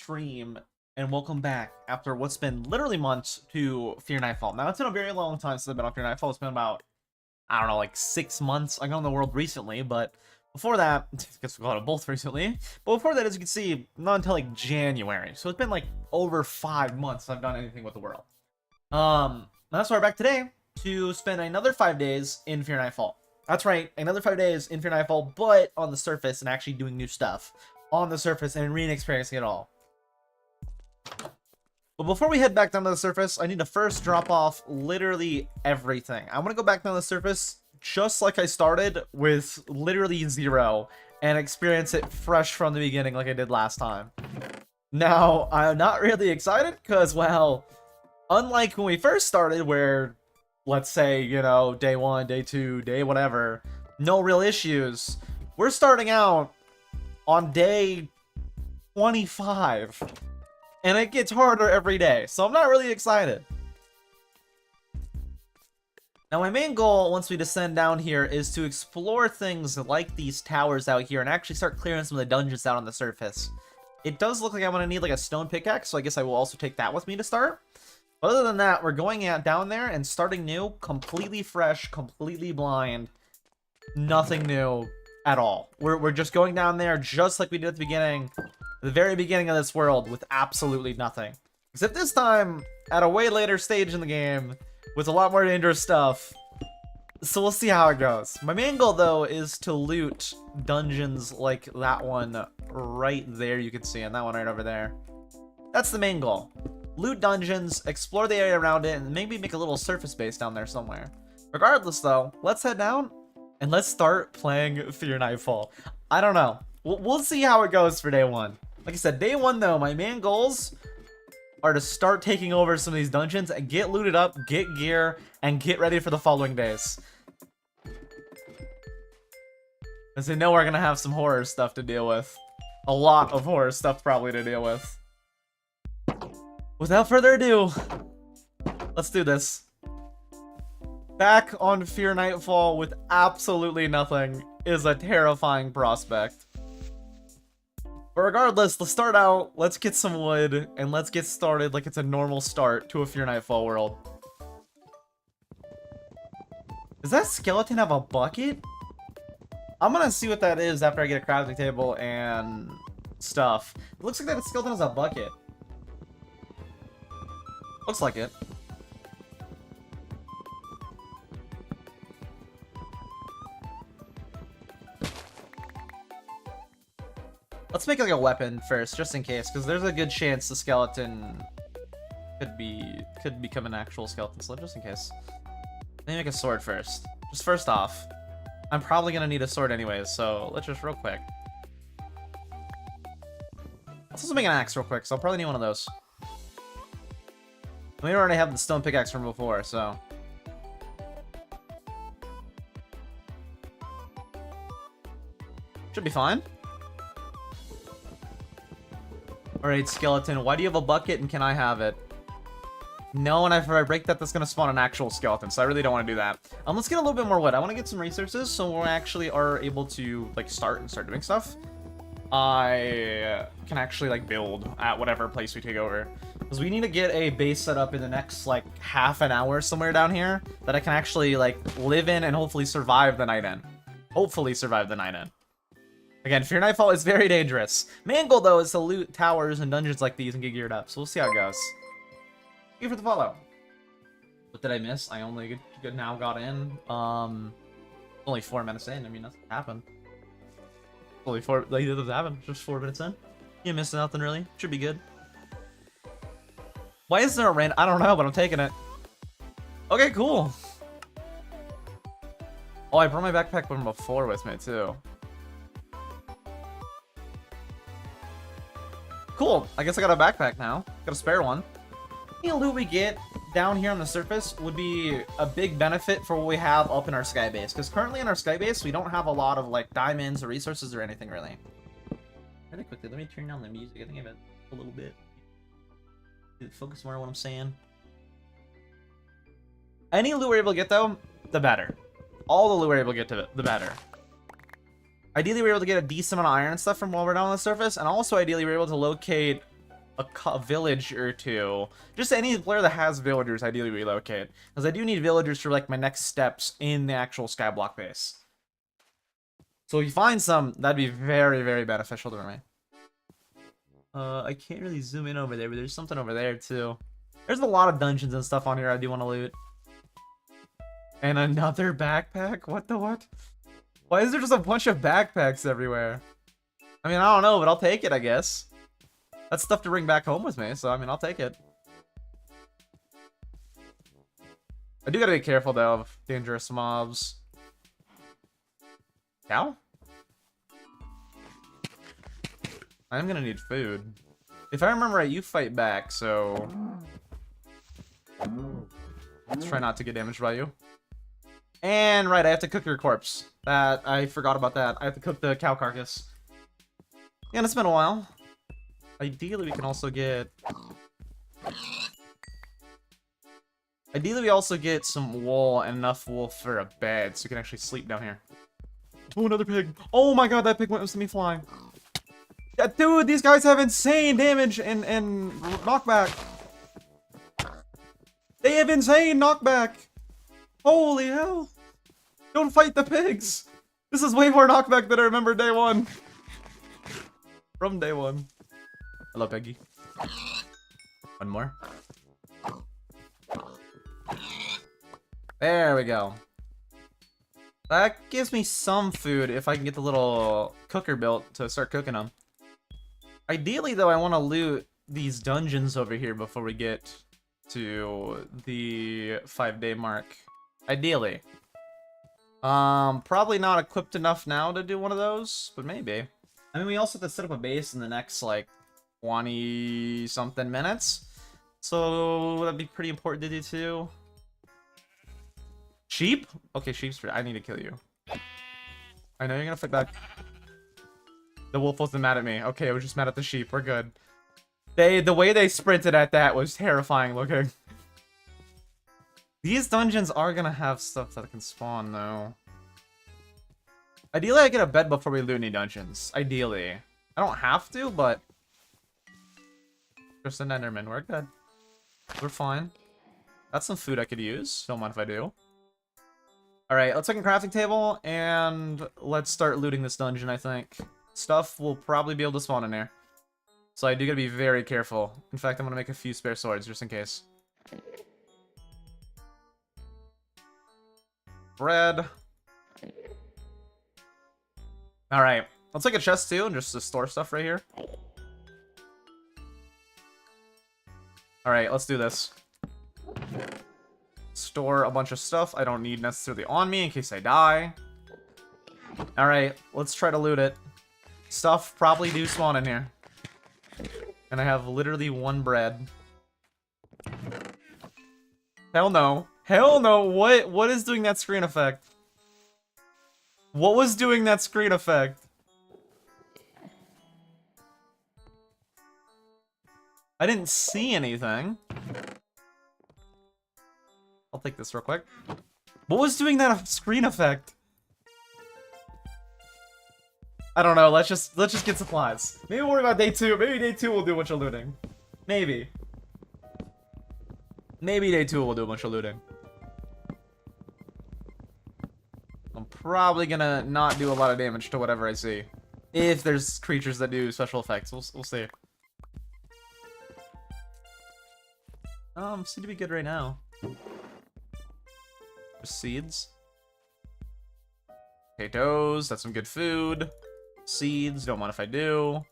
stream, and welcome back after what's been literally months to Fear Nightfall. Now, it's been a very long time since I've been on Fear Nightfall. It's been about, I don't know, like 6 months. I got on the world recently, but before that, I guess we got it both recently. But before that, as you can see, not until like January. So it's been like over 5 months since I've done anything with the world. That's why we're back today to spend another 5 days in Fear Nightfall. That's right, another 5 days in Fear Nightfall, but on the surface and actually doing new stuff on the surface and re-experiencing it all. But before we head back down to the surface, I need to first drop off literally everything. I want to go back down to the surface just like I started with literally 0 and experience it fresh from the beginning like I did last time. Now, I'm not really excited because, well, unlike when we first started where, let's say, you know, day 1, day 2, day whatever, no real issues, we're starting out on day 25. And it gets harder every day, so I'm not really excited. Now, my main goal, once we descend down here, is to explore things like these towers out here and actually start clearing some of the dungeons out on the surface. It does look like I'm going to need like a stone pickaxe, so I guess I will also take that with me to start. But other than that, we're going out down there and starting new, completely fresh, completely blind. Nothing new at all. We're just going down there just like we did at the beginning. The very beginning of this world with absolutely nothing. Except this time, at a way later stage in the game, with a lot more dangerous stuff. So we'll see how it goes. My main goal, though, is to loot dungeons like that one right there you can see, and that one right over there. That's the main goal. Loot dungeons, explore the area around it, and maybe make a little surface base down there somewhere. Regardless, though, let's head down, and let's start playing Fear Nightfall. I don't know. We'll see how it goes for day 1. Like I said, day 1, though, my main goals are to start taking over some of these dungeons and get looted up, get gear, and get ready for the following days. As I know we're going to have some horror stuff to deal with. A lot of horror stuff probably to deal with. Without further ado, let's do this. Back on Fear Nightfall with absolutely nothing is a terrifying prospect. But regardless, let's start out, let's get some wood, and let's get started like it's a normal start to a Fear Nightfall world. Does that skeleton have a bucket? I'm gonna see what that is after I get a crafting table and stuff. It looks like that skeleton has a bucket. Looks like it. Let's make like a weapon first, just in case, because there's a good chance the skeleton could become an actual skeleton, so just in case. Let me make a sword first. Just first off, I'm probably gonna need a sword anyways, so let's just real quick. Let's also make an axe real quick, so I'll probably need one of those. We already have the stone pickaxe from before, so. Should be fine. Alright, skeleton, why do you have a bucket and can I have it? No, and if I break that, that's going to spawn an actual skeleton, so I really don't want to do that. Let's get a little bit more wood. I want to get some resources so we actually are able to, like, start doing stuff. I can actually, like, build at whatever place we take over. Because we need to get a base set up in the next, like, half an hour somewhere down here that I can actually, like, live in and hopefully survive the night in. Hopefully survive the night in. Again, Fear Nightfall is very dangerous. Main goal, though, is to loot towers and dungeons like these and get geared up. So we'll see how it goes. Thank you for the follow. What did I miss? I only now got in. Only 4 minutes in. I mean, nothing happened. Only 4. Like, it doesn't happen. Just 4 minutes in. You missed nothing, really. Should be good. Why is there a random? I don't know, but I'm taking it. Okay, cool. Oh, I brought my backpack from before with me, too. Cool, I guess I got a backpack now. Got a spare one. Any loot we get down here on the surface would be a big benefit for what we have up in our sky base. Because currently in our sky base, we don't have a lot of like diamonds or resources or anything really. Really quickly, let me turn down the music. I think I have it a little bit. Focus more on what I'm saying. Any loot we're able to get though, the better. All the loot we're able to get to the better. Ideally, we're able to get a decent amount of iron and stuff from while we're down on the surface, and also ideally, we're able to locate a village or two. Just anywhere that has villagers, ideally relocate. Because I do need villagers for, like, my next steps in the actual Skyblock base. So if you find some, that'd be very, very beneficial to me. I can't really zoom in over there, but there's something over there, too. There's a lot of dungeons and stuff on here I do want to loot. And another backpack? What the what? Why is there just a bunch of backpacks everywhere? I mean, I don't know, but I'll take it, I guess. That's stuff to bring back home with me, so I mean, I'll take it. I do gotta be careful, though, of dangerous mobs. Cow? I'm gonna need food. If I remember right, you fight back, so... let's try not to get damaged by you. And, right, I have to cook your corpse. I forgot about that. I have to cook the cow carcass. Yeah, and it's been a while. Ideally, we can also get... ideally, we also get some wool and enough wool for a bed, so we can actually sleep down here. Oh, another pig. Oh my god, that pig went with me flying. Yeah, dude, these guys have insane damage and knockback. They have insane knockback. Holy hell. Don't fight the pigs. This is way more knockback than I remember day one. From day one. Hello, Peggy. One more. There we go. That gives me some food if I can get the little cooker built to start cooking them. Ideally, though, I want to loot these dungeons over here before we get to the 5-day mark. Ideally. Probably not equipped enough now to do one of those, but maybe. I mean, we also have to set up a base in the next, like, 20-something minutes. So, that'd be pretty important to do, too. Sheep? Okay, sheep's free. I need to kill you. I know you're gonna fight back. The wolf wasn't mad at me. Okay, I was just mad at the sheep. We're good. The way they sprinted at that was terrifying looking. These dungeons are gonna have stuff that can spawn, though. Ideally, I get a bed before we loot any dungeons. Ideally. I don't have to, but... just an enderman. We're good. We're fine. That's some food I could use. Don't mind if I do. Alright, let's take a crafting table, and let's start looting this dungeon, I think. Stuff will probably be able to spawn in there. So I do gotta be very careful. In fact, I'm gonna make a few spare swords, just in case. Bread. Alright, let's take a chest too, and just to store stuff right here. Alright, let's do this. Store a bunch of stuff I don't need necessarily on me in case I die. Alright, let's try to loot it. Stuff probably do spawn in here. And I have literally one bread. Hell no. Hell no! What is doing that screen effect? What was doing that screen effect? I didn't see anything. I'll take this real quick. What was doing that screen effect? I don't know. Let's just get supplies. Maybe we'll worry about day 2. Maybe day 2 will do a bunch of looting. Maybe. Maybe day 2 will do a bunch of looting. I'm probably gonna not do a lot of damage to whatever I see. If there's creatures that do special effects, we'll see. Seem to be good right now. Just seeds. Potatoes, that's some good food. Seeds, don't mind if I do.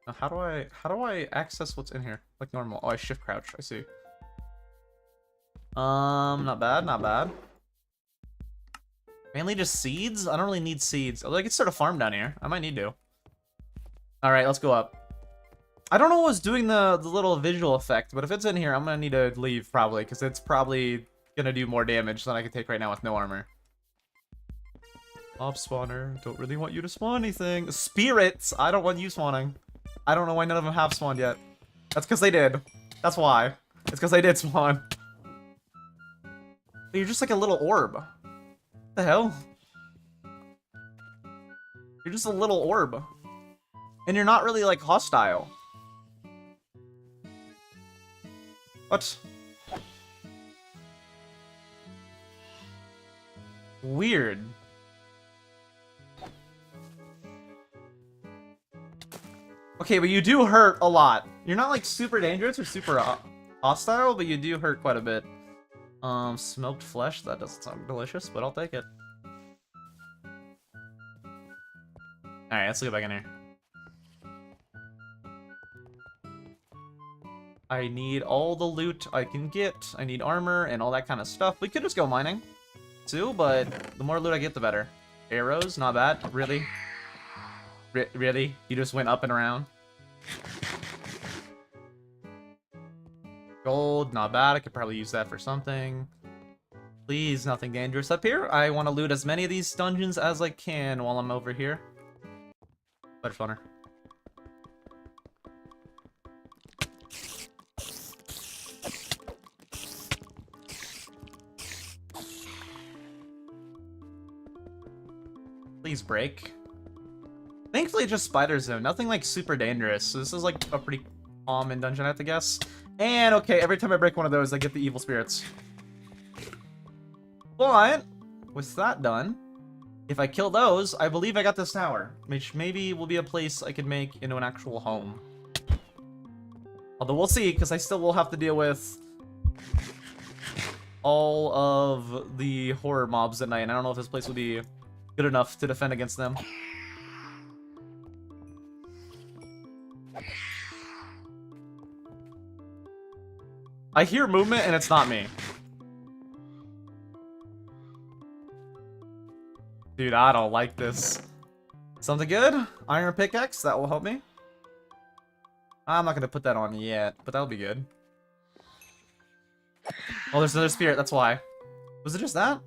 Now, how do I access what's in here? Like normal. Oh, I shift crouch, I see. Not bad, not bad. Mainly just seeds? I don't really need seeds. Although I could start a farm down here. I might need to. Alright, let's go up. I don't know what was doing the little visual effect, but if it's in here, I'm gonna need to leave, probably, because it's probably gonna do more damage than I can take right now with no armor. Mob spawner. Don't really want you to spawn anything. Spirits! I don't want you spawning. I don't know why none of them have spawned yet. That's because they did. That's why. It's because they did spawn. But you're just like a little orb. What the hell? You're just a little orb. And you're not really, like, hostile. What? Weird. Okay, but you do hurt a lot. You're not, like, super dangerous or super hostile, but you do hurt quite a bit. Smoked flesh? That doesn't sound delicious, but I'll take it. Alright, let's get back in here. I need all the loot I can get. I need armor and all that kind of stuff. We could just go mining, too, but the more loot I get, the better. Arrows, not bad. Really? Really? You just went up and around? Gold, not bad. I could probably use that for something. Please, nothing dangerous up here. I want to loot as many of these dungeons as I can while I'm over here. Better funner. Please break. Thankfully, just spiders though. Nothing like super dangerous. So this is like a pretty common dungeon, I have to guess. And okay, every time I break one of those, I get the evil spirits. But with that done, if I kill those, I believe I got this tower, which maybe will be a place I could make into an actual home. Although we'll see, because I still will have to deal with all of the horror mobs at night, and I don't know if this place will be good enough to defend against them. I hear movement, and it's not me. Dude, I don't like this. Something good? Iron pickaxe, that will help me. I'm not gonna put that on yet, but that'll be good. Oh, there's another spirit, that's why. Was it just that?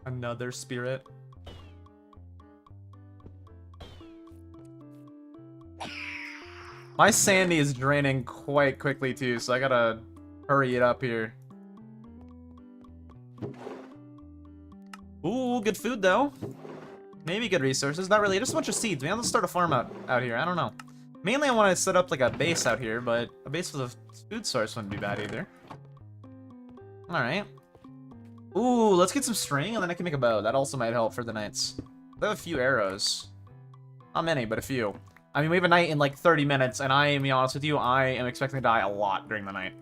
Another spirit. My sandy is draining quite quickly too, so I gotta hurry it up here. Ooh, good food though. Maybe good resources. Not really, just a bunch of seeds. Maybe I'll start a farm out here. I don't know. Mainly I want to set up like a base out here, but a base with a food source wouldn't be bad either. Alright. Ooh, let's get some string and then I can make a bow. That also might help for the nights. I have a few arrows. Not many, but a few. I mean, we have a night in like 30 minutes, and I am, to be honest with you, I am expecting to die a lot during the night.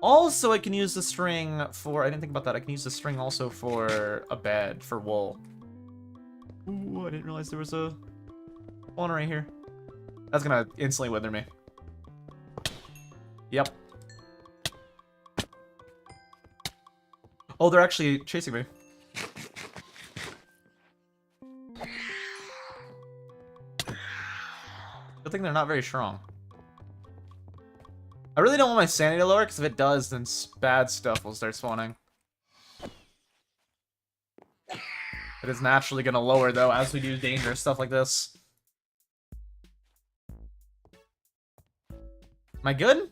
Also, I can use the string for... I didn't think about that. I can use the string also for a bed, for wool. Ooh, I didn't realize there was a one right here. That's gonna instantly wither me. Yep. Oh, they're actually chasing me. Good thing they're not very strong. I really don't want my sanity to lower, because if it does, then bad stuff will start spawning. It is naturally going to lower, though, as we do dangerous stuff like this. Am I good?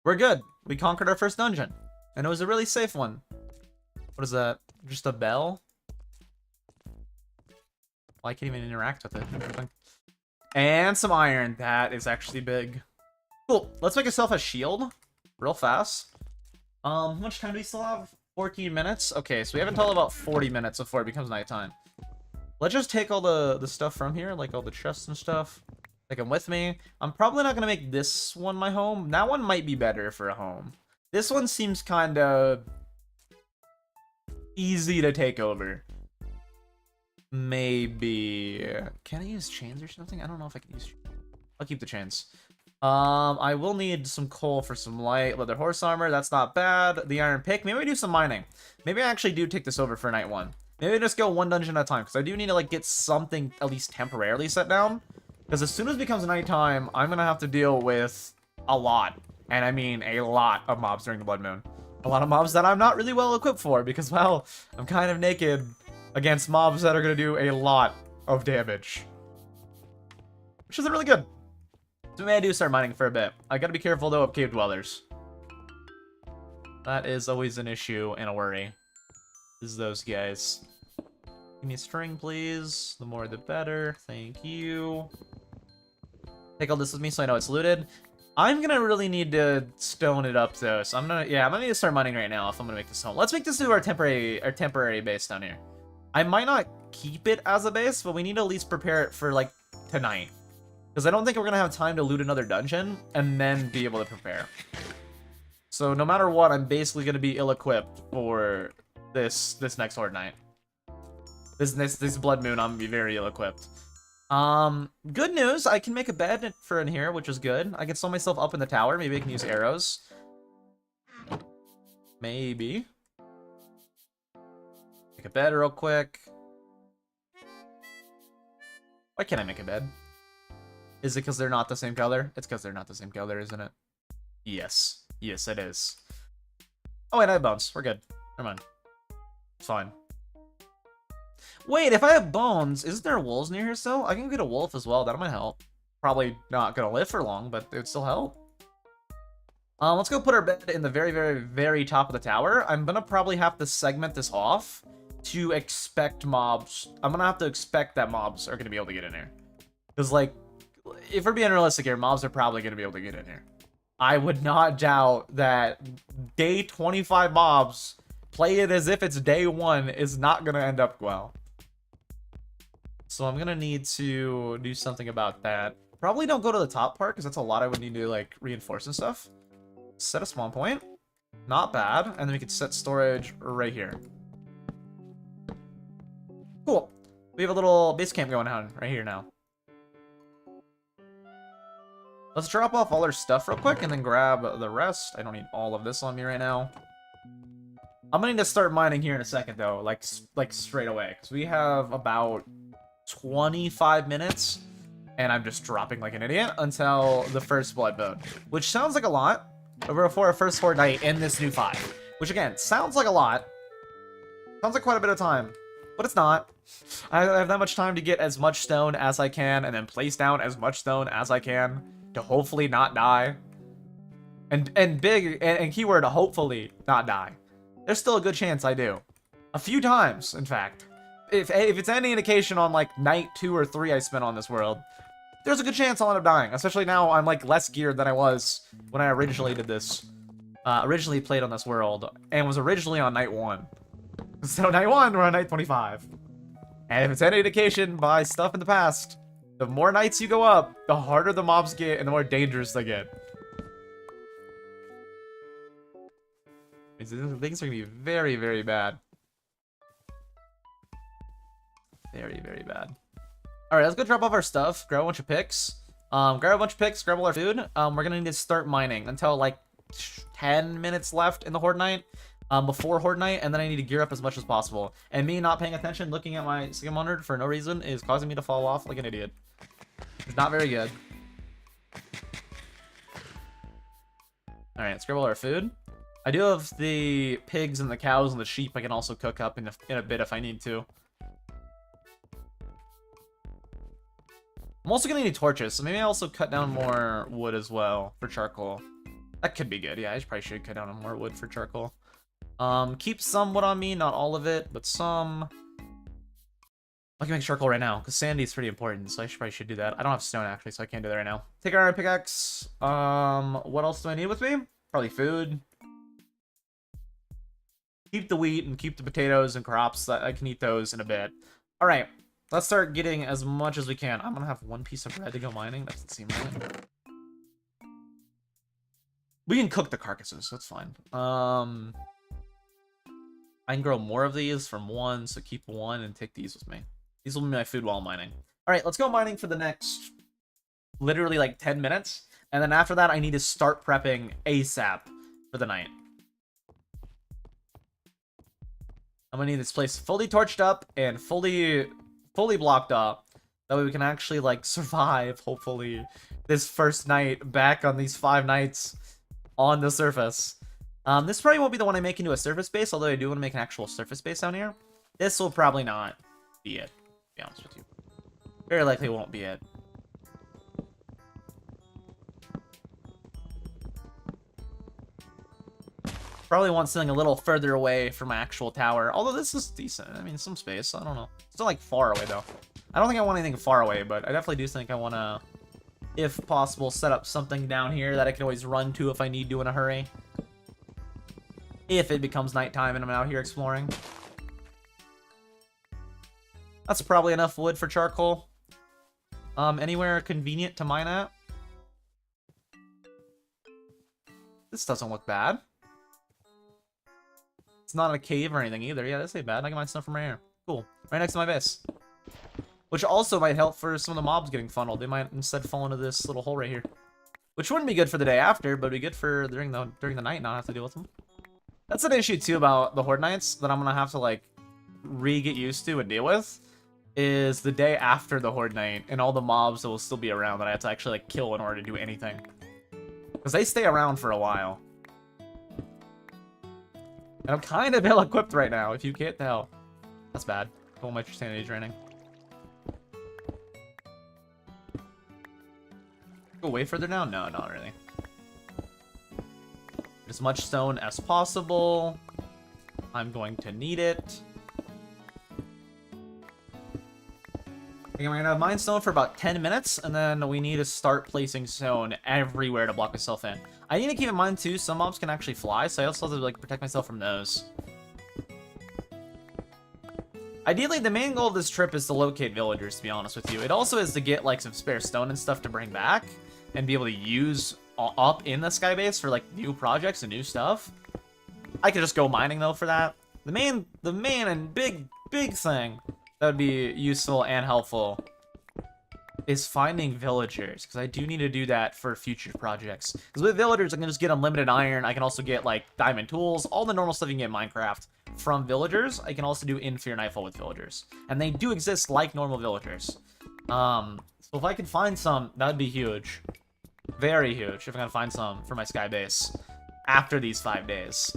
We're good. We conquered our first dungeon. And it was a really safe one. What is that? Just a bell? Well, I can't even interact with it. And some iron. That is actually big. Cool. Let's make ourselves a shield. Real fast. How much time do we still have? 14 minutes? Okay, so we have until about 40 minutes before it becomes nighttime. Let's just take all the stuff from here, like all the chests and stuff. Take them with me. I'm probably not going to make this one my home. That one might be better for a home. This one seems kind of easy to take over. Maybe. Can I use chains or something? I don't know if I can use chains. I'll keep the chains. I will need some coal for some light. Leather horse armor, that's not bad. The iron pick. Maybe we do some mining. Maybe I actually do take this over for night one. Maybe I just go one dungeon at a time, because I do need to like get something at least temporarily set down. Because as soon as it becomes nighttime, I'm gonna have to deal with a lot. And I mean a lot of mobs during the blood moon. A lot of mobs that I'm not really well equipped for, because, well, I'm kind of naked against mobs that are going to do a lot of damage. Which isn't really good. So maybe I do start mining for a bit. I gotta be careful, though, of cave dwellers. That is always an issue and a worry. Is those guys. Give me string, please. The more the better. Thank you. Take all this with me so I know it's looted. I'm gonna really need to stone it up though, so I'm gonna need to start mining right now if I'm gonna make this home. Let's make this our temporary base down here. I might not keep it as a base, but we need to at least prepare it for like tonight. Because I don't think we're gonna have time to loot another dungeon and then be able to prepare. So no matter what, I'm basically gonna be ill-equipped for this next Horde night. This Blood Moon, I'm gonna be very ill-equipped. Good news, I can make a bed for in here, which is good. I can sew myself up in the tower. Maybe I can use arrows. Maybe. Make a bed real quick. Why can't I make a bed? Is it because they're not the same color? It's because they're not the same color, isn't it? Yes. Yes, it is. Oh, wait, I have bones. We're good. Never mind. It's fine. Wait, if I have bones, isn't there wolves near here still? I can get a wolf as well. That might help. Probably not gonna live for long, but it would still help. Let's go put our bed in the very, very, very top of the tower. I'm gonna probably have to segment this off to expect mobs. I'm gonna have to expect that mobs are gonna be able to get in here. Because, like, if we're being realistic here, mobs are probably gonna be able to get in here. I would not doubt that day 25 mobs, play it as if it's day 1, is not gonna end up well. So I'm gonna need to do something about that. Probably don't go to the top part, because that's a lot I would need to, like, reinforce and stuff. Set a spawn point. Not bad. And then we could set storage right here. Cool. We have a little base camp going on right here now. Let's drop off all our stuff real quick and then grab the rest. I don't need all of this on me right now. I'm gonna need to start mining here in a second, though, like straight away, because we have about 25 minutes, and I'm just dropping like an idiot until the first blood moon, which sounds like a lot for our first Horde night in this new 5. Which, again, sounds like a lot. Sounds like quite a bit of time, but it's not. I have that much time to get as much stone as I can, and then place down as much stone as I can to hopefully not die. And keyword, hopefully not die. There's still a good chance I do. A few times, in fact. If it's any indication on, like, night 2 or 3 I spent on this world, there's a good chance I'll end up dying. Especially now I'm, like, less geared than I was when I originally did this. Originally played on this world, and was originally on night 1. So night 1, we're on night 25. And if it's any indication by stuff in the past, the more nights you go up, the harder the mobs get and the more dangerous they get. Things are gonna be very, very bad. Very, very bad. Alright, let's go drop off our stuff, grab a bunch of picks. Grab all our food. We're gonna need to start mining until like 10 minutes left in the Horde night. Before Horde night, and then I need to gear up as much as possible. And me not paying attention, looking at my Sigma monitor for no reason, is causing me to fall off like an idiot. It's not very good. Alright, let's grab all our food. I do have the pigs and the cows and the sheep I can also cook up in a bit if I need to. I'm also gonna need torches, so maybe I also cut down more wood as well for charcoal. That could be good. Yeah, I probably should cut down more wood for charcoal. Keep some wood on me, not all of it, but some. I can make charcoal right now, because sandy is pretty important, so I probably should do that. I don't have stone, actually, so I can't do that right now. Take our iron pickaxe. What else do I need with me? Probably food. Keep the wheat and keep the potatoes and crops. I can eat those in a bit. Alright, let's start getting as much as we can. I'm gonna have 1 piece of bread to go mining. That doesn't seem right. We can cook the carcasses, that's fine. I can grow more of these from 1, so keep 1 and take these with me. These will be my food while mining. Alright, let's go mining for the next, literally like 10 minutes. And then after that, I need to start prepping ASAP for the night. I'm gonna need this place fully torched up and fully blocked up. That way we can actually, like, survive, hopefully, this first night back on these 5 nights on the surface. This probably won't be the one I make into a surface base, although I do want to make an actual surface base down here. This will probably not be it, to be honest with you. Very likely won't be it. Probably want something a little further away from my actual tower. Although this is decent. I mean, some space. I don't know. It's not like far away though. I don't think I want anything far away, but I definitely do think I want to, if possible, set up something down here that I can always run to if I need to in a hurry. If it becomes nighttime and I'm out here exploring. That's probably enough wood for charcoal. Anywhere convenient to mine at? This doesn't look bad. It's not a cave or anything either. Yeah, this ain't bad. I can mine stuff from right here. Cool. Right next to my base. Which also might help for some of the mobs getting funneled. They might instead fall into this little hole right here. Which wouldn't be good for the day after, but would be good for during the night not have to deal with them. That's an issue too about the Horde Nights that I'm gonna have to like get used to and deal with. Is the day after the Horde Night and all the mobs that will still be around that I have to actually like kill in order to do anything. Because they stay around for a while. And I'm kind of ill-equipped right now, if you can't tell. That's bad. How much your sanity draining? Go way further down? No, not really. As much stone as possible. I'm going to need it. Okay, we're gonna have mine stone for about 10 minutes, and then we need to start placing stone everywhere to block myself in. I need to keep in mind too, some mobs can actually fly, so I also have to like protect myself from those. Ideally, the main goal of this trip is to locate villagers, to be honest with you. It also is to get like some spare stone and stuff to bring back and be able to use up in the skybase for like new projects and new stuff. I could just go mining though for that. The main and big thing that would be useful and helpful is finding villagers, because I do need to do that for future projects. Because with villagers, I can just get unlimited iron. I can also get like diamond tools, all the normal stuff you can get in Minecraft from villagers. I can also do in Fear Nightfall with villagers, and they do exist like normal villagers. So if I can find some, that'd be huge, very huge. If I can find some for my sky base after these 5 days.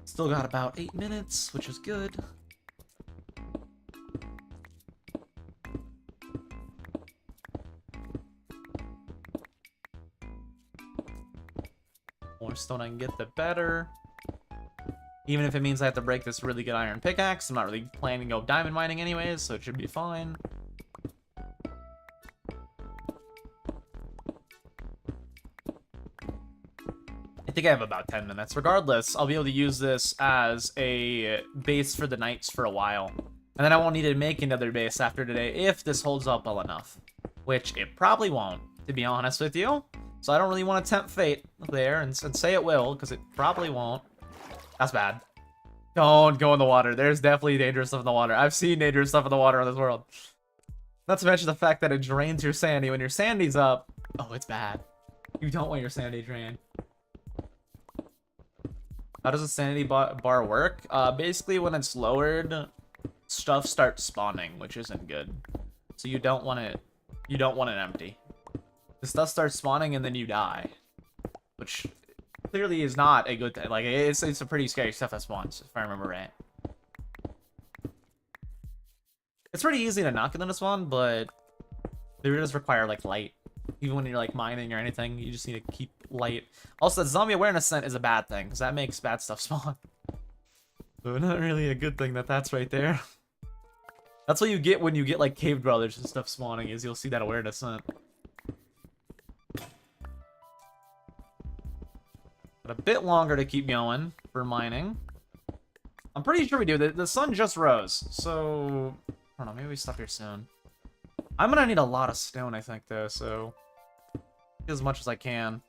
Still got about 8 minutes, which is good. More stone I can get, the better. Even if it means I have to break this really good iron pickaxe, I'm not really planning to go diamond mining anyways, so it should be fine. I think I have about 10 minutes. Regardless, I'll be able to use this as a base for the nights for a while. And then I won't need to make another base after today if this holds up well enough. Which it probably won't, to be honest with you. So I don't really want to tempt fate there and say it will, because it probably won't. That's bad. Don't go in the water. There's definitely dangerous stuff in the water. I've seen dangerous stuff in the water in this world. Not to mention the fact that it drains your sanity. When your sanity's up, oh, it's bad. You don't want your sanity drained. How does a sanity bar work? Basically, when it's lowered, stuff starts spawning, which isn't good. So you don't want it. You don't want it empty. The stuff starts spawning and then you die, which clearly is not a good thing. Like it's a pretty scary stuff that spawns, if I remember right. It's pretty easy to knock it into spawn, but it does require like light. Even when you're like mining or anything, you just need to keep light. Also, the zombie awareness scent is a bad thing, because that makes bad stuff spawn. So not really a good thing that that's right there. That's what you get when you get like cave dwellers and stuff spawning, is you'll see that awareness scent. But a bit longer to keep going for mining. I'm pretty sure we do. The sun just rose, so I don't know, maybe we stop here soon. I'm gonna need a lot of stone, I think, though, so get as much as I can.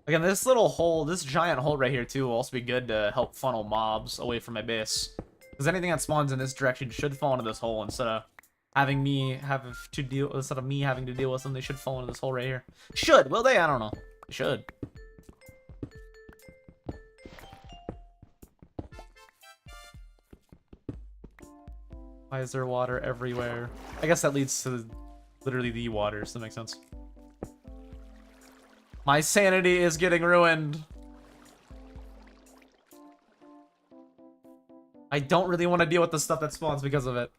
Again, this little hole, this giant hole right here, too, will also be good to help funnel mobs away from my base. Because anything that spawns in this direction should fall into this hole instead of having me instead of me having to deal with them. They should fall into this hole right here. Should, will they? I don't know. They should. Why is there water everywhere? I guess that leads to literally the water, so that makes sense. My sanity is getting ruined. I don't really want to deal with the stuff that spawns because of it.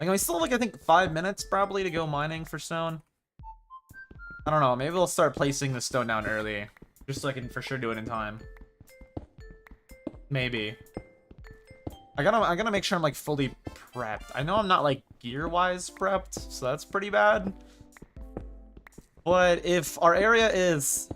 Like, we still have, like, I think 5 minutes probably to go mining for stone. I don't know, maybe we'll start placing the stone down early. Just so I can for sure do it in time. Maybe. I gotta make sure I'm, like, fully prepped. I know I'm not, like, gear-wise prepped, so that's pretty bad. But if our area is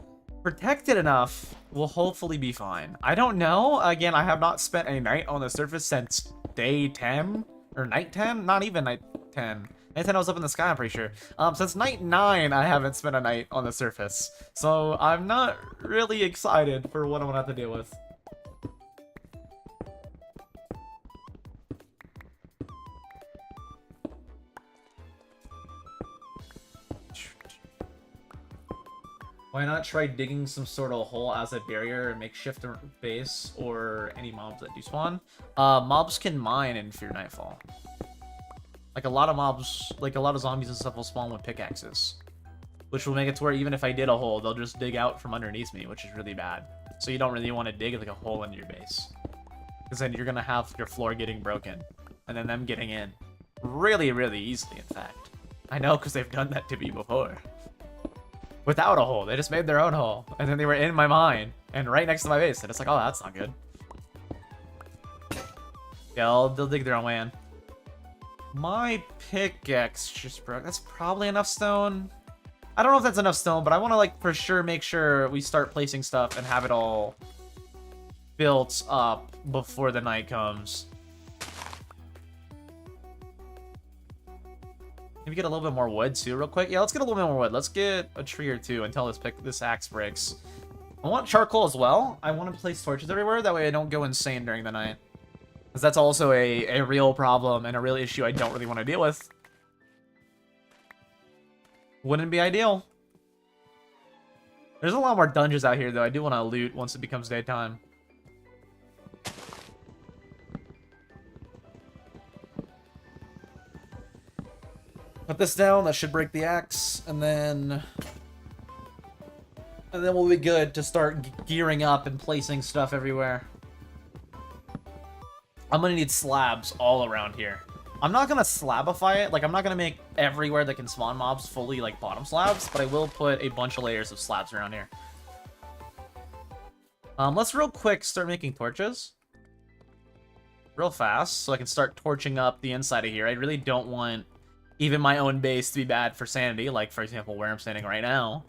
protected enough, we'll hopefully be fine. I don't know. Again, I have not spent a night on the surface since day 10. Or night 10? Not even night 10. Night 10 I was up in the sky, I'm pretty sure. Since night 9, I haven't spent a night on the surface. So I'm not really excited for what I'm gonna have to deal with. Why not try digging some sort of hole as a barrier and makeshift base or any mobs that do spawn? Mobs can mine in Fear Nightfall. Like a lot of mobs, like a lot of zombies and stuff will spawn with pickaxes. Which will make it to where even if I did a hole, they'll just dig out from underneath me, which is really bad. So you don't really want to dig like a hole into your base. Because then you're going to have your floor getting broken. And then them getting in. Really, really easily, in fact. I know, because they've done that to me before. Without a hole. They just made their own hole. And then they were in my mine. And right next to my base. And it's like, oh, that's not good. Yeah, they'll dig their own way in. My pickaxe just broke. That's probably enough stone. I don't know if that's enough stone, but I want to, like, for sure make sure we start placing stuff and have it all built up before the night comes. Maybe get a little bit more wood too, real quick. Yeah, let's get a little bit more wood. Let's get a tree or two until this axe breaks. I want charcoal as well. I want to place torches everywhere. That way I don't go insane during the night. Because that's also a real problem and a real issue I don't really want to deal with. Wouldn't be ideal. There's a lot more dungeons out here, though. I do want to loot once it becomes daytime. Put this down. That should break the axe. And then we'll be good to start gearing up and placing stuff everywhere. I'm going to need slabs all around here. I'm not going to slabify it. Like, I'm not going to make everywhere that can spawn mobs fully, like, bottom slabs. But I will put a bunch of layers of slabs around here. Let's real quick start making torches. Real fast. So I can start torching up the inside of here. I really don't want even my own base to be bad for sanity. Like, for example, where I'm standing right now.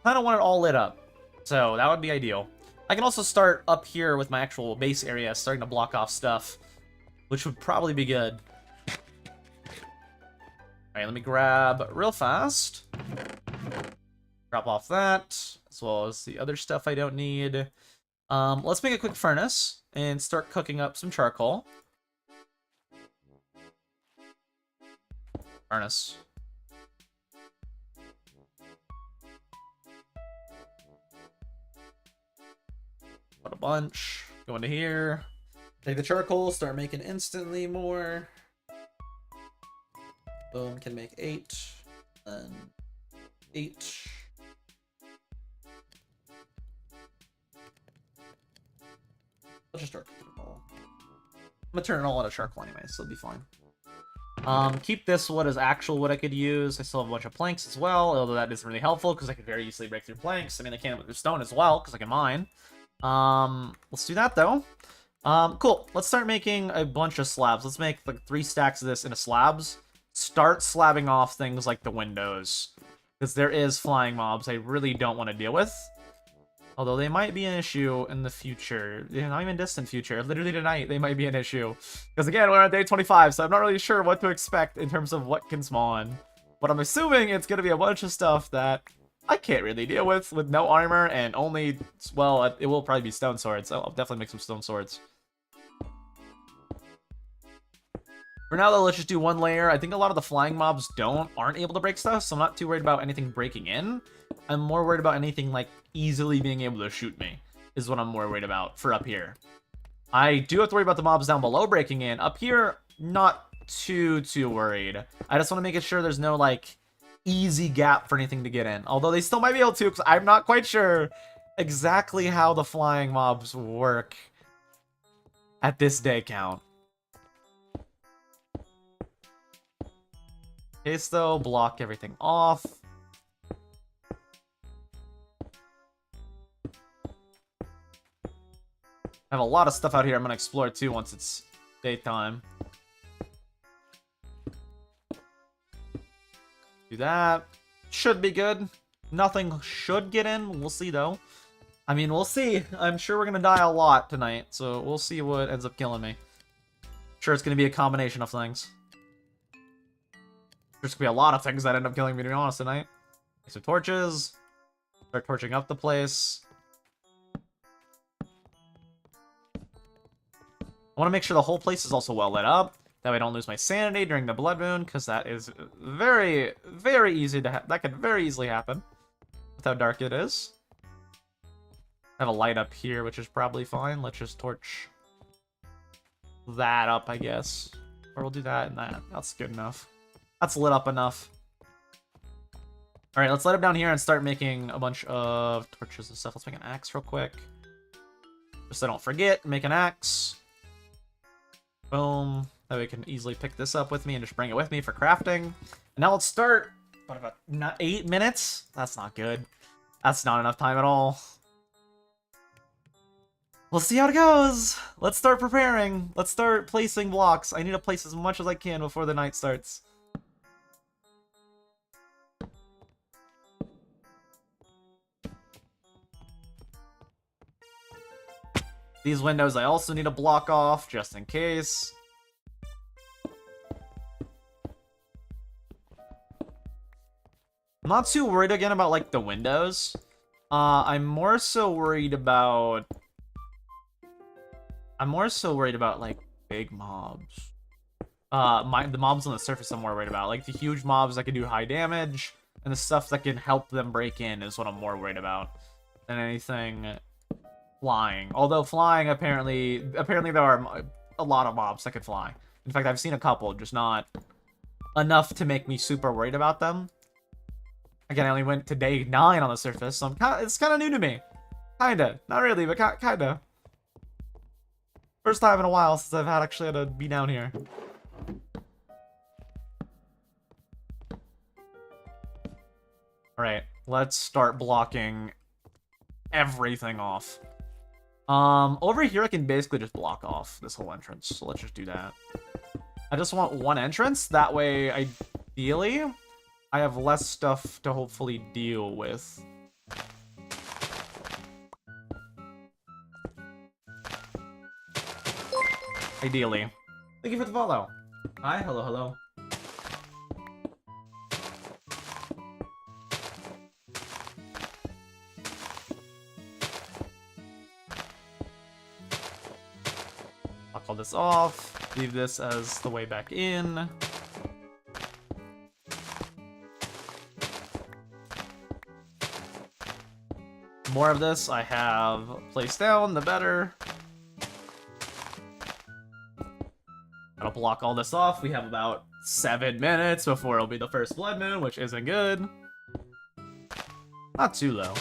I don't want it all lit up. So that would be ideal. I can also start up here with my actual base area, starting to block off stuff, which would probably be good. Alright, let me grab real fast. Drop off that, as well as the other stuff I don't need. Let's make a quick furnace and start cooking up some charcoal. Furnace. Put a bunch. Go into here. Take the charcoal, start making instantly more. Boom, can make 8. Then 8. Let's just start cooking them all. I'm gonna turn it all into charcoal anyway, so it'll be fine. Keep this wood as actual wood I could use. I still have a bunch of planks as well, although that isn't really helpful because I could very easily break through planks. I mean, I can with stone as well because I can mine. Let's do that though. Cool. Let's start making a bunch of slabs. Let's make like 3 stacks of this into slabs. Start slabbing off things like the windows, because there is flying mobs I really don't want to deal with. Although they might be an issue in the future. Yeah, not even distant future. Literally tonight, they might be an issue. Because again, we're on day 25, so I'm not really sure what to expect in terms of what can spawn. But I'm assuming it's going to be a bunch of stuff that I can't really deal with no armor and only, well, it will probably be stone swords. I'll definitely make some stone swords. For now, though, let's just do 1 layer. I think a lot of the flying mobs aren't able to break stuff, so I'm not too worried about anything breaking in. I'm more worried about anything, like, easily being able to shoot me, is what I'm more worried about for up here. I do have to worry about the mobs down below breaking in. Up here, not too worried. I just want to make sure there's no, like, easy gap for anything to get in. Although they still might be able to, because I'm not quite sure exactly how the flying mobs work at this day count. Case though, block everything off. I have a lot of stuff out here I'm gonna explore too once it's daytime. Do that. Should be good. Nothing should get in. We'll see though. I mean, we'll see. I'm sure we're gonna die a lot tonight, so we'll see what ends up killing me. Sure, it's gonna be a combination of things. There's gonna be a lot of things that end up killing me, to be honest, tonight. Some torches. Start torching up the place. I want to make sure the whole place is also well lit up. That way I don't lose my sanity during the blood moon, because that is very, very easy to that could very easily happen with how dark it is. I have a light up here, which is probably fine. Let's just torch that up, I guess. Or we'll do that and that. That's good enough. That's lit up enough. Alright, let's light up down here and start making a bunch of torches and stuff. Let's make an axe real quick. Just so I don't forget, make an axe. Boom. That way we can easily pick this up with me and just bring it with me for crafting. And now let's start. What about 8 minutes? That's not good. That's not enough time at all. We'll see how it goes. Let's start preparing. Let's start placing blocks. I need to place as much as I can before the night starts. These windows I also need to block off, just in case. I'm not too worried again about, like, the windows. I'm more so worried about... like, big mobs. The mobs on the surface I'm more worried about. Like, the huge mobs that can do high damage, and the stuff that can help them break in is what I'm more worried about than anything... flying. Although flying, apparently there are a lot of mobs that can fly. In fact, I've seen a couple, just not enough to make me super worried about them. Again, I only went to day 9 on the surface, so it's kind of new to me. Kinda. Not really, but kinda. First time in a while since I've actually had to be down here. Alright, let's start blocking everything off. Over here I can basically just block off this whole entrance, so let's just do that. I just want one entrance, that way, ideally, I have less stuff to hopefully deal with. Ideally. Thank you for the follow. Hi, hello. Call this off, leave this as the way back in. More of this I have placed down, the better. I'll block all this off. We have about 7 minutes before it'll be the first blood moon, which isn't good. Not too low.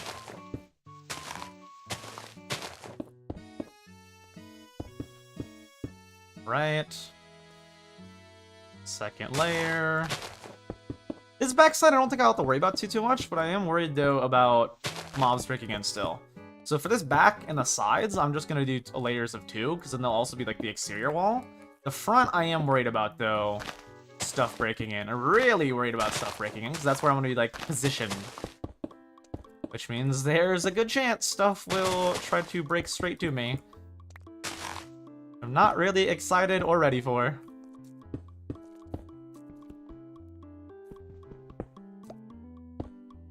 Right. Second layer. This backside I don't think I'll have to worry about too much, but I am worried though about mobs breaking in still. So for this back and the sides, I'm just gonna do layers of 2, because then they'll also be like the exterior wall. The front I am worried about though, stuff breaking in. I'm really worried about stuff breaking in, because that's where I'm gonna be like positioned. Which means there's a good chance stuff will try to break straight to me. I'm not really excited or ready for.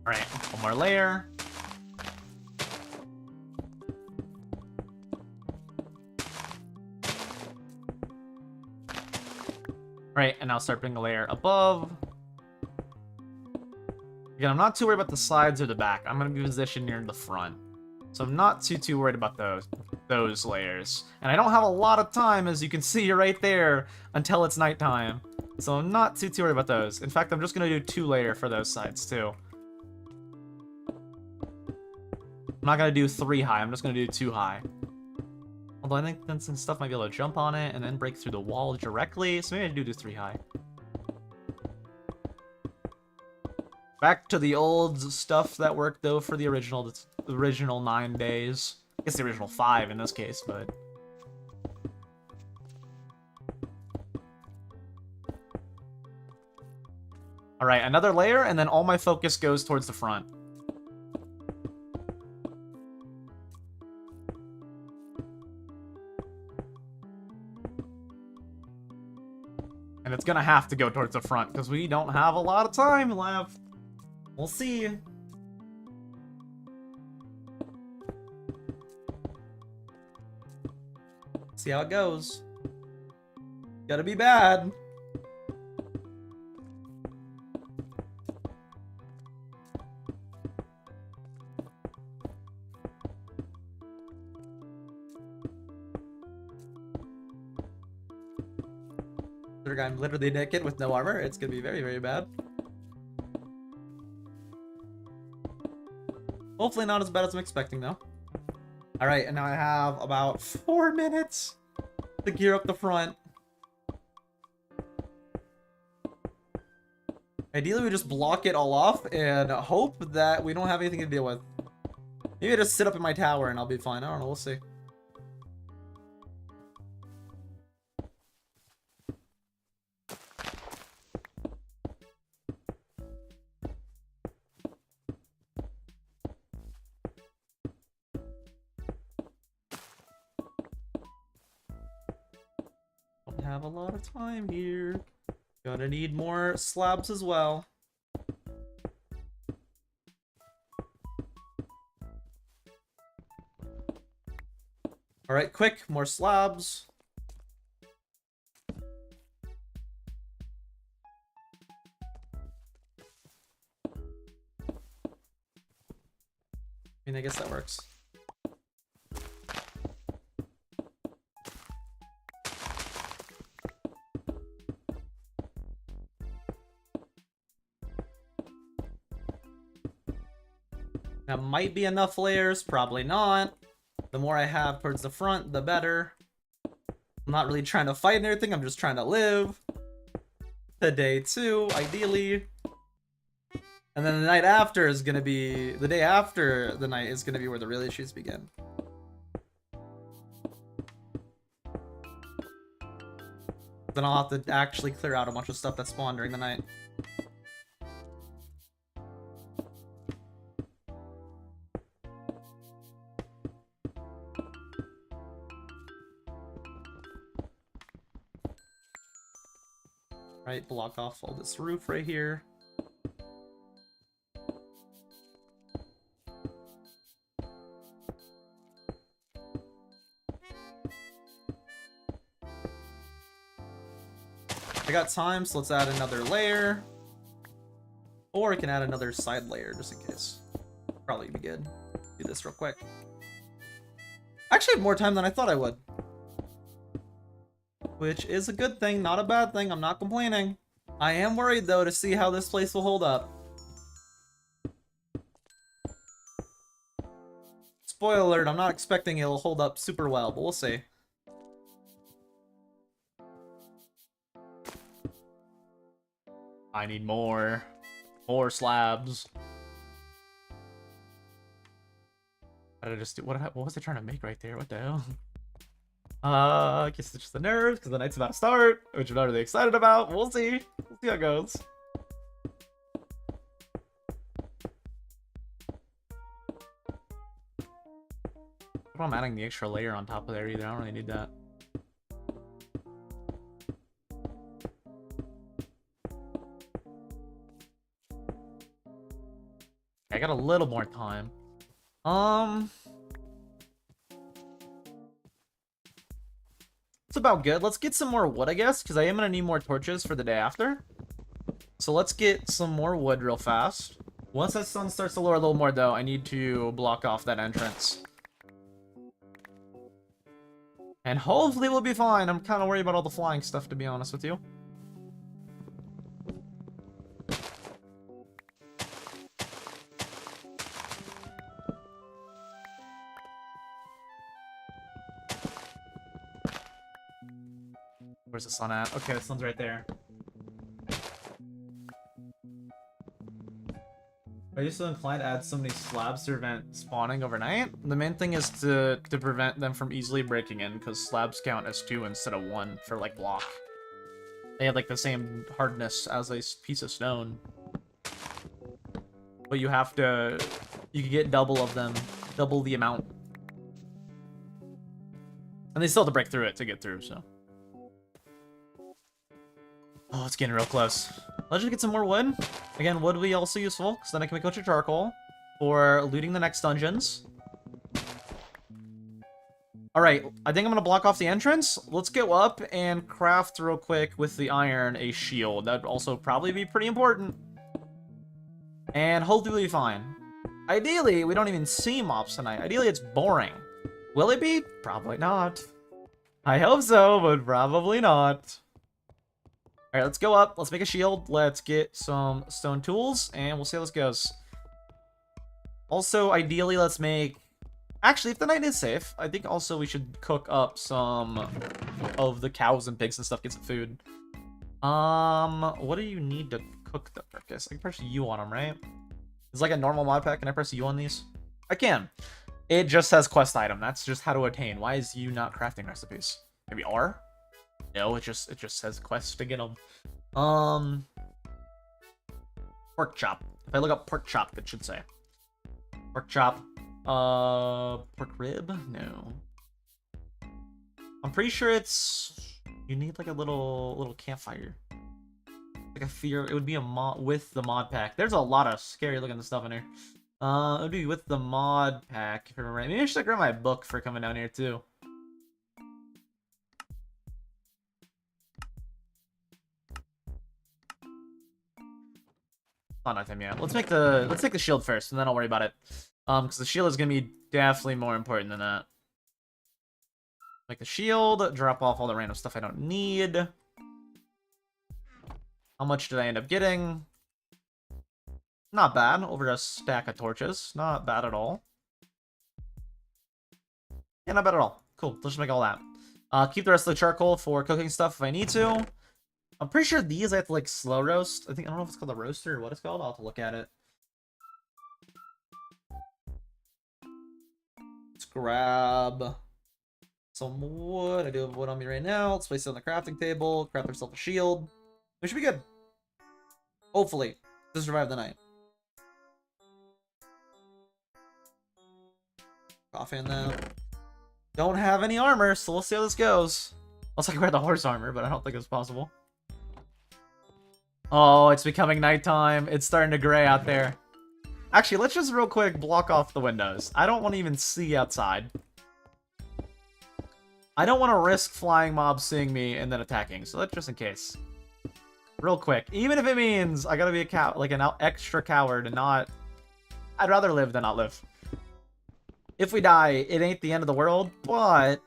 Alright, one more layer. Alright, and now start putting a layer above. Again, I'm not too worried about the sides or the back. I'm going to be positioned near the front. So I'm not too worried about those. those layers. And I don't have a lot of time, as you can see right there, until it's nighttime. So I'm not too worried about those. In fact, I'm just going to do 2 layer for those sides, too. I'm not going to do 3 high, I'm just going to do 2 high. Although I think then some stuff might be able to jump on it and then break through the wall directly, so maybe I do 3 high. Back to the old stuff that worked, though, for the original 9 days. I guess the original 5 in this case, but... Alright, another layer, and then all my focus goes towards the front. And it's gonna have to go towards the front, because we don't have a lot of time left. We'll see. See how it goes. Gotta be bad. I'm literally naked with no armor. It's gonna be very, very bad. Hopefully not as bad as I'm expecting, though. Alright, and now I have about 4 minutes to gear up the front. Ideally, we just block it all off and hope that we don't have anything to deal with. Maybe I just sit up in my tower and I'll be fine. I don't know, we'll see. Have a lot of time here. Gonna need more slabs as well. Alright, quick, more slabs. I mean, I guess that works. That might be enough layers, probably not. The more I have towards the front, the better. I'm not really trying to fight and everything, I'm just trying to live. The day 2, ideally. And then the night after is gonna be... The day after the night is gonna be where the real issues begin. Then I'll have to actually clear out a bunch of stuff that spawned during the night. Right, block off all this roof right here. I got time, so let's add another layer. Or I can add another side layer, just in case. Probably be good. Do this real quick. I actually have more time than I thought I would. Which is a good thing, not a bad thing. I'm not complaining. I am worried, though, to see how this place will hold up. Spoiler alert, I'm not expecting it'll hold up super well, but we'll see. I need more. More slabs. What did I just do? What was I trying to make right there? What the hell? I guess it's just the nerves, because the night's about to start, which I'm not really excited about. We'll see. We'll see how it goes. I'm adding the extra layer on top of there either. I don't really need that. I got a little more time. It's about good. Let's get some more wood, I guess, because I am going to need more torches for the day after. So let's get some more wood real fast. Once that sun starts to lower a little more, though, I need to block off that entrance. And hopefully we'll be fine. I'm kind of worried about all the flying stuff, to be honest with you. Where's the sun at? Okay, the sun's right there. Are you still inclined to add so many slabs to prevent spawning overnight? The main thing is to prevent them from easily breaking in, because slabs count as 2 instead of 1 for, like, block. They have, like, the same hardness as a piece of stone. But you have to... You can get double of them. Double the amount. And they still have to break through it to get through, so... Oh, it's getting real close. Let's just get some more wood. Again, wood will be also useful, because then I can make a bunch of charcoal for looting the next dungeons. Alright, I think I'm going to block off the entrance. Let's go up and craft real quick with the iron a shield. That would also probably be pretty important. And hopefully we'll be fine. Ideally, we don't even see mobs tonight. Ideally, it's boring. Will it be? Probably not. I hope so, but probably not. Alright, let's go up. Let's make a shield. Let's get some stone tools, and we'll see how this goes. Also, ideally, let's make... Actually, if the night is safe, I think also we should cook up some of the cows and pigs and stuff, get some food. What do you need to cook the carcass? I can press U on them, right? It's like a normal mod pack. Can I press U on these? I can. It just says quest item. That's just how to attain. Why is U not crafting recipes? Maybe R? No, it just says quest to get them. Pork chop. If I look up pork chop, it should say. Pork chop. Pork rib? No. I'm pretty sure it's... You need like a little campfire. Like a fear. It would be a mod with the mod pack. There's a lot of scary looking stuff in here. It would be with the mod pack, if I remember right. Maybe I should grab my book for coming down here too. Not enough time yet. Let's take the shield first, and then I'll worry about it. Because the shield is gonna be definitely more important than that. Make the shield, drop off all the random stuff I don't need. How much did I end up getting? Not bad. Over a stack of torches. Not bad at all. Yeah, not bad at all. Cool. Let's just make all that. Keep the rest of the charcoal for cooking stuff if I need to. I'm pretty sure these I have to, like, slow roast. I don't know if it's called a roaster or what it's called. I'll have to look at it. Let's grab some wood. I do have wood on me right now. Let's place it on the crafting table. Craft ourselves a shield. We should be good. Hopefully. To survive the night. Coffee in that. Don't have any armor, so we'll see how this goes. Unless I can wear the horse armor, but I don't think it's possible. Oh, it's becoming nighttime. It's starting to gray out there. Actually, let's just real quick block off the windows. I don't want to even see outside. I don't want to risk flying mobs seeing me and then attacking, so that's just in case. Real quick. Even if it means I gotta be a like an extra coward and not... I'd rather live than not live. If we die, it ain't the end of the world, but...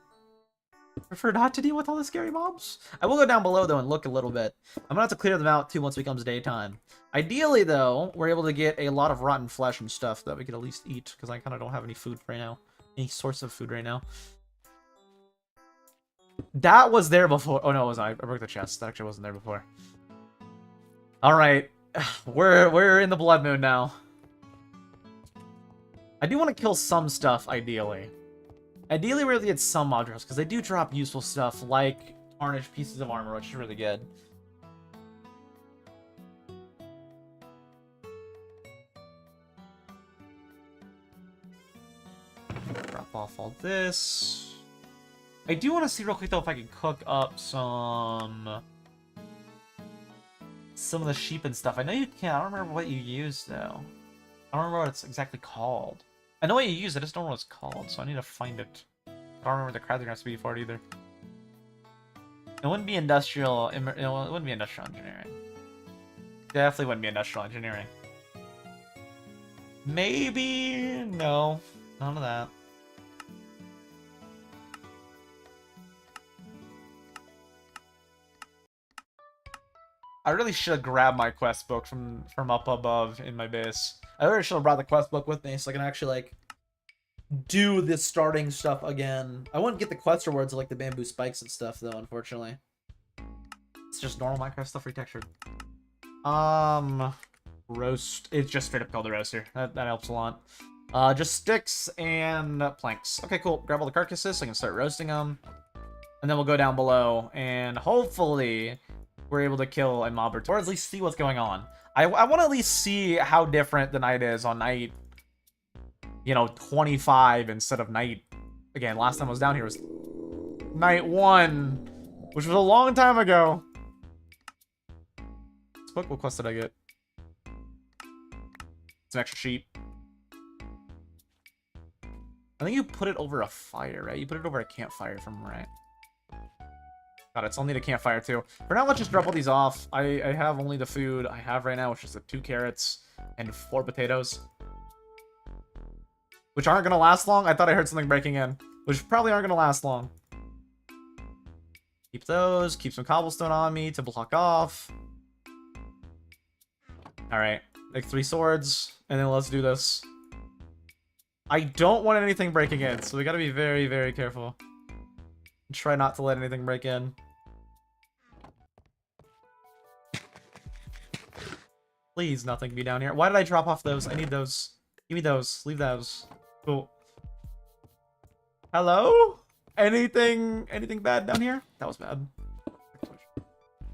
I prefer not to deal with all the scary mobs. I will go down below, though, and look a little bit. I'm gonna have to clear them out, too, once it becomes daytime. Ideally, though, we're able to get a lot of rotten flesh and stuff that we could at least eat, because I kind of don't have any food right now. Any source of food right now. That was there before. Oh, no, it wasn't. I broke the chest. That actually wasn't there before. Alright. We're in the blood moon now. I do want to kill some stuff, ideally. Ideally, we're able to get some modules, because they do drop useful stuff, like tarnished pieces of armor, which is really good. Drop off all this. I do want to see real quick, though, if I can cook up some of the sheep and stuff. I know you can. I don't remember what you use, though. I don't remember what it's exactly called. I know what you use, I just don't know what it's called, so I need to find it. I don't remember the crafting recipe for it either. It wouldn't be industrial... It wouldn't be industrial engineering. Definitely wouldn't be industrial engineering. Maybe... No. None of that. I really should have grabbed my quest book from up above in my base. I really should have brought the quest book with me so I can actually, like, do this starting stuff again. I wouldn't get the quest rewards of, like, the bamboo spikes and stuff, though, unfortunately. It's just normal Minecraft stuff retextured. Roast. It's just straight up called the roaster. That helps a lot. Just sticks and planks. Okay, cool. Grab all the carcasses so I can start roasting them. And then we'll go down below, and hopefully we're able to kill a mob or two, or at least see what's going on. I want to at least see how different the night is on night, 25 instead of night. Again, last time I was down here was night 1, which was a long time ago. What quest did I get? It's an extra sheet. I think you put it over a fire, right? You put it over a campfire from right. Got it, so I'll need a campfire too. For now, let's just drop all these off. I have only the food I have right now, which is the 2 carrots and 4 potatoes. Which aren't gonna last long. I thought I heard something breaking in. Which probably aren't gonna last long. Keep those. Keep some cobblestone on me to block off. Alright. Like 3 swords. And then let's do this. I don't want anything breaking in, so we gotta be very, very careful. Try not to let anything break in. Please, nothing be down here. Why did I drop off those? I need those. Give me those. Leave those. Cool. Hello? Anything bad down here? That was bad.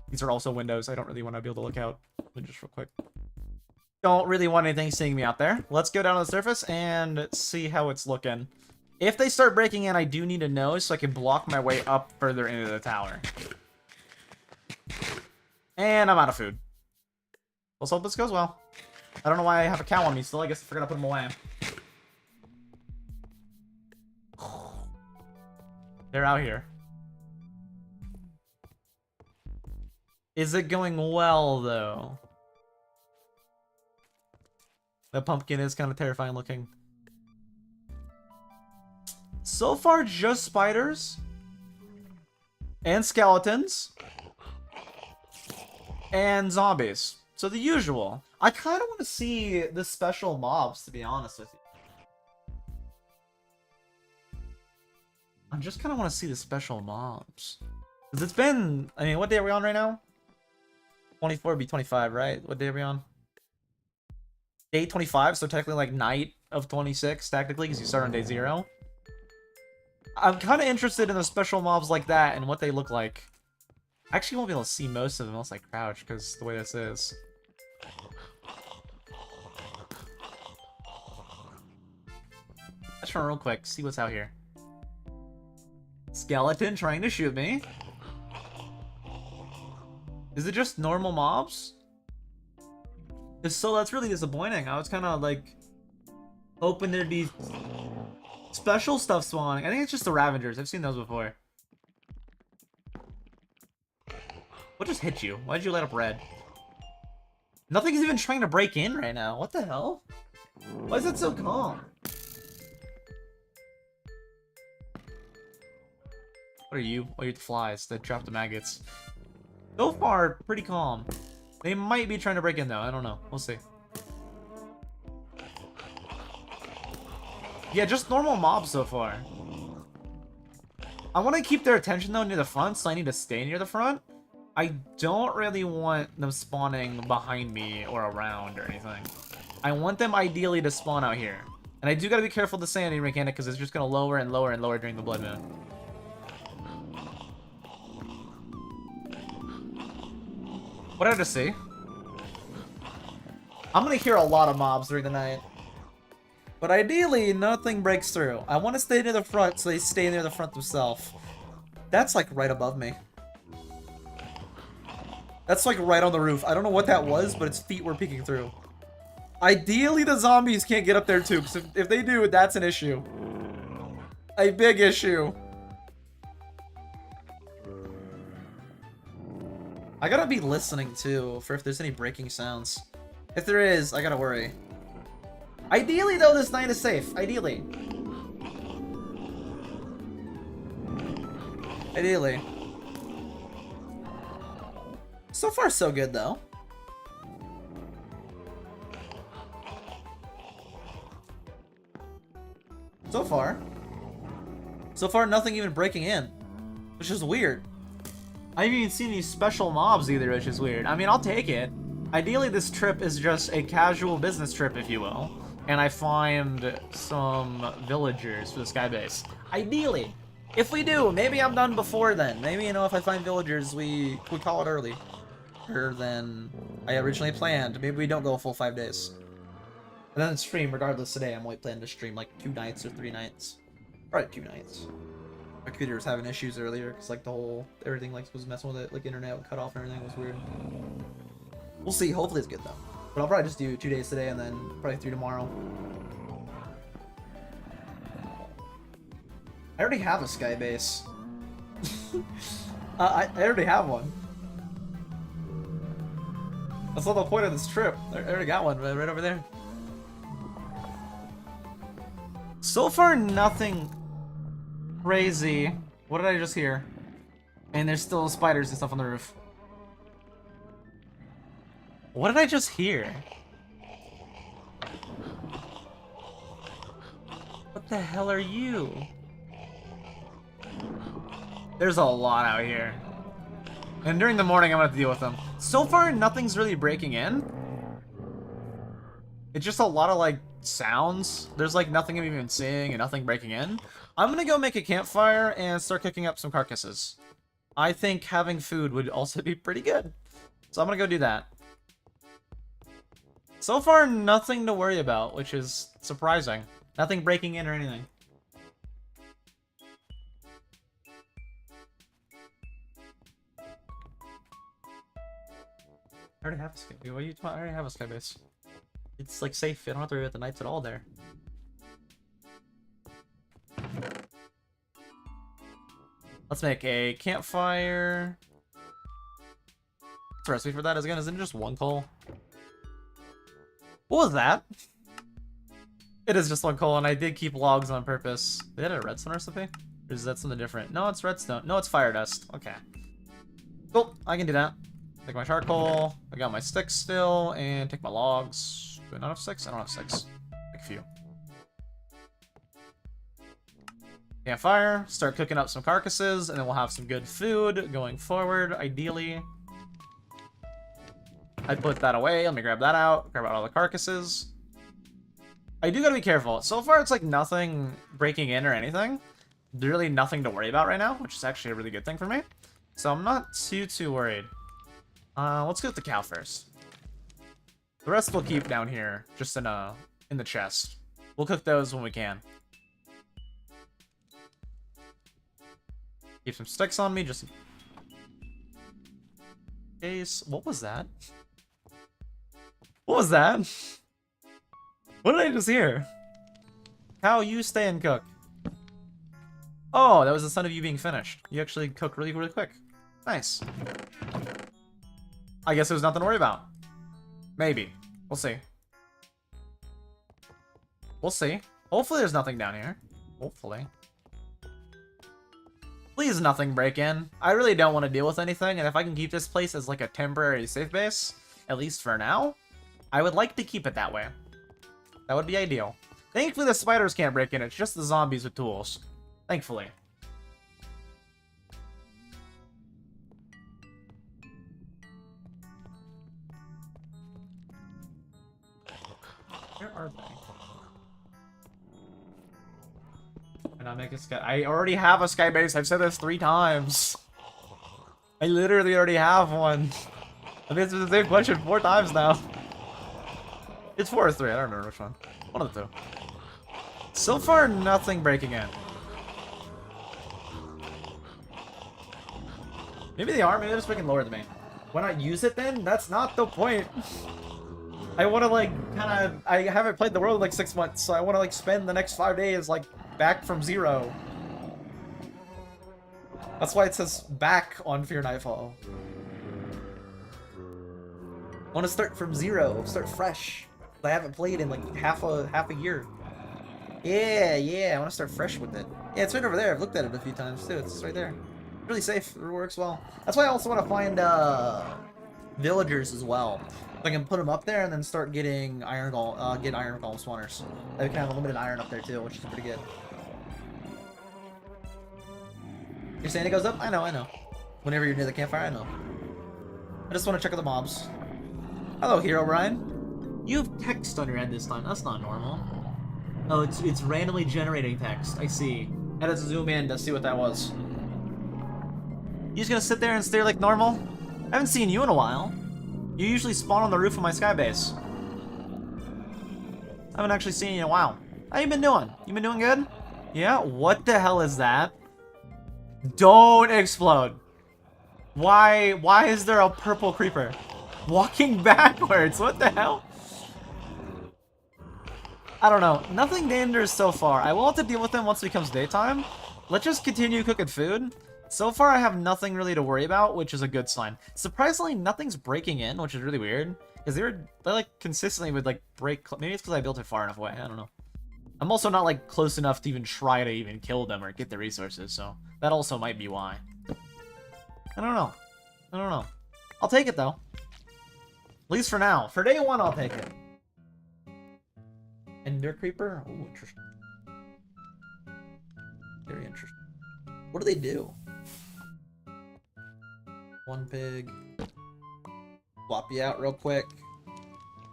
These are also windows. I don't really want to be able to look out. Just real quick. Don't really want anything seeing me out there. Let's go down to the surface and see how it's looking. If they start breaking in, I do need to know so I can block my way up further into the tower. And I'm out of food. Let's hope this goes well. I don't know why I have a cow on me still. I guess I forgot to put him away. They're out here. Is it going well, though? The pumpkin is kind of terrifying looking. So far, just spiders. And skeletons. And zombies. So the usual. I kind of want to see the special mobs, to be honest with you. I just kind of want to see the special mobs. Because it's been... I mean, what day are we on right now? 24 would be 25, right? What day are we on? Day 25, so technically like night of 26, technically, because you start on day 0. I'm kind of interested in the special mobs like that and what they look like. I actually won't be able to see most of them unless I crouch, because the way this is. Let's run real quick, see what's out here. Skeleton trying to shoot me. Is it just normal mobs? So that's really disappointing. I was kind of like hoping there'd be special stuff spawning. I think it's just the Ravengers. I've seen those before. What just hit you? Why did you light up red? Nothing's even trying to break in right now. What the hell? Why is it so calm? What are you? Oh, you're the flies that drop the maggots. So far, pretty calm. They might be trying to break in though. I don't know. We'll see. Yeah, just normal mobs so far. I want to keep their attention though near the front, so I need to stay near the front. I don't really want them spawning behind me or around or anything. I want them ideally to spawn out here. And I do gotta be careful with the sanity mechanic because it's just gonna lower and lower and lower during the blood moon. What did I just see? I'm gonna hear a lot of mobs during the night. But ideally, nothing breaks through. I want to stay near the front so they stay near the front themselves. That's like right above me. That's like right on the roof. I don't know what that was, but its feet were peeking through. Ideally, the zombies can't get up there too, because if they do, that's an issue. A big issue. I gotta be listening too for if there's any breaking sounds. If there is, I gotta worry. Ideally though, this night is safe. Ideally. So far, so good, though. So far, nothing even breaking in, which is weird. I haven't even seen any special mobs either, which is weird. I mean, I'll take it. Ideally, this trip is just a casual business trip, if you will, and I find some villagers for the sky base. Ideally. If we do, maybe I'm done before then. Maybe, you know, if I find villagers, we call it early. Than I originally planned. Maybe we don't go a full 5 days. And then stream, regardless today, I'm only planning to stream like 2 nights or 3 nights. Probably 2 nights. My computer was having issues earlier, because like the whole, everything like was messing with it, like internet would cut off and everything was weird. We'll see, hopefully it's good though. But I'll probably just do 2 days today and then probably 3 tomorrow. I already have a sky base. I already have one. That's not the point of this trip. I already got one right over there. So far, nothing crazy. What did I just hear? And there's still spiders and stuff on the roof. What did I just hear? What the hell are you? There's a lot out here. And during the morning, I'm gonna have to deal with them. So far, nothing's really breaking in. It's just a lot of, like, sounds. There's, like, nothing I'm even seeing and nothing breaking in. I'm gonna go make a campfire and start cooking up some carcasses. I think having food would also be pretty good. So I'm gonna go do that. So far, nothing to worry about, which is surprising. Nothing breaking in or anything. I already have a sky base. What are you talking? I already have a sky base. It's like safe. I don't have to worry about the nights at all there. Let's make a campfire. What's the recipe for that? Again, isn't it just 1 coal? What was that? It is just 1 coal, and I did keep logs on purpose. They had a redstone recipe? Or is that something different? No, it's redstone. No, it's fire dust. Okay. Cool. I can do that. Take my charcoal, I got my sticks still, and take my logs. Do I not have 6? I don't have 6. Take a few. Campfire, start cooking up some carcasses, and then we'll have some good food going forward, ideally. I put that away, let me grab that out, grab out all the carcasses. I do gotta be careful. So far, it's like nothing breaking in or anything. There's really nothing to worry about right now, which is actually a really good thing for me. So I'm not too worried. Let's go with the cow first. The rest we'll keep down here, just in the chest. We'll cook those when we can. Keep some sticks on me, just in case. What was that? What was that? What did I just hear? Cow, you stay and cook. Oh, that was the sound of you being finished. You actually cook really quick. Nice. I guess there's nothing to worry about. Maybe. We'll see. We'll see. Hopefully there's nothing down here. Hopefully. Please nothing break in. I really don't want to deal with anything, and if I can keep this place as like a temporary safe base, at least for now, I would like to keep it that way. That would be ideal. Thankfully the spiders can't break in, it's just the zombies with tools. Thankfully. Where are they? And I make a sky. I already have a sky base. I've said this 3 times. I literally already have one. I've answered the same question 4 times now. It's 4 or 3. I don't remember which one. One of the 2. So far, nothing breaking in. Maybe they are. Maybe they're just freaking lower than me. Why not use it then? That's not the point. I want to like kind of. I haven't played the world in like 6 months, so I want to like spend the next 5 days like back from 0. That's why it says back on Fear Nightfall. I want to start from 0, start fresh. I haven't played in like half a year. Yeah, I want to start fresh with it. Yeah, it's right over there. I've looked at it a few times too. It's right there. Really safe. It works well. That's why I also want to find villagers as well. So I can put them up there and then start getting get iron golem spawners. They kind of limited iron up there too, which is pretty good. You're saying it goes up? I know. Whenever you're near the campfire, I know. I just want to check out the mobs. Hello, Hero Brian. You have text on your head this time. That's not normal. Oh, it's randomly generating text. I see. I had to zoom in to see what that was. You just gonna sit there and stare like normal? I haven't seen you in a while. You usually spawn on the roof of my sky base. I haven't actually seen you in a while. How you been doing? You been doing good? Yeah? What the hell is that? Don't explode. Why is there a purple creeper? Walking backwards, what the hell? I don't know. Nothing dangerous so far. I will have to deal with them once it becomes daytime. Let's just continue cooking food. So far, I have nothing really to worry about, which is a good sign. Surprisingly, nothing's breaking in, which is really weird. Because they like consistently would like break. Maybe it's because I built it far enough away. I don't know. I'm also not like close enough to even try to even kill them or get the resources, so that also might be why. I don't know. I'll take it though. At least for now. For day one, I'll take it. Ender creeper? Oh, interesting. Very interesting. What do they do? One pig. Swap you out real quick.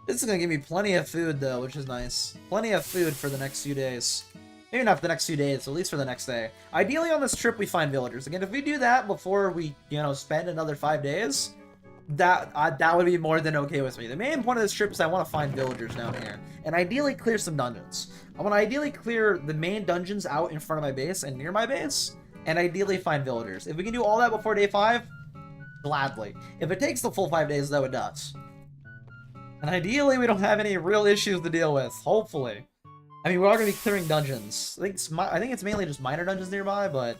This is gonna give me plenty of food though, which is nice. Plenty of food for the next few days. Maybe not for the next few days, at least for the next day. Ideally on this trip we find villagers. Again, if we do that before we, spend another 5 days, that would be more than okay with me. The main point of this trip is I want to find villagers down here. And ideally clear some dungeons. I want to ideally clear the main dungeons out in front of my base and near my base. And ideally find villagers. If we can do all that before day 5, gladly. If it takes the full 5 days, though, it does. And ideally, we don't have any real issues to deal with. Hopefully. I mean, we are going to be clearing dungeons. I think it's mainly just minor dungeons nearby, but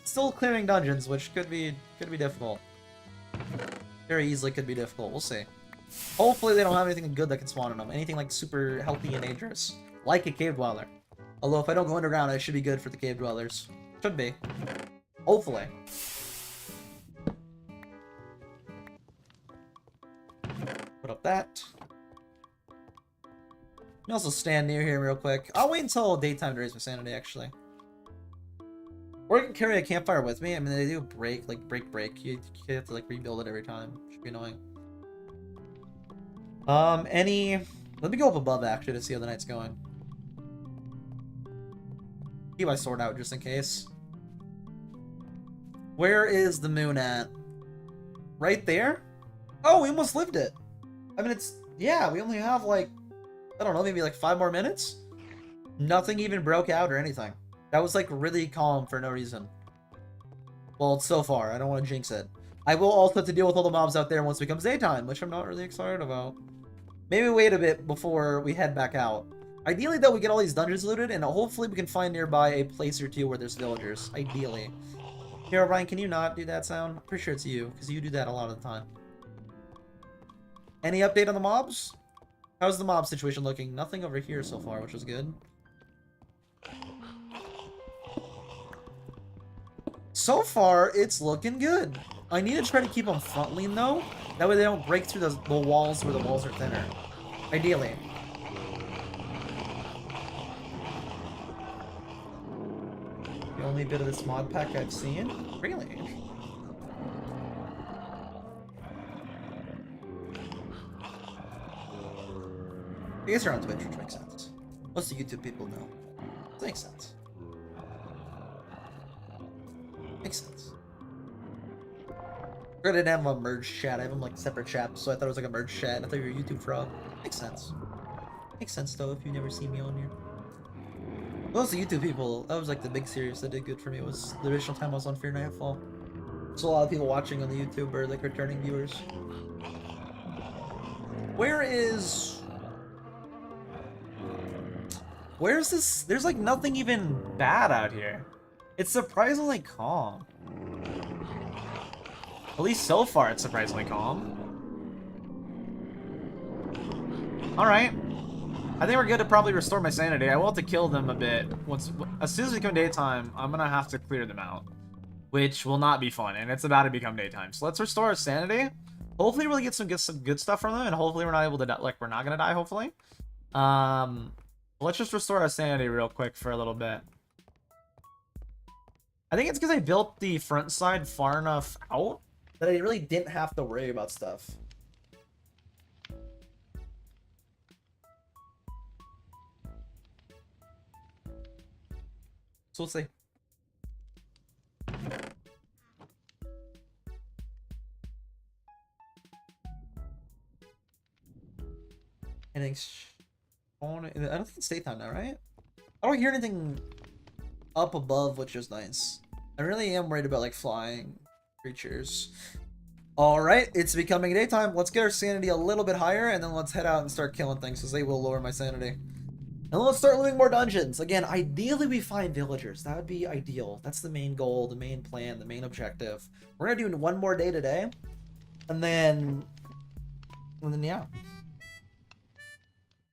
still clearing dungeons, which could be difficult. Very easily could be difficult. We'll see. Hopefully, they don't have anything good that can spawn in them. Anything like super healthy and dangerous, like a cave dweller. Although, if I don't go underground, I should be good for the cave dwellers. Should be. Hopefully. Put up that. You can also stand near here real quick. I'll wait until daytime to raise my sanity, actually. Or I can carry a campfire with me. I mean, they do break. You have to, like, rebuild it every time. Should be annoying. Let me go up above, actually, to see how the night's going. Keep my sword out, just in case. Where is the moon at? Right there? Oh, we almost lived it. I mean, yeah, we only have, like, I don't know, maybe like 5 more minutes? Nothing even broke out or anything. That was like really calm for no reason. Well, so far. I don't want to jinx it. I will also have to deal with all the mobs out there once it becomes daytime, which I'm not really excited about. Maybe wait a bit before we head back out. Ideally, though, we get all these dungeons looted, and hopefully we can find nearby a place or two where there's villagers. Ideally. Here, Ryan, can you not do that sound? I'm pretty sure it's you, because you do that a lot of the time. Any update on the mobs? How's the mob situation looking? Nothing over here so far, which is good. So far, it's looking good. I need to try to keep them front lean, though. That way they don't break through the walls where the walls are thinner. Ideally. The only bit of this mod pack I've seen? Really? I guess you're on Twitch, which makes sense. Most of the YouTube people know. It makes sense. Makes sense. I didn't have a merge chat. I have them like separate chats, so I thought it was like a merge chat. I thought you were a YouTube frog. Makes sense. Makes sense though if you never see me on here. Most of the YouTube people, that was like the big series that did good for me. Was the original time I was on Fear Nightfall. So a lot of people watching on the YouTube are like returning viewers. Where's this? There's like nothing even bad out here. It's surprisingly calm. At least so far, it's surprisingly calm. Alright. I think we're good to probably restore my sanity. I will have to kill them a bit. As soon as we become daytime, I'm gonna have to clear them out. Which will not be fun, and it's about to become daytime. So let's restore our sanity. Hopefully, we'll get some good stuff from them, and hopefully, we're not able to die, like we're not gonna die. Hopefully, let's just restore our sanity real quick for a little bit. I think it's because I built the front side far enough out that I really didn't have to worry about stuff. So we'll see. Anything's on. I don't think it's daytime now, right? I don't hear anything up above, which is nice. I really am worried about like flying creatures. All right, it's becoming daytime. Let's get our sanity a little bit higher, and then let's head out and start killing things, because they will lower my sanity. And let's start looting more dungeons. Again, ideally we find villagers. That would be ideal. That's the main goal, the main plan, the main objective. We're gonna do one more day today, and then yeah.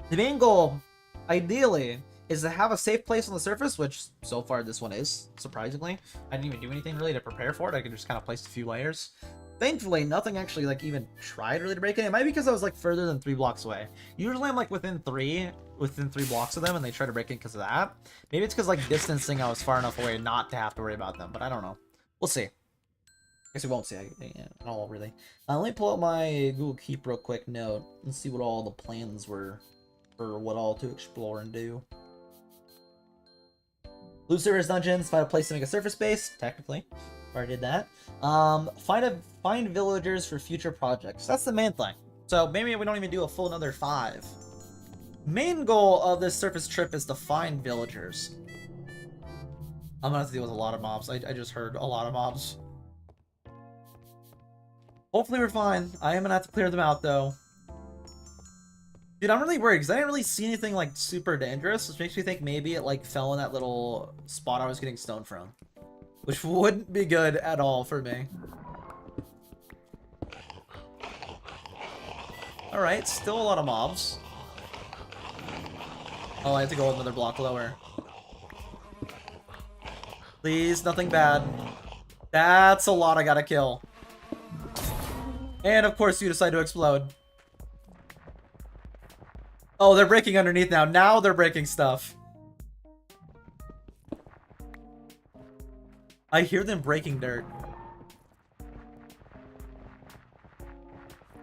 The main goal, ideally, is to have a safe place on the surface, which so far this one is, surprisingly. I didn't even do anything really to prepare for it. I could just kind of place a few layers. Thankfully, nothing actually like even tried really to break in. It might be because I was like further than 3 blocks away. Usually I'm like within three blocks of them, and they try to break in because of that. Maybe it's because like distancing I was far enough away not to have to worry about them, but I don't know. We'll see. I guess we won't see at all, really. Let me pull out my Google Keep real quick note and see what all the plans were for what all to explore and do. Blue Surface Dungeons, find a place to make a surface base, technically. Already did that. Find villagers for future projects. That's the main thing. So maybe we don't even do a full another 5. Main goal of this surface trip is to find villagers. I'm gonna have to deal with a lot of mobs. I just heard a lot of mobs. Hopefully we're fine. I am gonna have to clear them out though. Dude, I'm really worried because I didn't really see anything like super dangerous, which makes me think maybe it like fell in that little spot I was getting stoned from. Which wouldn't be good at all for me. Alright, still a lot of mobs. Oh, I have to go another block lower. Please, nothing bad. That's a lot I gotta kill. And of course you decide to explode. Oh, they're breaking underneath now. Now they're breaking stuff. I hear them breaking dirt.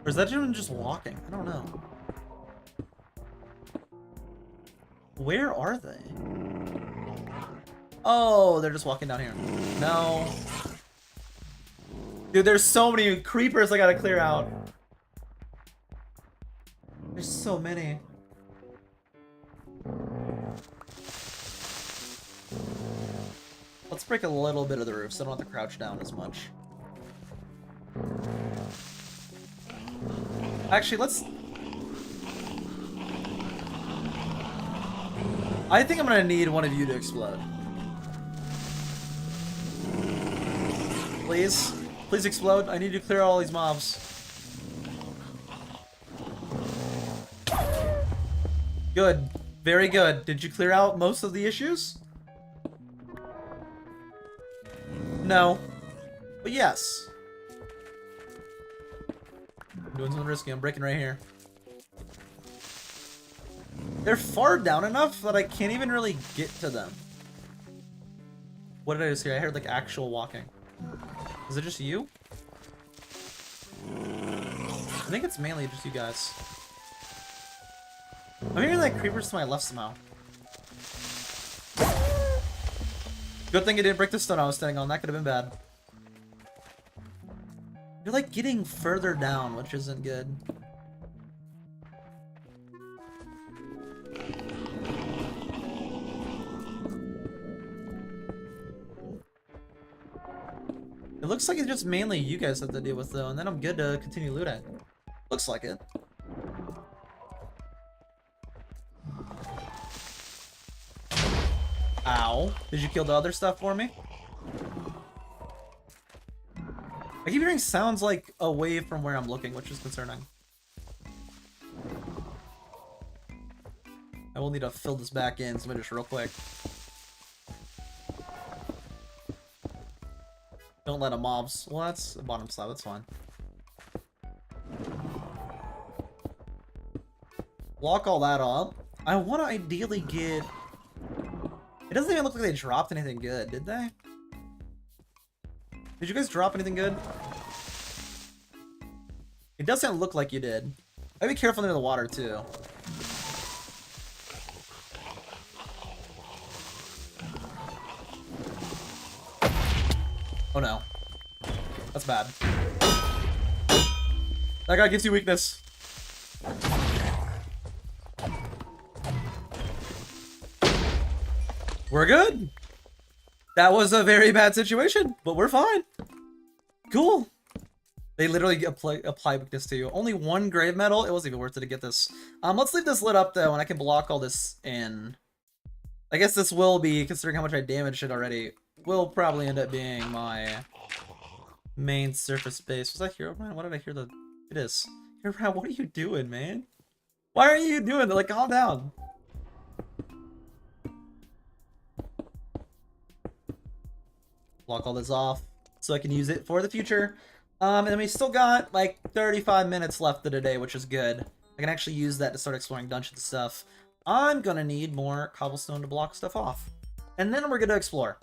Or is that gentleman just walking? I don't know. Where are they? Oh, they're just walking down here. No. Dude, there's so many creepers I gotta clear out. There's so many. Let's break a little bit of the roof so I don't have to crouch down as much. Actually, let's... I think I'm gonna need one of you to explode. Please? Please explode. I need to clear all these mobs. Good. Very good. Did you clear out most of the issues? No. But yes. I'm doing something risky. I'm breaking right here. They're far down enough that I can't even really get to them. What did I just hear? I heard like actual walking. Is it just you? I think it's mainly just you guys. I'm hearing like creepers to my left somehow. Good thing I didn't break the stone I was standing on. That could have been bad. You're like getting further down, which isn't good. It looks like it's just mainly you guys have to deal with though, and then I'm good to continue looting. Looks like it. Ow. Did you kill the other stuff for me? I keep hearing sounds like away from where I'm looking, which is concerning. I will need to fill this back in, so just real quick. Don't let a mobs. Well, that's the bottom slab, that's fine. Block all that up. I want to ideally get... It doesn't even look like they dropped anything good, did they? Did you guys drop anything good? It doesn't look like you did. I'd be careful near the water, too. Oh no. That's bad. That guy gives you weakness. We're good. That was a very bad situation, but we're fine. Cool. They literally apply weakness to you. Only one grave metal. It wasn't even worth it to get this. Let's leave this lit up though, and I can block all this in. I guess this will be, considering how much I damaged it already, will probably end up being my main surface base. Was that Herobrine? Why did I hear the... It is. Herobrine, what are you doing, man? Why are you doing that? Like, calm down. Block all this off so I can use it for the future. And then we still got like 35 minutes left of the day, which is good. I can actually use that to start exploring dungeon stuff. I'm gonna need more cobblestone to block stuff off. And then we're gonna explore.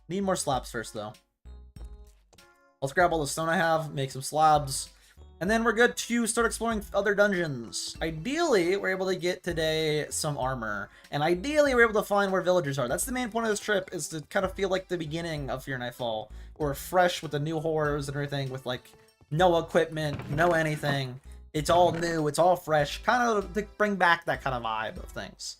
Need more slabs first, though. Let's grab all the stone I have, make some slabs, and then we're good to start exploring other dungeons. Ideally, we're able to get today some armor, and ideally, we're able to find where villagers are. That's the main point of this trip, is to kind of feel like the beginning of Fear Nightfall. We're fresh with the new horrors and everything, with like no equipment, no anything. It's all new, it's all fresh, kind of to bring back that kind of vibe of things.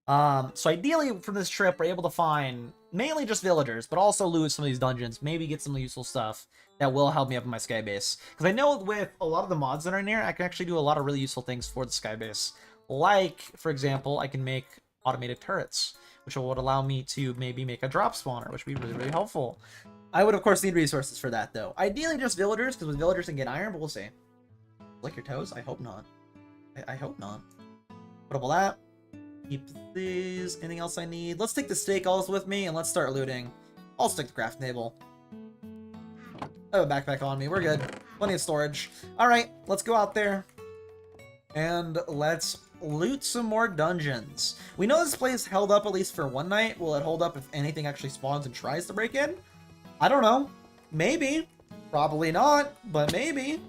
So ideally, from this trip, we're able to find mainly just villagers, but also loot some of these dungeons, maybe get some useful stuff that will help me up in my sky base. Because I know with a lot of the mods that are in here, I can actually do a lot of really useful things for the sky base. Like, for example, I can make automated turrets, which would allow me to maybe make a drop spawner, which would be really, really helpful. I would, of course, need resources for that, though. Ideally, just villagers, because with villagers I can get iron, but we'll see. Lick your toes? I hope not. I hope not. Put up all that. Keep these. Anything else I need? Let's take the steak also with me, and let's start looting. I'll stick the craft table. I have a backpack on me. We're good. Plenty of storage. Alright, let's go out there. And let's loot some more dungeons. We know this place held up at least for one night. Will it hold up if anything actually spawns and tries to break in? I don't know. Maybe. Probably not, but maybe.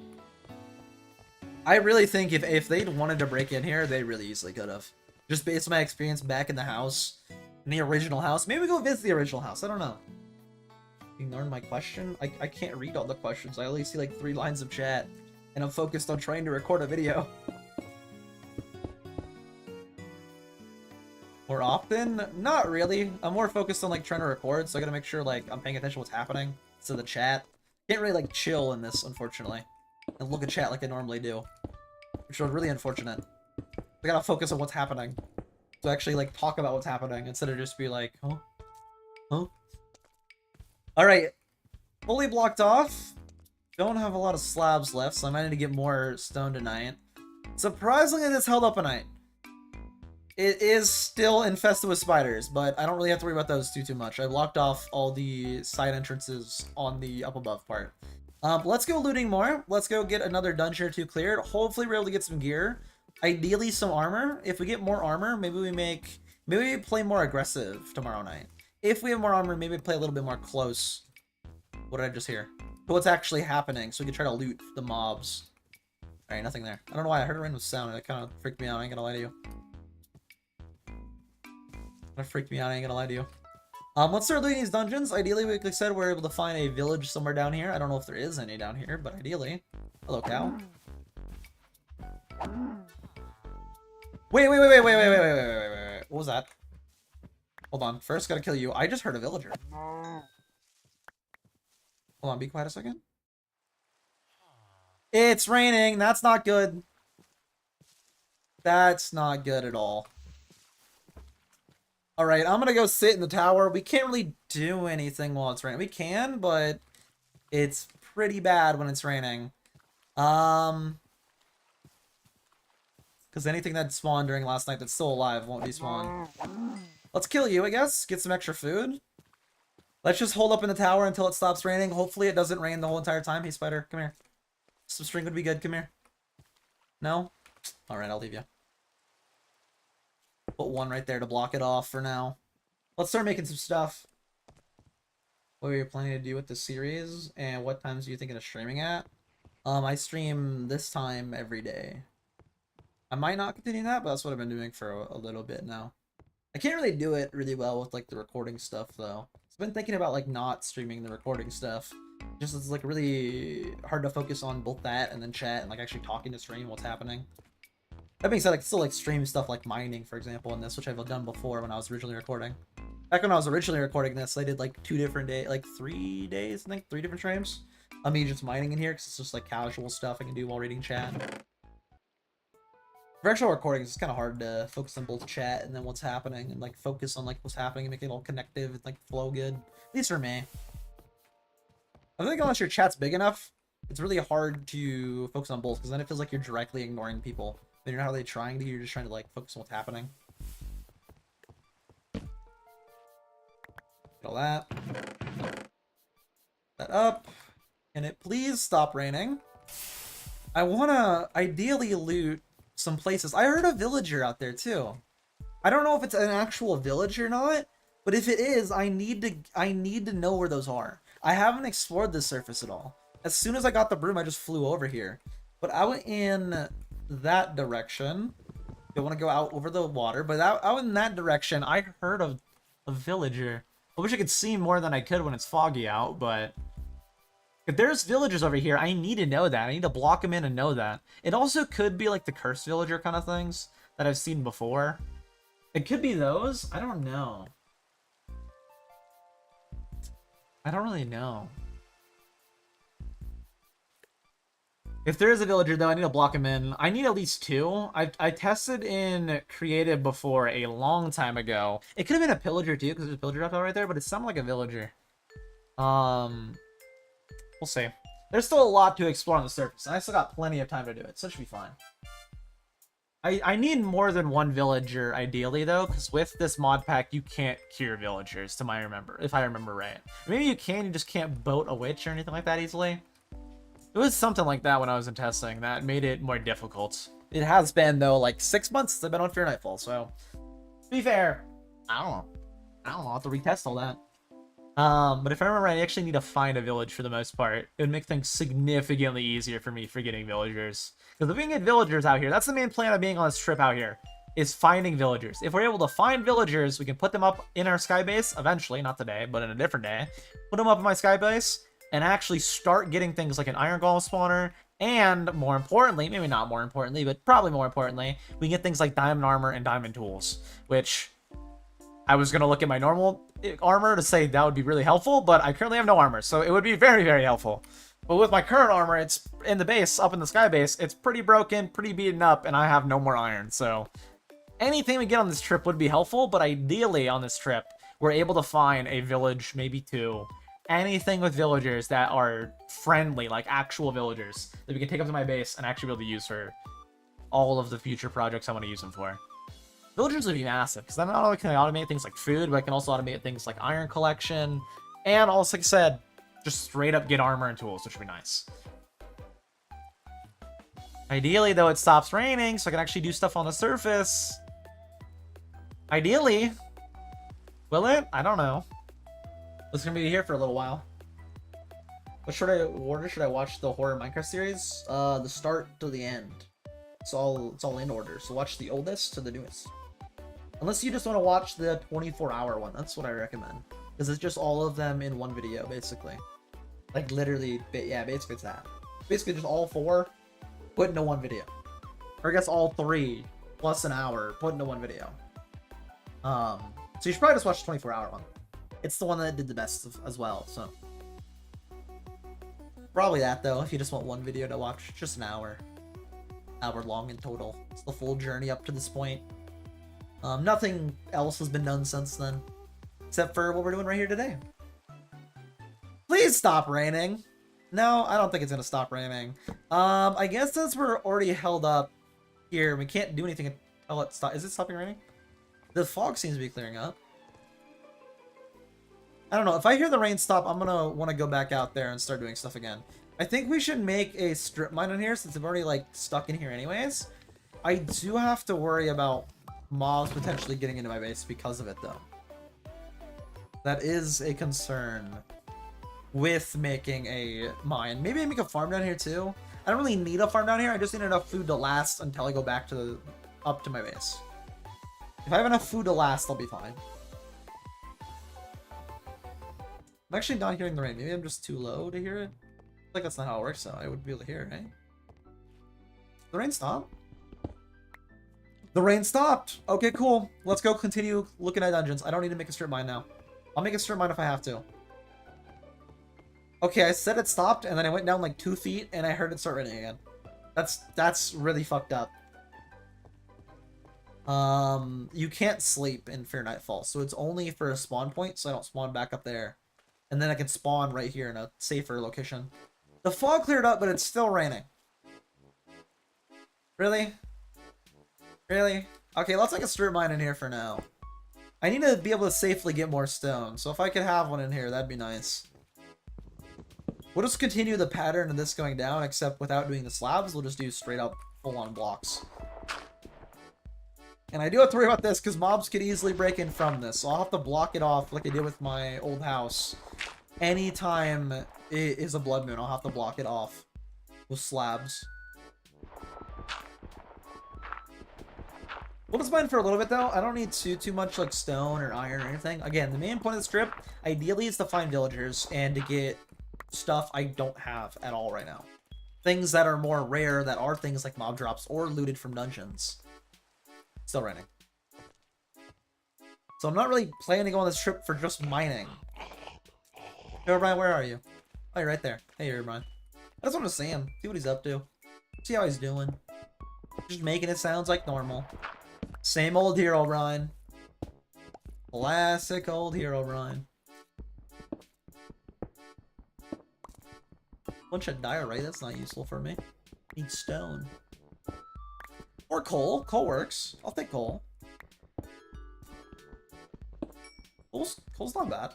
I really think if they'd wanted to break in here, they really easily could have. Just based on my experience back in the house, in the original house. Maybe go visit the original house. I don't know. Ignoring my question? I can't read all the questions. I only see like 3 lines of chat. And I'm focused on trying to record a video. More often? Not really. I'm more focused on like trying to record, so I gotta make sure like I'm paying attention to what's happening. To the chat. Can't really like chill in this, unfortunately. And look at chat like I normally do. Which is really unfortunate. I gotta focus on what's happening. To actually, like, talk about what's happening, instead of just be like, huh? Huh? Alright. Fully blocked off. Don't have a lot of slabs left, so I might need to get more stone tonight. Surprisingly, this held up a night. It is still infested with spiders, but I don't really have to worry about those too much. I blocked off all the side entrances on the up above part. Let's go looting more. Let's go get another dungeon or 2 cleared. Hopefully we're able to get some gear. Ideally some armor. If we get more armor, maybe we play more aggressive tomorrow night. If we have more armor, maybe play a little bit more close. What did I just hear? To what's actually happening, so we can try to loot the mobs. Alright, nothing there. I don't know why I heard a random sound and it kind of freaked me out, I ain't gonna lie to you. That freaked me out, I ain't gonna lie to you. Let's start looting these dungeons. Ideally, like I said, we're able to find a village somewhere down here. I don't know if there is any down here, but ideally. Hello, cow. Wait. What was that? Hold on. First, gotta kill you. I just heard a villager. Hold on, be quiet a second. It's raining. That's not good. That's not good at all. Alright, I'm gonna go sit in the tower. We can't really do anything while it's raining. We can, but it's pretty bad when it's raining. Because anything that spawned during last night that's still alive won't despawn. Let's kill you, I guess. Get some extra food. Let's just hold up in the tower until it stops raining. Hopefully it doesn't rain the whole entire time. Hey, spider, come here. Some string would be good. Come here. No? Alright, I'll leave you. Put one right there to block it off for now. Let's start making some stuff. What are you planning to do with the series? And what times are you thinking of streaming at? I stream this time every day. I might not continue that, but that's what I've been doing for a little bit now. I can't really do it really well with like the recording stuff though. I've been thinking about like not streaming the recording stuff. Just it's like really hard to focus on both that and then chat and like actually talking to stream what's happening. That being said, I can still like stream stuff like mining, for example, in this, which I've done before when I was originally recording. Back when I was originally recording this, I did like 2 different days, like 3 days, I think, 3 different streams. I mean, just mining in here because it's just like casual stuff I can do while reading chat. For actual recordings, it's kind of hard to focus on both chat and then what's happening and like focus on like what's happening and make it all connective and like flow good. At least for me. I think unless your chat's big enough, it's really hard to focus on both because then it feels like you're directly ignoring people. Then you're not really trying to, you're just trying to like focus on what's happening. Get all that. That up. Can it please stop raining? I wanna ideally loot some places. I heard a villager out there too. I don't know if it's an actual village or not, but if it is, I need to know where those are. I haven't explored this surface at all. As soon as I got the broom, I just flew over here. But out in that direction, I want to go out over the water, but out in that direction, I heard of a villager. I wish I could see more than I could when it's foggy out, but if there's villagers over here, I need to know that. I need to block them in and know that. It also could be like the cursed villager kind of things that I've seen before. It could be those. I don't know. I don't really know. If there is a villager, though, I need to block him in. I need at least 2. I tested in creative before a long time ago. It could have been a pillager, too, because there's a pillager drop out right there, but it sounded like a villager. We'll see. There's still a lot to explore on the surface, and I still got plenty of time to do it, so it should be fine. I need more than 1 villager, ideally, though, because with this mod pack, you can't cure villagers, if I remember right. Maybe you can, you just can't boat a witch or anything like that easily. It was something like that when I was in testing. That made it more difficult. It has been, though, like 6 months since I've been on Fear Nightfall, so to be fair, I don't know. I'll have to retest all that. But if I remember right, I actually need to find a village for the most part. It would make things significantly easier for me for getting villagers. Because if we can get villagers out here, that's the main plan of being on this trip out here, is finding villagers. If we're able to find villagers, we can put them up in our sky base eventually, not today, but in a different day. Put them up in my sky base and actually start getting things like an iron golem spawner, and more importantly, maybe not more importantly, but probably more importantly, we can get things like diamond armor and diamond tools, which I was going to look at my normal armor to say that would be really helpful, but I currently have no armor, so it would be very, very helpful. But with my current armor, it's in the base, up in the sky base, it's pretty broken, pretty beaten up, and I have no more iron, so anything we get on this trip would be helpful, but ideally on this trip, we're able to find a village, maybe 2, anything with villagers that are friendly, like actual villagers, that we can take up to my base and actually be able to use for all of the future projects I want to use them for. Villagers would be massive, because then not only can I automate things like food, but I can also automate things like iron collection, and also, like I said, just straight up get armor and tools, which would be nice. Ideally, though, it stops raining, so I can actually do stuff on the surface. Ideally. Will it? I don't know. It's gonna be here for a little while. What order should I watch the horror Minecraft series? The start to the end. It's all in order. So watch the oldest to the newest. Unless you just want to watch the 24-hour one, that's what I recommend. Because it's just all of them in one video, basically. Like literally, yeah, basically it's that. Basically just all 4 put into one video. Or I guess all 3 plus an hour put into one video. So you should probably just watch the 24-hour one. It's the one that did the best as well, so. Probably that, though, if you just want one video to watch. Just an hour. Hour long in total. It's the full journey up to this point. Nothing else has been done since then. Except for what we're doing right here today. Please stop raining. No, I don't think it's gonna stop raining. I guess since we're already held up here, we can't do anything until it stops. Is it stopping raining? The fog seems to be clearing up. I don't know. If I hear the rain stop, I'm gonna want to go back out there and start doing stuff again. I think we should make a strip mine in here since I'm already like stuck in here anyways. I do have to worry about mobs potentially getting into my base because of it, though. That is a concern with making a mine. Maybe I make a farm down here, too. I don't really need a farm down here. I just need enough food to last until I go back to up to my base. If I have enough food to last, I'll be fine. I'm actually not hearing the rain. Maybe I'm just too low to hear it. Like that's not how it works, though. I would be able to hear it, right? The rain stopped. The rain stopped. Okay, cool. Let's go continue looking at dungeons. I don't need to make a strip mine now. I'll make a strip mine if I have to. Okay, I said it stopped, and then I went down like 2 feet, and I heard it start raining again. That's really fucked up. You can't sleep in Fear Nightfall, so it's only for a spawn point, so I don't spawn back up there. And then I can spawn right here in a safer location. The fog cleared up, but it's still raining. Really? Really? Okay, let's make a strip mine in here for now. I need to be able to safely get more stone, so if I could have one in here, that'd be nice. We'll just continue the pattern of this going down, except without doing the slabs, we'll just do straight up full-on blocks. And I do have to worry about this, because mobs could easily break in from this, so I'll have to block it off like I did with my old house. Anytime it is a blood moon, I'll have to block it off with slabs. We'll just mine for a little bit, though. I don't need too much like stone or iron or anything. Again, the main point of the strip, ideally, is to find villagers and to get stuff I don't have at all right now. Things that are more rare, that are things like mob drops or looted from dungeons. Still raining. So I'm not really planning to go on this trip for just mining. Hey, Brian, where are you? Oh, you're right there. Hey, here, Brian. I just want to see him. See what he's up to. See how he's doing. Just making it sounds like normal. Same old hero, Brian. Classic old hero, Brian. Bunch of diorite, that's not useful for me. Need stone. Or coal. Coal works. I'll take coal. Coal's not bad.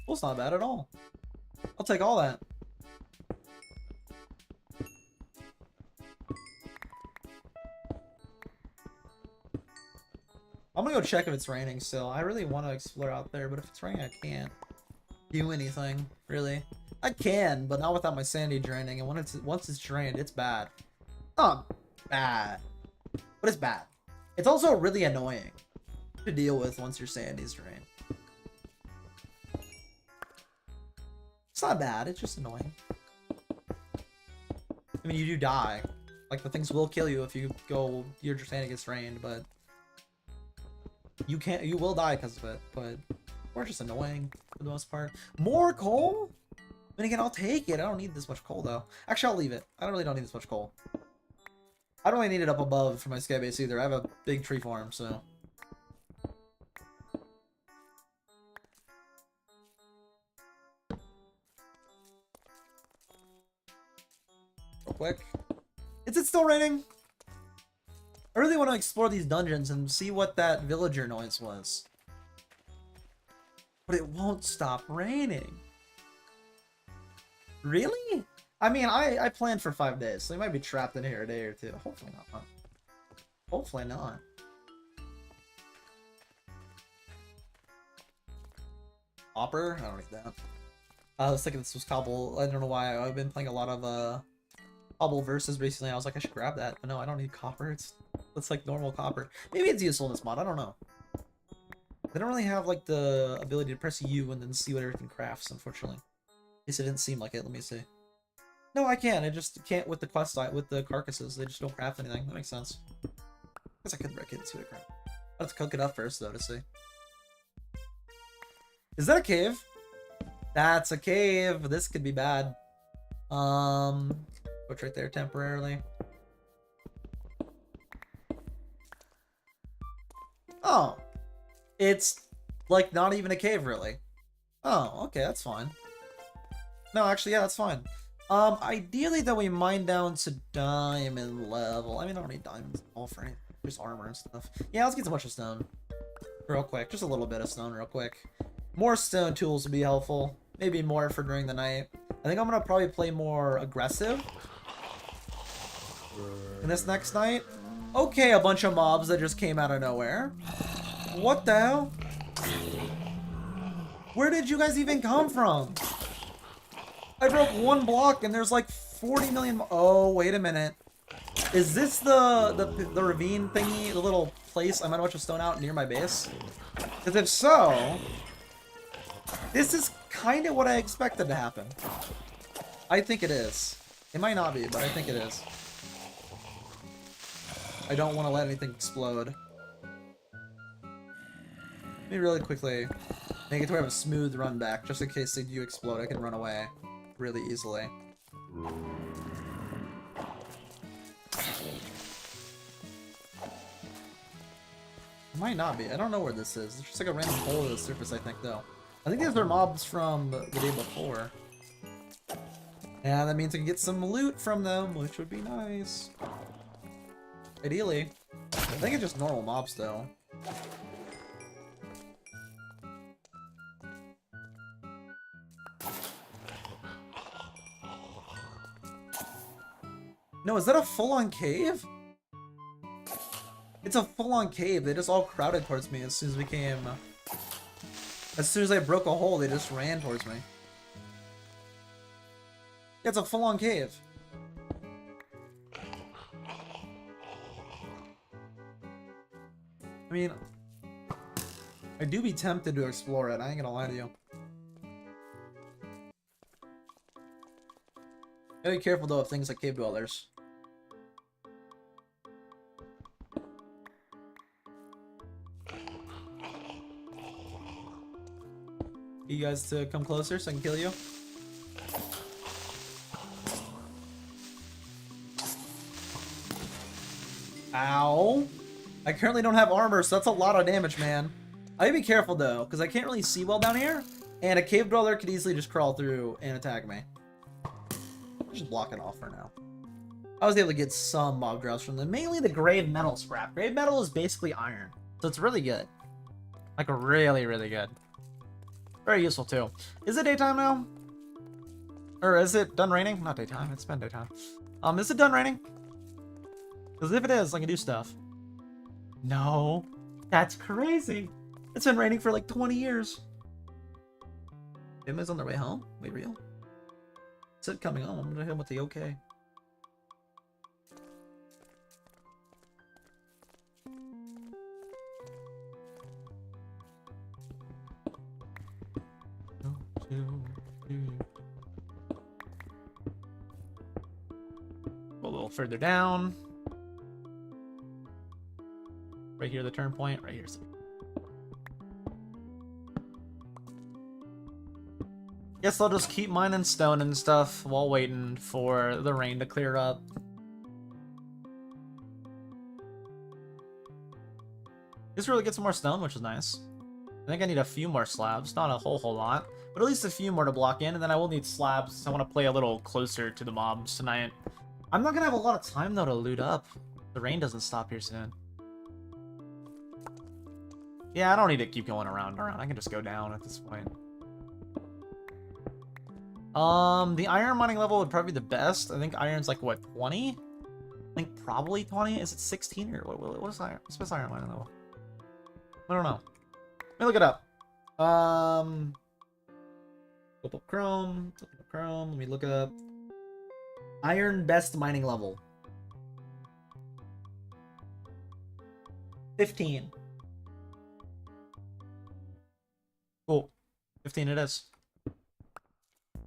Coal's not bad at all. I'll take all that. I'm gonna go check if it's raining still. I really want to explore out there, but if it's raining, I can't do anything, really. I can, but not without my sanity draining, and once it's drained, it's bad. Not bad, but it's bad. It's also really annoying to deal with once your sanity's drained. It's not bad, it's just annoying. I mean, you do die. Like, the things will kill you if your sanity gets drained, but you will die because of it, but we're just annoying for the most part. More coal? I mean, again, I'll take it. I don't need this much coal, though. Actually, I'll leave it. I really don't need this much coal. I don't really need it up above for my sky base either. I have a big tree farm, so. Real quick. Is it still raining? I really want to explore these dungeons and see what that villager noise was. But it won't stop raining. Really? I mean, I planned for 5 days, so we might be trapped in here a day or two. Hopefully not. Hopefully not. Hopper? I don't need that. I was thinking this was cobble. I don't know why. I've been playing a lot of cobble versus recently. I was like, I should grab that. But no, I don't need copper. It's like normal copper. Maybe it's useful in this mod. I don't know. They don't really have like the ability to press U and then see what everything crafts, unfortunately. At least it didn't seem like it. Let me see. No, I can. I just can't with the quest with the carcasses. They just don't craft anything. That makes sense. I guess I could break it and see what it crafts. I have to cook it up first, though, to see. Is that a cave? That's a cave. This could be bad. Put right there temporarily. Oh. It's like not even a cave, really. Oh, okay, that's fine. No, actually, yeah, that's fine. Ideally, though, we mine down to diamond level. I mean, I don't need diamonds at all for anything. Just armor and stuff. Yeah, let's get a bunch of stone. Real quick. Just a little bit of stone real quick. More stone tools would be helpful. Maybe more for during the night. I think I'm gonna probably play more aggressive in this next night. Okay, a bunch of mobs that just came out of nowhere. What the hell? Where did you guys even come from? I broke one block and there's like 40 million. Oh, wait a minute. Is this the ravine thingy, the little place I might have a bunch of stone out near my base? Because if so, this is kind of what I expected to happen. I think it is. It might not be, but I think it is. I don't want to let anything explode. Let me really quickly make it to where I have a smooth run back, just in case they do explode. I can run away really easily. It might not be. I don't know where this is. It's just like a random hole in the surface, I think, though. I think these are mobs from the day before. Yeah, that means I can get some loot from them, which would be nice. Ideally. I think it's just normal mobs, though. No, is that a full-on cave? It's a full-on cave. They just all crowded towards me as soon as we came. As soon as I broke a hole, they just ran towards me. Yeah, it's a full-on cave. I mean, I do be tempted to explore it. I ain't gonna lie to you. Gotta be careful though of things like cave dwellers. You guys to come closer so I can kill you. Ow. I currently don't have armor, so that's a lot of damage, man. I gotta be careful though, because I can't really see well down here, and a cave dweller could easily just crawl through and attack me. I'm just blocking off for now. I was able to get some mob drops from them, mainly the grave metal scrap. Grave metal is basically iron, so it's really good. Like really, really good. Very useful too. Is it daytime now? Or is it done raining? Not daytime, it's been daytime. Is it done raining? Because if it is, I can do stuff. No. That's crazy. It's been raining for like 20 years. Emma's on their way home? Wait, real? It's it coming home. I'm gonna hit him with the okay. A little further down. Right here, the turn point. Right here. Guess I'll just keep mining stone and stuff while waiting for the rain to clear up. Just really get some more stone, which is nice. I think I need a few more slabs, not a whole lot, but at least a few more to block in, and then I will need slabs. I want to play a little closer to the mobs tonight. I'm not gonna have a lot of time though to loot up. The rain doesn't stop here soon. Yeah, I don't need to keep going around. I can just go down at this point. The iron mining level would probably be the best. I think iron's like, what, 20? I think probably 20. Is it 16 or what is iron? What's iron mining level? I don't know. Let me look it up. Flip up Chrome. Let me look up iron best mining level. 15. Cool. 15 it is.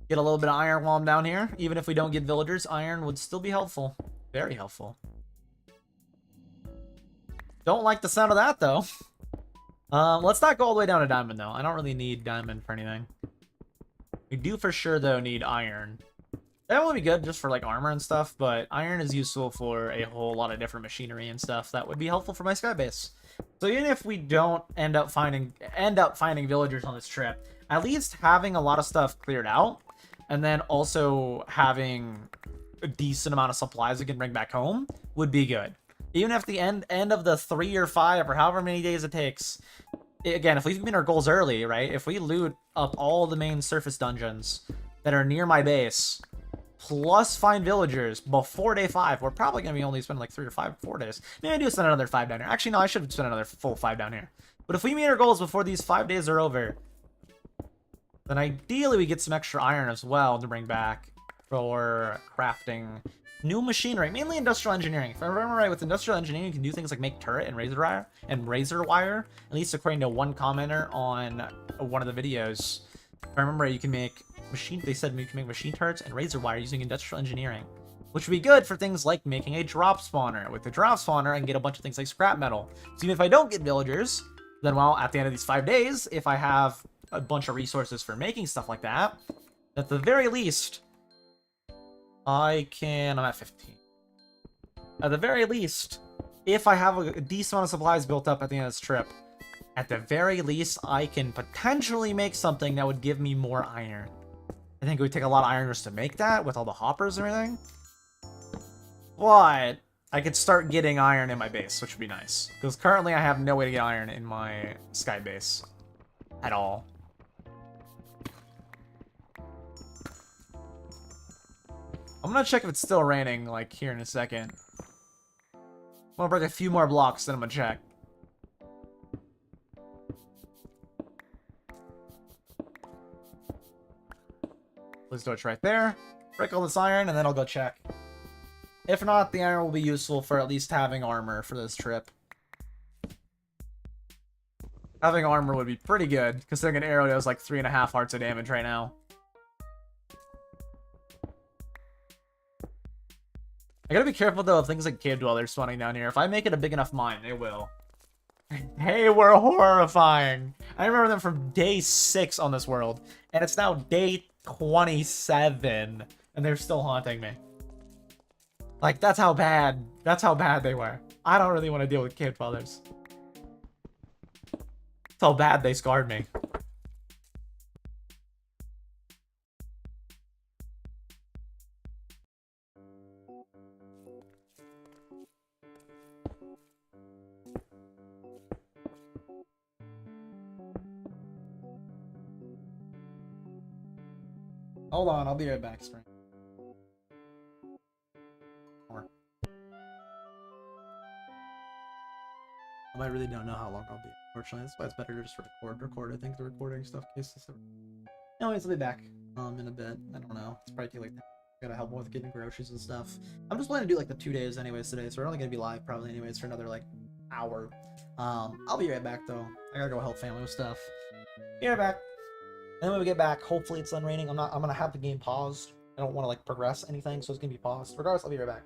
Get a little bit of iron while I'm down here. Even if we don't get villagers, iron would still be helpful. Very helpful. Don't like the sound of that, though. Let's not go all the way down to diamond, though. I don't really need diamond for anything. We do for sure, though, need iron. That would be good just for, like, armor and stuff, but iron is useful for a whole lot of different machinery and stuff. That would be helpful for my sky base. So even if we don't end up finding villagers on this trip, at least having a lot of stuff cleared out, and then also having a decent amount of supplies we can bring back home would be good. Even if the end of the 3 or 5 or however many days it takes, again, if we meet our goals early, right? If we loot up all the main surface dungeons that are near my base, plus find villagers before day 5, we're probably going to be only spending like 3 or 4 days. Maybe I do spend another 5 down here. Actually, no, I should spend another full 5 down here. But if we meet our goals before these 5 days are over, then ideally we get some extra iron as well to bring back for crafting new machinery, mainly industrial engineering. If I remember right, with industrial engineering, you can do things like make turret and razor wire. At least according to one commenter on one of the videos. If I remember right, you can make they said you can make machine turrets and razor wire using industrial engineering, which would be good for things like making a drop spawner. With the drop spawner, I can get a bunch of things like scrap metal. So even if I don't get villagers, then well, at the end of these 5 days, if I have a bunch of resources for making stuff like that, at the very least, I'm at 15. At the very least, if I have a decent amount of supplies built up at the end of this trip, at the very least, I can potentially make something that would give me more iron. I think it would take a lot of iron just to make that, with all the hoppers and everything. But I could start getting iron in my base, which would be nice. Because currently I have no way to get iron in my sky base. At all. I'm gonna check if it's still raining, like, here in a second. I'm gonna break a few more blocks, then I'm gonna check. Let's do it right there. Break all this iron, and then I'll go check. If not, the iron will be useful for at least having armor for this trip. Having armor would be pretty good, considering an arrow does like 3.5 hearts of damage right now. I gotta be careful though of things like cave dwellers spawning down here. If I make it a big enough mine, they will. They were horrifying. I remember them from day 6 on this world, and it's now day 27, and they're still haunting me. Like, that's how bad they were. I don't really want to deal with cave dwellers. That's how bad they scarred me. Hold on, I'll be right back, Spring. I really don't know how long I'll be. Unfortunately, that's why it's better to just record. I think the recording stuff cases. Anyways, I'll be back in a bit. I don't know. It's probably like gotta help with getting groceries and stuff. I'm just planning to do like the 2 days anyways today, so we're only gonna be live probably anyways for another like hour. I'll be right back though. I gotta go help family with stuff. Be right back. And then when we get back, hopefully it's done raining. I'm gonna have the game paused. I don't want to like progress anything, so it's gonna be paused. Regardless, I'll be right back.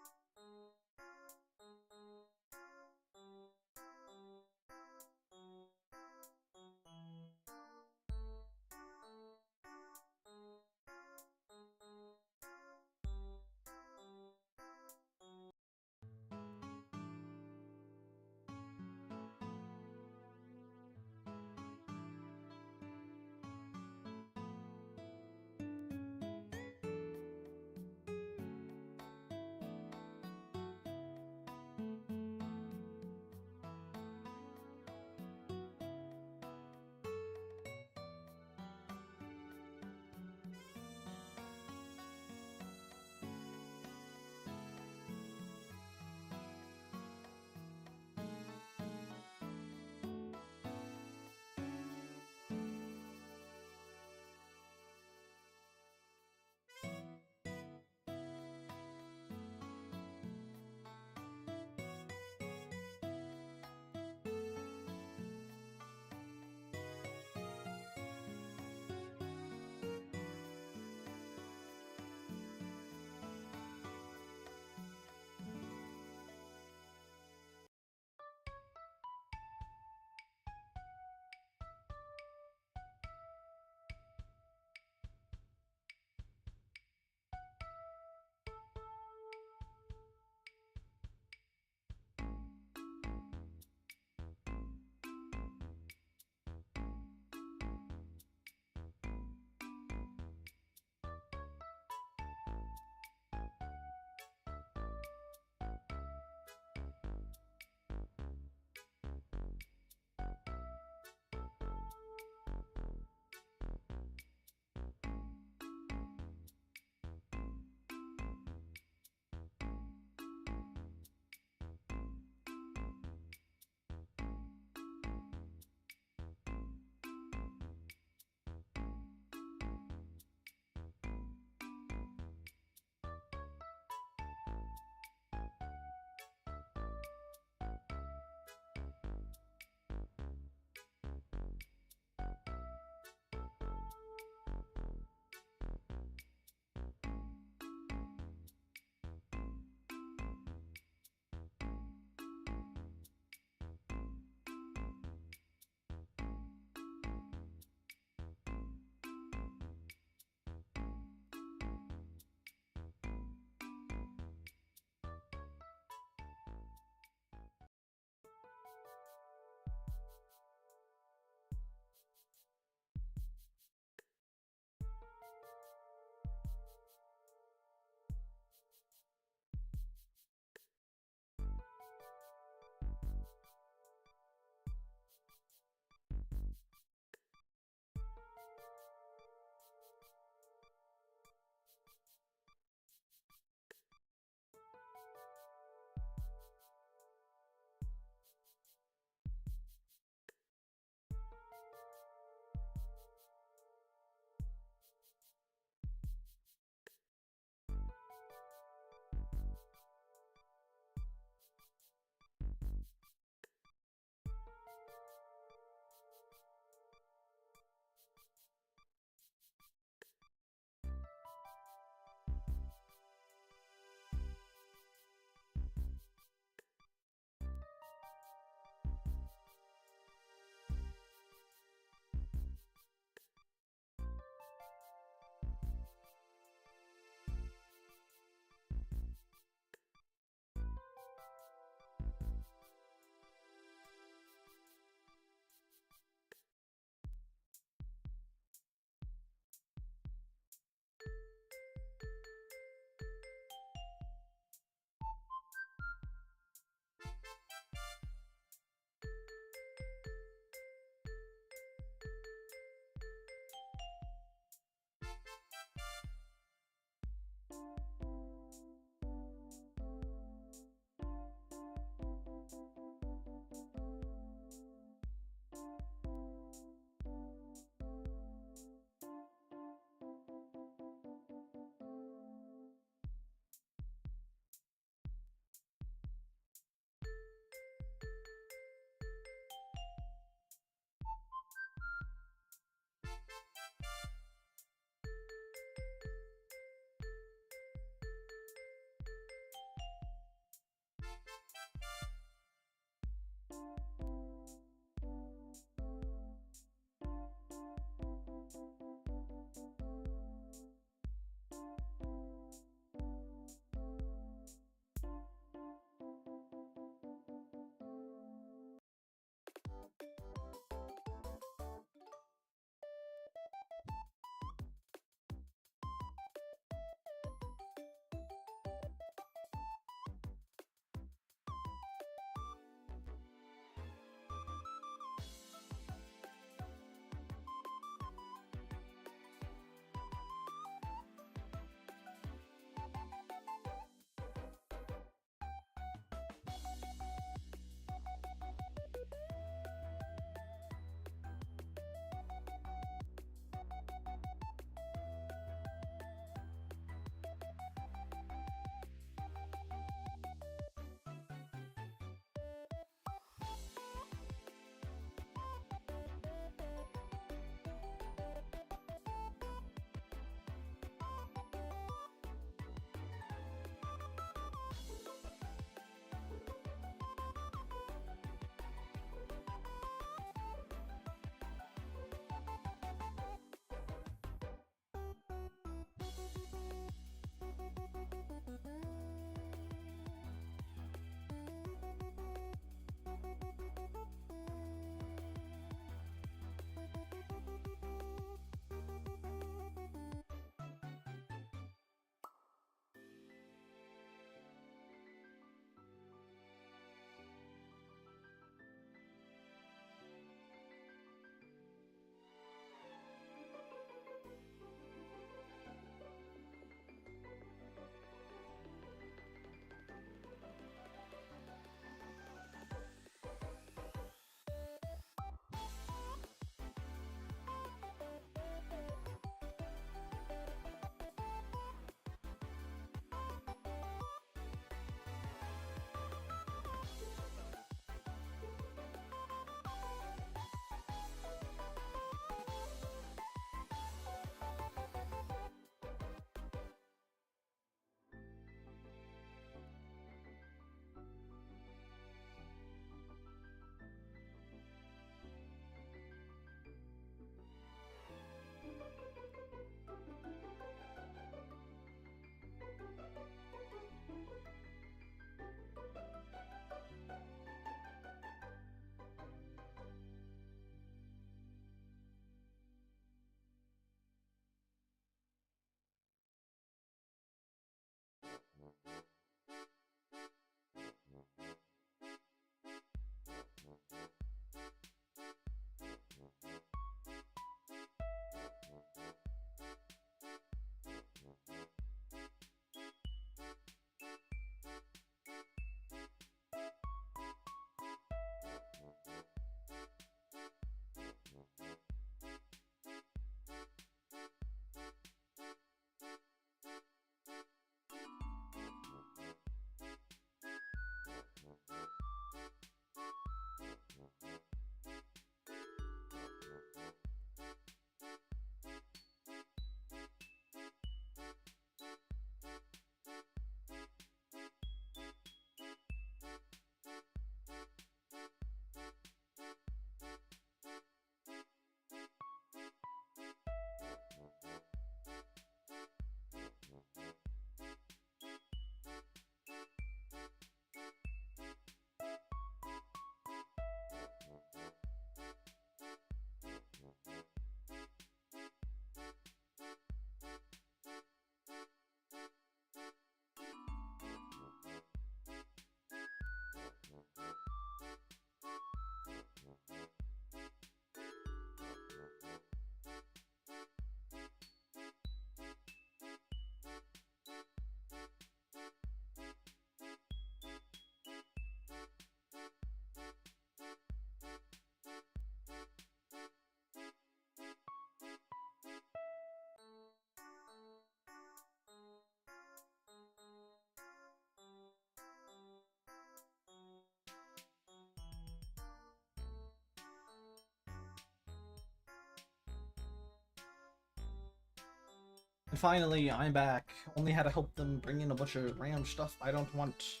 And finally, I'm back. Only had to help them bring in a bunch of random stuff I don't want.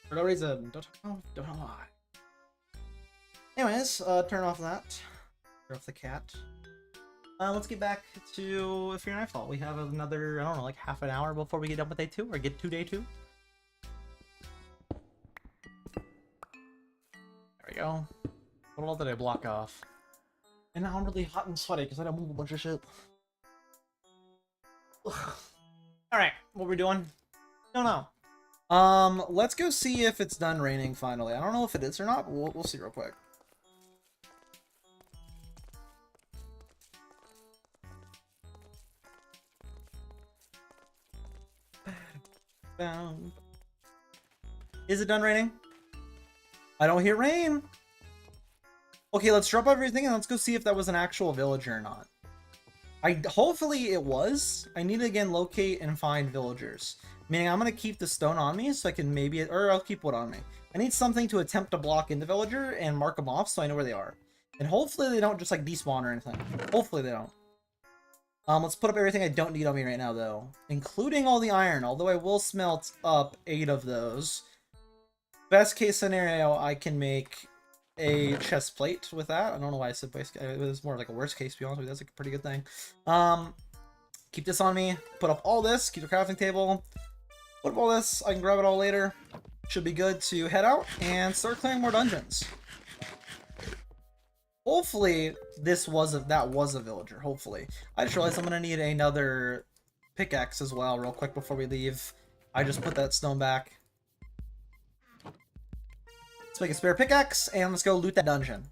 For no reason. Don't know why. Anyways, turn off that. Turn off the cat. Let's get back to Fear Nightfall. We have another, I don't know, like half an hour before we get done with day 2, or get to day 2. There we go. What all did I block off? And now I'm really hot and sweaty because I don't move a bunch of shit. Alright, what we're doing? Don't know. Let's go see if it's done raining finally. I don't know if it is or not, but we'll see real quick. Is it done raining? I don't hear rain. Okay, let's drop everything and let's go see if that was an actual villager or not. Hopefully it was. I need to again locate and find villagers. Meaning I'm gonna keep the stone on me so I can maybe, or I'll keep wood on me. I need something to attempt to block in the villager and mark them off so I know where they are. And hopefully they don't just like despawn or anything. Hopefully they don't. Let's put up everything I don't need on me right now though. Including all the iron, although I will smelt up 8 of those. Best case scenario, I can make a chest plate with that. I don't know why I said best case. It was more like a worst case, to be honest with you. That's a pretty good thing. Keep this on me. Put up all this. Keep the crafting table. Put up all this. I can grab it all later. Should be good to head out and start clearing more dungeons. Hopefully, that was a villager. Hopefully. I just realized I'm going to need another pickaxe as well real quick before we leave. I just put that stone back. Let's make a spare pickaxe, and let's go loot that dungeon.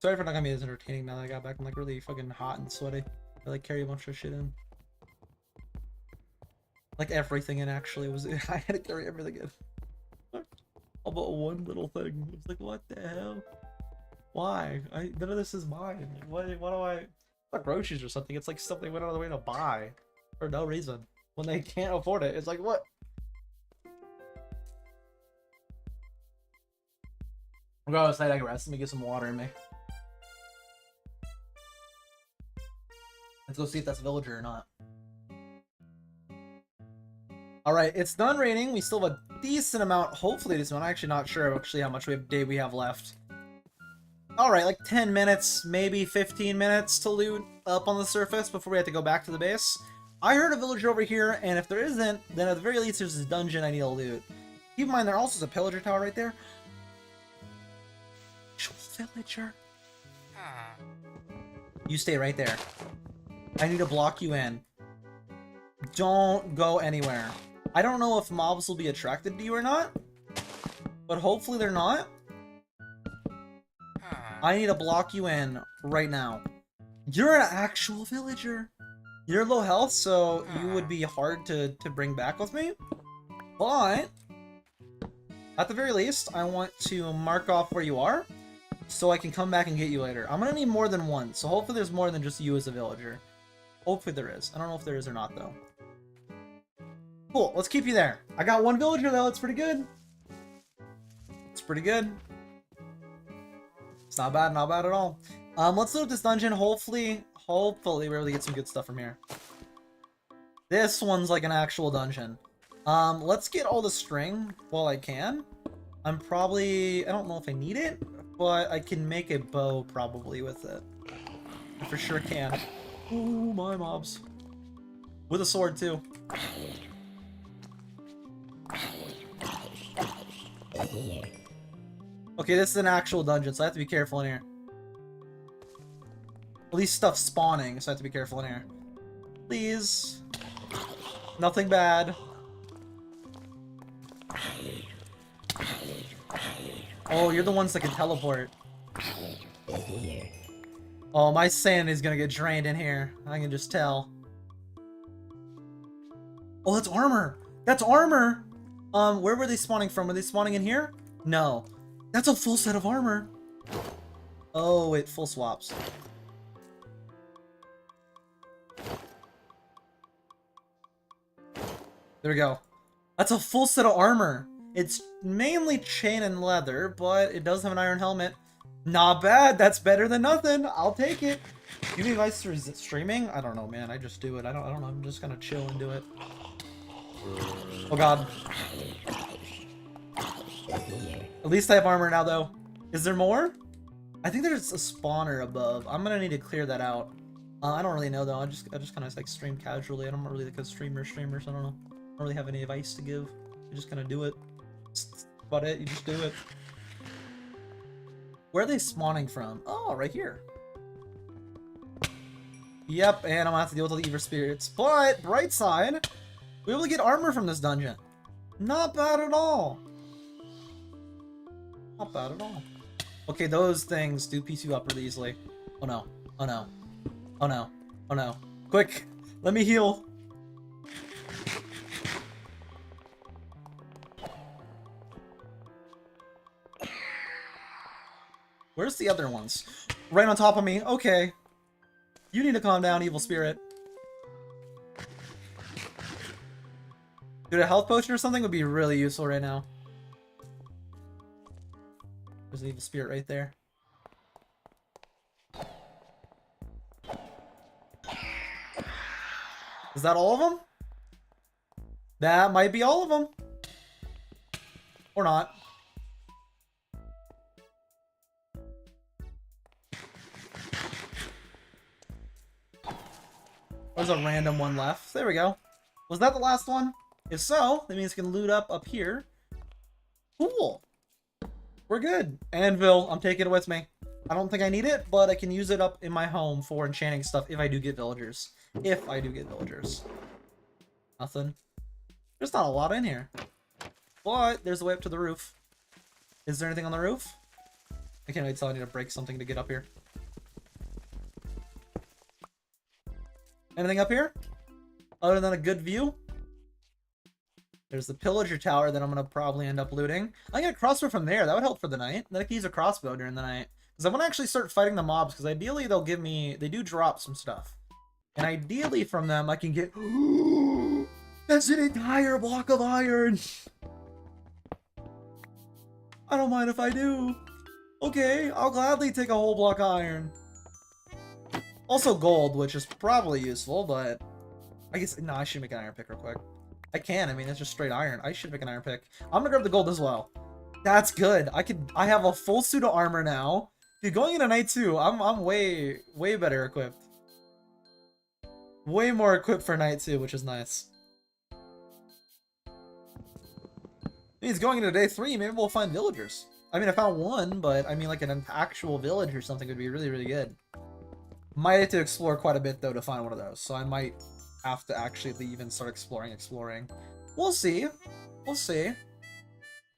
Sorry for not gonna be as entertaining now that I got back. I'm like really fucking hot and sweaty. I like carry a bunch of shit in. Like everything in actually was I had to carry everything in. All but one little thing. It's like what the hell? Why? None of this is mine. What do I... Not groceries or something. It's like stuff they went out of the way to buy. For no reason. When they can't afford it. It's like, what? I'll go outside, I can rest. Let me get some water in me. Let's go see if that's a villager or not. Alright, it's done raining. We still have a decent amount. Hopefully this one. I'm actually not sure how much day we have left. Alright, like 10 minutes, maybe 15 minutes to loot up on the surface before we have to go back to the base. I heard a villager over here, and if there isn't, then at the very least there's this dungeon I need to loot. Keep in mind there also is a pillager tower right there. Actual villager. You stay right there. I need to block you in. Don't go anywhere. I don't know if mobs will be attracted to you or not, but hopefully they're not. I need to block you in right now. You're an actual villager. You're low health, so you would be hard to bring back with me. But, at the very least, I want to mark off where you are, so I can come back and get you later. I'm gonna need more than one, so hopefully there's more than just you as a villager. Hopefully there is. I don't know if there is or not, though. Cool, let's keep you there. I got one villager, though. It's pretty good. It's pretty good. It's not bad at all. Let's loot this dungeon. Hopefully we're able to get some good stuff from here. This one's like an actual dungeon. Let's get all the string while I can. I don't know if I need it, but I can make a bow probably with it. I for sure can. Ooh, my mobs. With a sword, too. Okay, this is an actual dungeon, so I have to be careful in here. At least stuff's spawning, so I have to be careful in here. Please. Nothing bad. Oh, you're the ones that can teleport. Oh, my sanity's gonna get drained in here. I can just tell. Oh, that's armor! That's armor! Where were they spawning from? Were they spawning in here? No. That's a full set of armor. Oh, it full swaps. There we go. That's a full set of armor. It's mainly chain and leather, but it does have an iron helmet. Not bad. That's better than nothing. I'll take it. You need advice for streaming? I don't know, man. I just do it. I don't know. I'm just gonna chill and do it. Oh god. At least I have armor now, though. Is there more? I think there's a spawner above. I'm gonna need to clear that out. I don't really know though. I just kind of like stream casually. I'm not really like a streamer. So I don't know. I don't really have any advice to give. You just kind of do it. That's about it. You just do it. Where are they spawning from? Oh, right here. Yep, and I'm gonna have to deal with all the evil spirits. But bright side, we're able to get armor from this dungeon. Not bad at all. Not bad at all. Okay, those things do piece you up really easily. Oh no. Oh no. Oh no. Oh no. Quick! Let me heal! Where's the other ones? Right on top of me. Okay. You need to calm down, evil spirit. Dude, a health potion or something would be really useful right now. There's an evil spirit right there. Is that all of them? That might be all of them. Or not. There's a random one left. There we go. Was that the last one? If so, that means we can loot up here. Cool. We're good. Anvil, I'm taking it with me. I don't think I need it, but I can use it up in my home for enchanting stuff if I do get villagers. If I do get villagers. Nothing. There's not a lot in here. But there's a way up to the roof. Is there anything on the roof? I can't wait till I need to break something to get up here. Anything up here? Other than a good view? There's the pillager tower that I'm gonna probably end up looting. I get a crossbow from there. That would help for the night. Then I can use a crossbow during the night. Because I want to actually start fighting the mobs, because ideally they'll give me... They do drop some stuff. And ideally from them I can get... That's an entire block of iron! I don't mind if I do. Okay, I'll gladly take a whole block of iron. Also gold, which is probably useful, but... I guess... No, I should make an iron pick real quick. I can, I mean, it's just straight iron. I should make an iron pick. I'm gonna grab the gold as well. That's good. I have a full suit of armor now. Dude, going into night 2, I'm way better equipped. Way more equipped for night 2, which is nice. Means going into day 3, maybe we'll find villagers. I mean, I found one, but I mean, like an actual village or something would be really, really good. Might have to explore quite a bit though to find one of those, so I might have to actually leave and start exploring. We'll see. We'll see.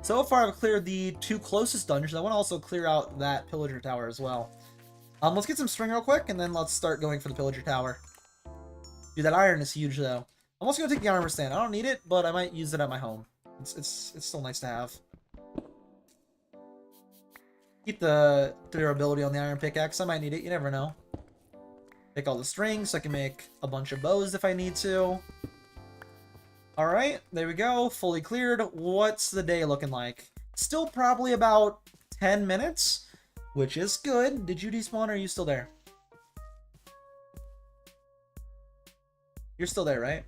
So far, I've cleared the 2 closest dungeons. I want to also clear out that pillager tower as well. Let's get some string real quick, and then let's start going for the pillager tower. Dude, that iron is huge though. I'm also gonna take the armor stand. I don't need it, but I might use it at my home. It's still nice to have. Keep the durability on the iron pickaxe. I might need it. You never know. Take all the strings so I can make a bunch of bows if I need to. Alright, there we go. Fully cleared. What's the day looking like? Still probably about 10 minutes, which is good. Did you despawn or are you still there? You're still there, right?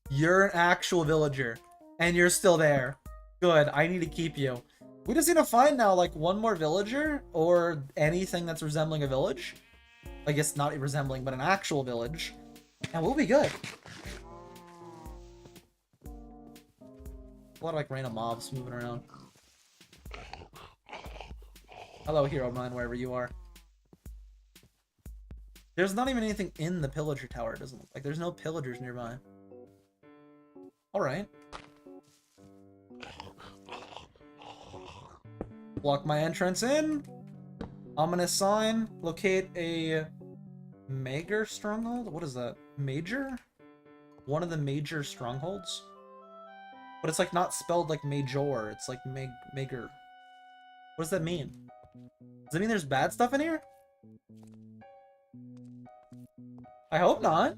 You're an actual villager, and you're still there. Good, I need to keep you. We just need to find now, like, one more villager, or anything that's resembling a village. I guess not resembling, but an actual village. And we'll be good. A lot of, like, random mobs moving around. Hello, hero of mine, wherever you are. There's not even anything in the pillager tower, it doesn't look like. There's no pillagers nearby. Alright. Block my entrance in. Ominous sign. Locate a major stronghold? What is that? Major? One of the major strongholds? But it's like not spelled like major. It's like major. What does that mean? Does that mean there's bad stuff in here? I hope not.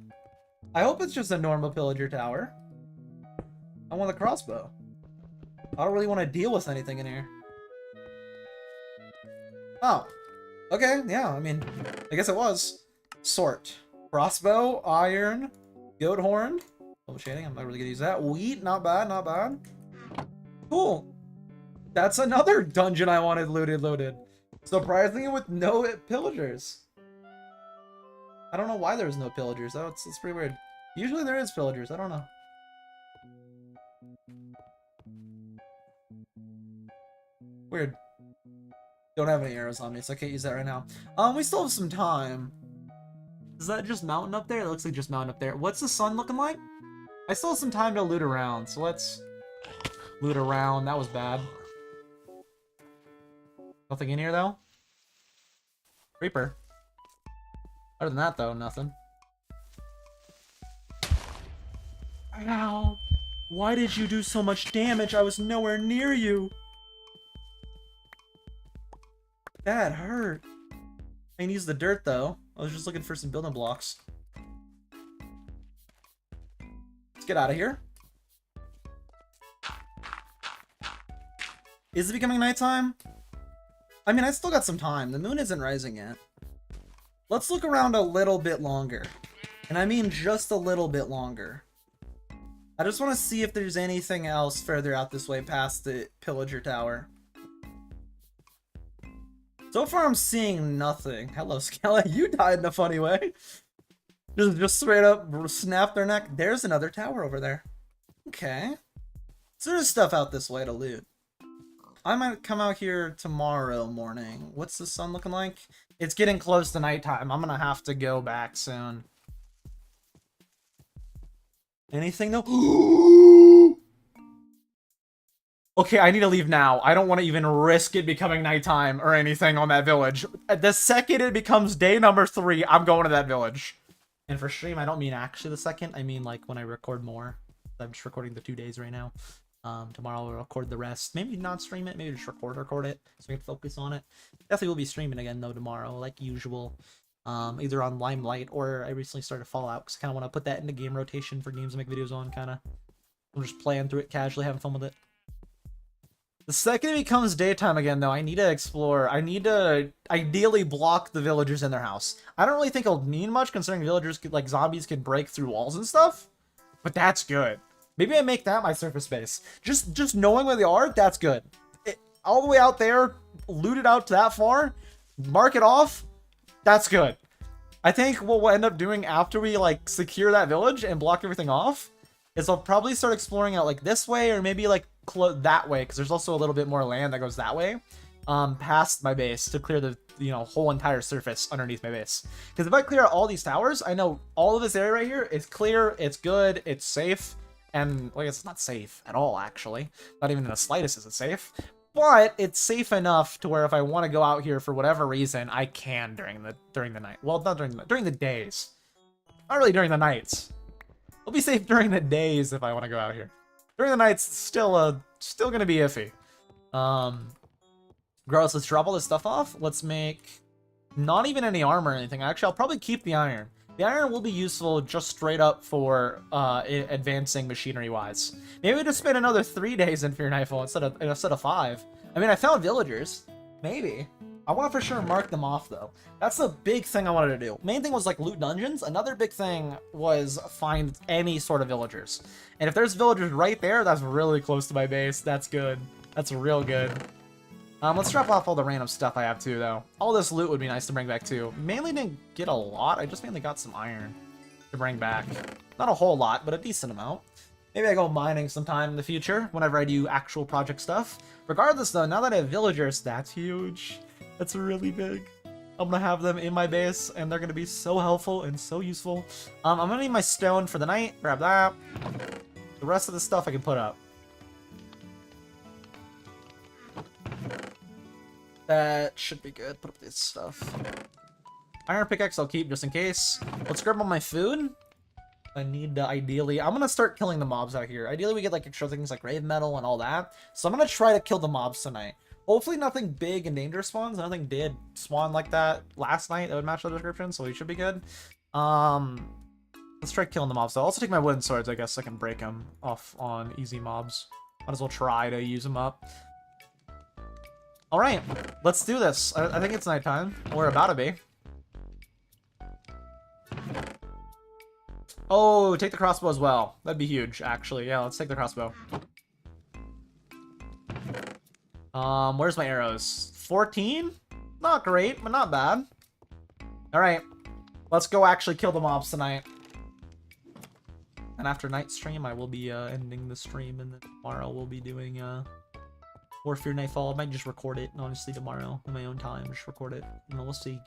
I hope it's just a normal pillager tower. I want the crossbow. I don't really want to deal with anything in here. Oh. Okay, yeah, I mean, I guess it was. Sort. Crossbow, iron, goat horn. Double shading, I'm not really gonna use that. Wheat, not bad, not bad. Cool. That's another dungeon I wanted loaded. Surprisingly with no pillagers. I don't know why there's no pillagers. It's pretty weird. Usually there is pillagers, I don't know. Weird. Don't have any arrows on me, so I can't use that right now. We still have some time. Is that just mountain up there? It looks like just mountain up there. What's the sun looking like? I still have some time to loot around, so let's loot around. That was bad. Nothing in here, though? Creeper. Other than that, though, nothing. Ow! Why did you do so much damage? I was nowhere near you! That hurt. I can use the dirt, though. I was just looking for some building blocks. Let's get out of here. Is it becoming nighttime? I mean, I still got some time. The moon isn't rising yet. Let's look around a little bit longer. And I mean just a little bit longer. I just want to see if there's anything else further out this way past the pillager tower. So far, I'm seeing nothing. Hello, Skella. You died in a funny way. Just straight up snap their neck. There's another tower over there. Okay. So there's stuff out this way to loot. I might come out here tomorrow morning. What's the sun looking like? It's getting close to nighttime. I'm gonna have to go back soon. Anything though? Okay, I need to leave now. I don't want to even risk it becoming nighttime or anything on that village. The second it becomes day number 3, I'm going to that village. And for stream, I don't mean actually the second. I mean like when I record more. I'm just recording the 2 days right now. Tomorrow I'll record the rest. Maybe not stream it. Maybe just record it so I can focus on it. Definitely will be streaming again though tomorrow, like usual. Either on Limelight or I recently started Fallout because I kind of want to put that into game rotation for games to make videos on. Kind of, I'm just playing through it casually, having fun with it. The second it becomes daytime again, though, I need to explore. I need to ideally block the villagers in their house. I don't really think it'll mean much, considering villagers, like zombies, can break through walls and stuff. But that's good. Maybe I make that my surface base. Just knowing where they are, that's good. All the way out there, loot it out to that far, mark it off, that's good. I think what we'll end up doing after we, like, secure that village and block everything off is I'll probably start exploring out, like, this way, or maybe, like, that way, because there's also a little bit more land that goes that way, past my base to clear the, you know, whole entire surface underneath my base. Because if I clear out all these towers, I know all of this area right here is clear, it's good, it's safe, and, well, it's not safe at all, actually. Not even in the slightest is it safe. But it's safe enough to where if I want to go out here for whatever reason, I can during the night. Well, not during the days. Not really during the nights. It'll be safe during the days if I want to go out here. During the nights, still gonna be iffy. Gross, let's drop all this stuff off. Let's make not even any armor or anything. Actually, I'll probably keep the iron. The iron will be useful just straight up for advancing machinery-wise. Maybe we just spend another 3 days in Fear Nightfall instead of 5. I mean, I found villagers. Maybe. I want to for sure mark them off, though. That's the big thing I wanted to do. Main thing was, like, loot dungeons. Another big thing was find any sort of villagers. And if there's villagers right there, that's really close to my base. That's good. That's real good. Let's drop off all the random stuff I have, too, though. All this loot would be nice to bring back, too. Mainly didn't get a lot. I just mainly got some iron to bring back. Not a whole lot, but a decent amount. Maybe I go mining sometime in the future, whenever I do actual project stuff. Regardless, though, now that I have villagers, that's huge. That's really big. I'm gonna have them in my base, and they're gonna be so helpful and so useful. I'm gonna need my stone for the night. Grab that. The rest of the stuff I can put up. That should be good. Put up this stuff. Iron pickaxe I'll keep just in case. Let's grab all my food. I need to ideally... I'm gonna start killing the mobs out here. Ideally we get like extra things like grave metal and all that. So I'm gonna try to kill the mobs tonight. Hopefully nothing big and dangerous spawns. Nothing did spawn like that last night that would match the description, so we should be good. Let's try killing the mobs. I'll also take my wooden swords, I guess I can break them off on easy mobs. Might as well try to use them up. Alright, let's do this. I think it's nighttime. We're about to be. Oh, take the crossbow as well. That'd be huge, actually. Yeah, let's take the crossbow. Where's my arrows? 14? Not great, but not bad. Alright, let's go actually kill the mobs tonight. And after night stream, I will be ending the stream, and then tomorrow we'll be doing Warfare Nightfall. I might just record it, honestly, tomorrow in my own time. Just record it, and then we'll see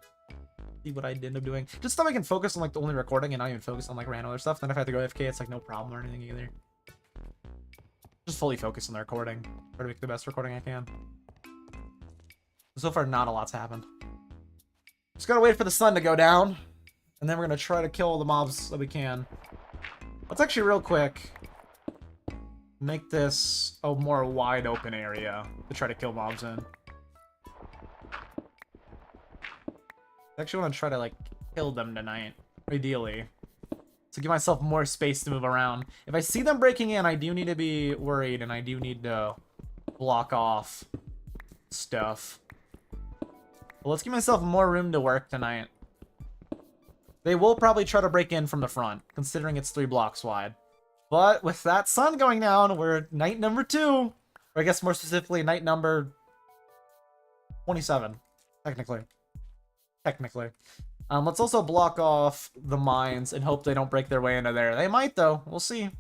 what I end up doing. Just so I can focus on like the only recording and not even focus on like random other stuff. Then if I have to go AFK, it's like no problem or anything either. Just fully focus on the recording. Try to make the best recording I can. So far, not a lot's happened. Just gotta wait for the sun to go down, and then we're gonna try to kill all the mobs that we can. Let's actually real quick make this a more wide open area to try to kill mobs in. I actually want to try to like kill them tonight, ideally, to give myself more space to move around. If I see them breaking in, I do need to be worried, and I do need to block off stuff. But let's give myself more room to work tonight. They will probably try to break in from the front, considering it's 3 blocks wide. But with that sun going down, we're at night number 2. Or I guess more specifically, night number 27, technically. Let's also block off the mines and hope they don't break their way into there. They might, though. We'll see.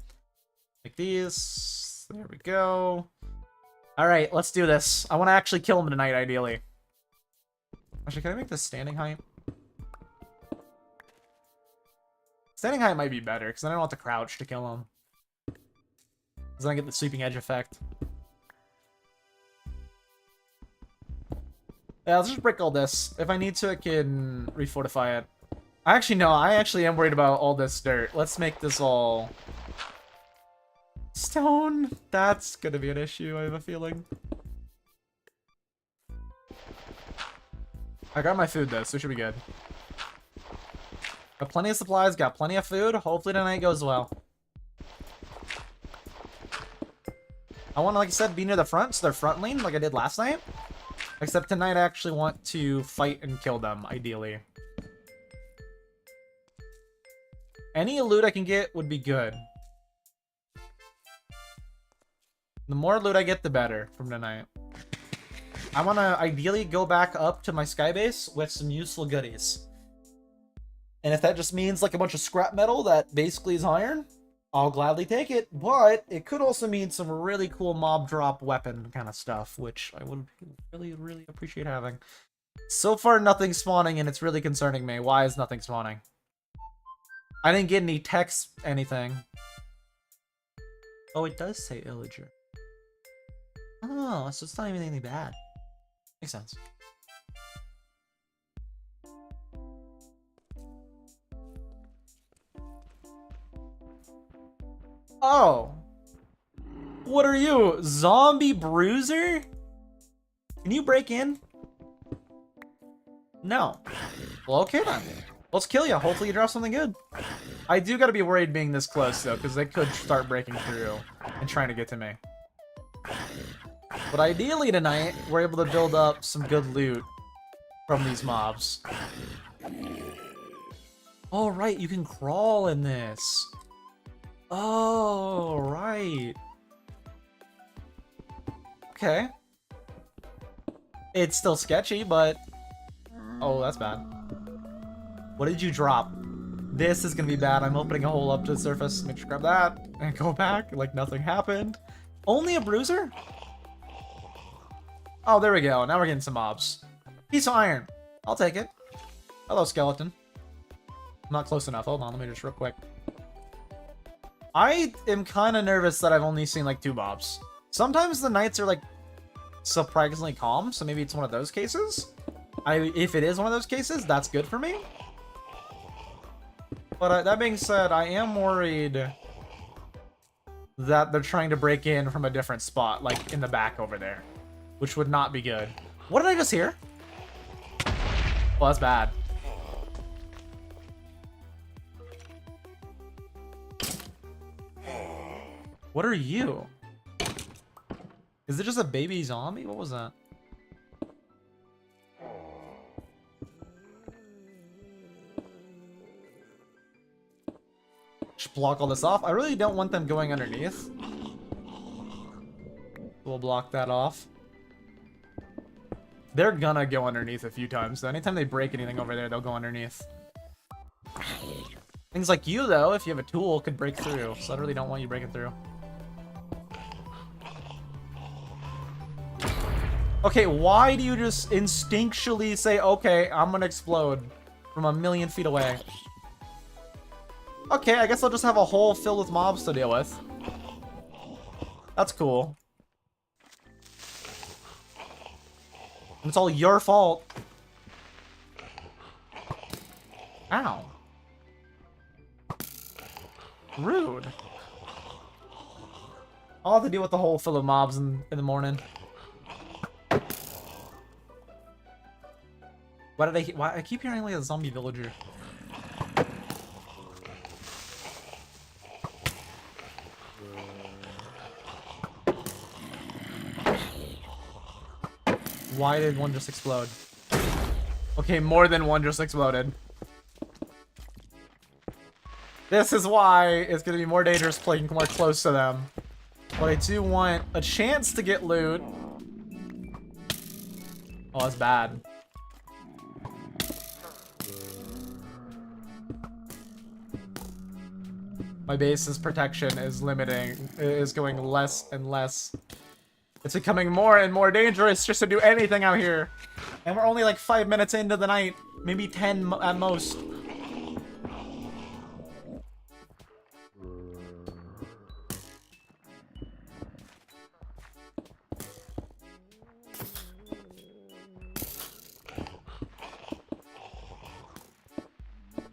Like these. There we go. Alright, let's do this. I want to actually kill them tonight, ideally. Actually, can I make this standing height? Standing height might be better, because then I don't have to crouch to kill him. Because then I get the sweeping edge effect. Yeah, let's just break all this. If I need to, I can refortify it. I actually am worried about all this dirt. Let's make this all stone. That's gonna be an issue, I have a feeling. I got my food though, so it should be good. Got plenty of supplies, got plenty of food. Hopefully tonight goes well. I want to, like I said, be near the front, so they're front lean like I did last night. Except tonight I actually want to fight and kill them, ideally. Any loot I can get would be good. The more loot I get, the better from tonight. I want to ideally go back up to my skybase with some useful goodies. And if that just means like a bunch of scrap metal that basically is iron, I'll gladly take it. But it could also mean some really cool mob drop weapon kind of stuff, which I would really, really appreciate having. So far, nothing's spawning, and it's really concerning me. Why is nothing spawning? I didn't get any text, anything. Oh, it does say Illager. Oh, so it's not even anything bad. Makes sense. Oh. What are you? Zombie Bruiser? Can you break in? No. Well, okay then. Let's kill you. Hopefully you drop something good. I do gotta be worried being this close, though, because they could start breaking through and trying to get to me. But ideally tonight, we're able to build up some good loot from these mobs. Oh, right. You can crawl in this. Oh, right. Okay. It's still sketchy, but... Oh, that's bad. What did you drop? This is gonna be bad. I'm opening a hole up to the surface. Make sure to grab that and go back like nothing happened. Only a bruiser? Oh, there we go. Now we're getting some mobs. Piece of iron. I'll take it. Hello, skeleton. I'm not close enough. Hold on, let me just real quick. I am kind of nervous that I've only seen like 2 mobs. Sometimes the nights are like surprisingly calm, so maybe it's one of those cases. If it is one of those cases, that's good for me. But that being said, I am worried that they're trying to break in from a different spot, like in the back over there, which would not be good. What did I just hear? Well, that's bad. What are you? Is it just a baby zombie? What was that? Just block all this off. I really don't want them going underneath. We'll block that off. They're gonna go underneath a few times, so anytime they break anything over there, they'll go underneath. Things like you, though, if you have a tool, could break through, so I really don't want you breaking through. Okay, why do you just instinctually say, okay, I'm gonna explode from a million feet away? Okay, I guess I'll just have a hole filled with mobs to deal with. That's cool. It's all your fault. Ow. Rude. I'll have to deal with the hole full of mobs in the morning. Why I keep hearing like a zombie villager. Why did one just explode? Okay, more than one just exploded. This is why it's gonna be more dangerous playing more close to them. But I do want a chance to get loot. Oh, that's bad. My base's protection is going less and less. It's becoming more and more dangerous just to do anything out here. And we're only like 5 minutes into the night. Maybe 10 at most.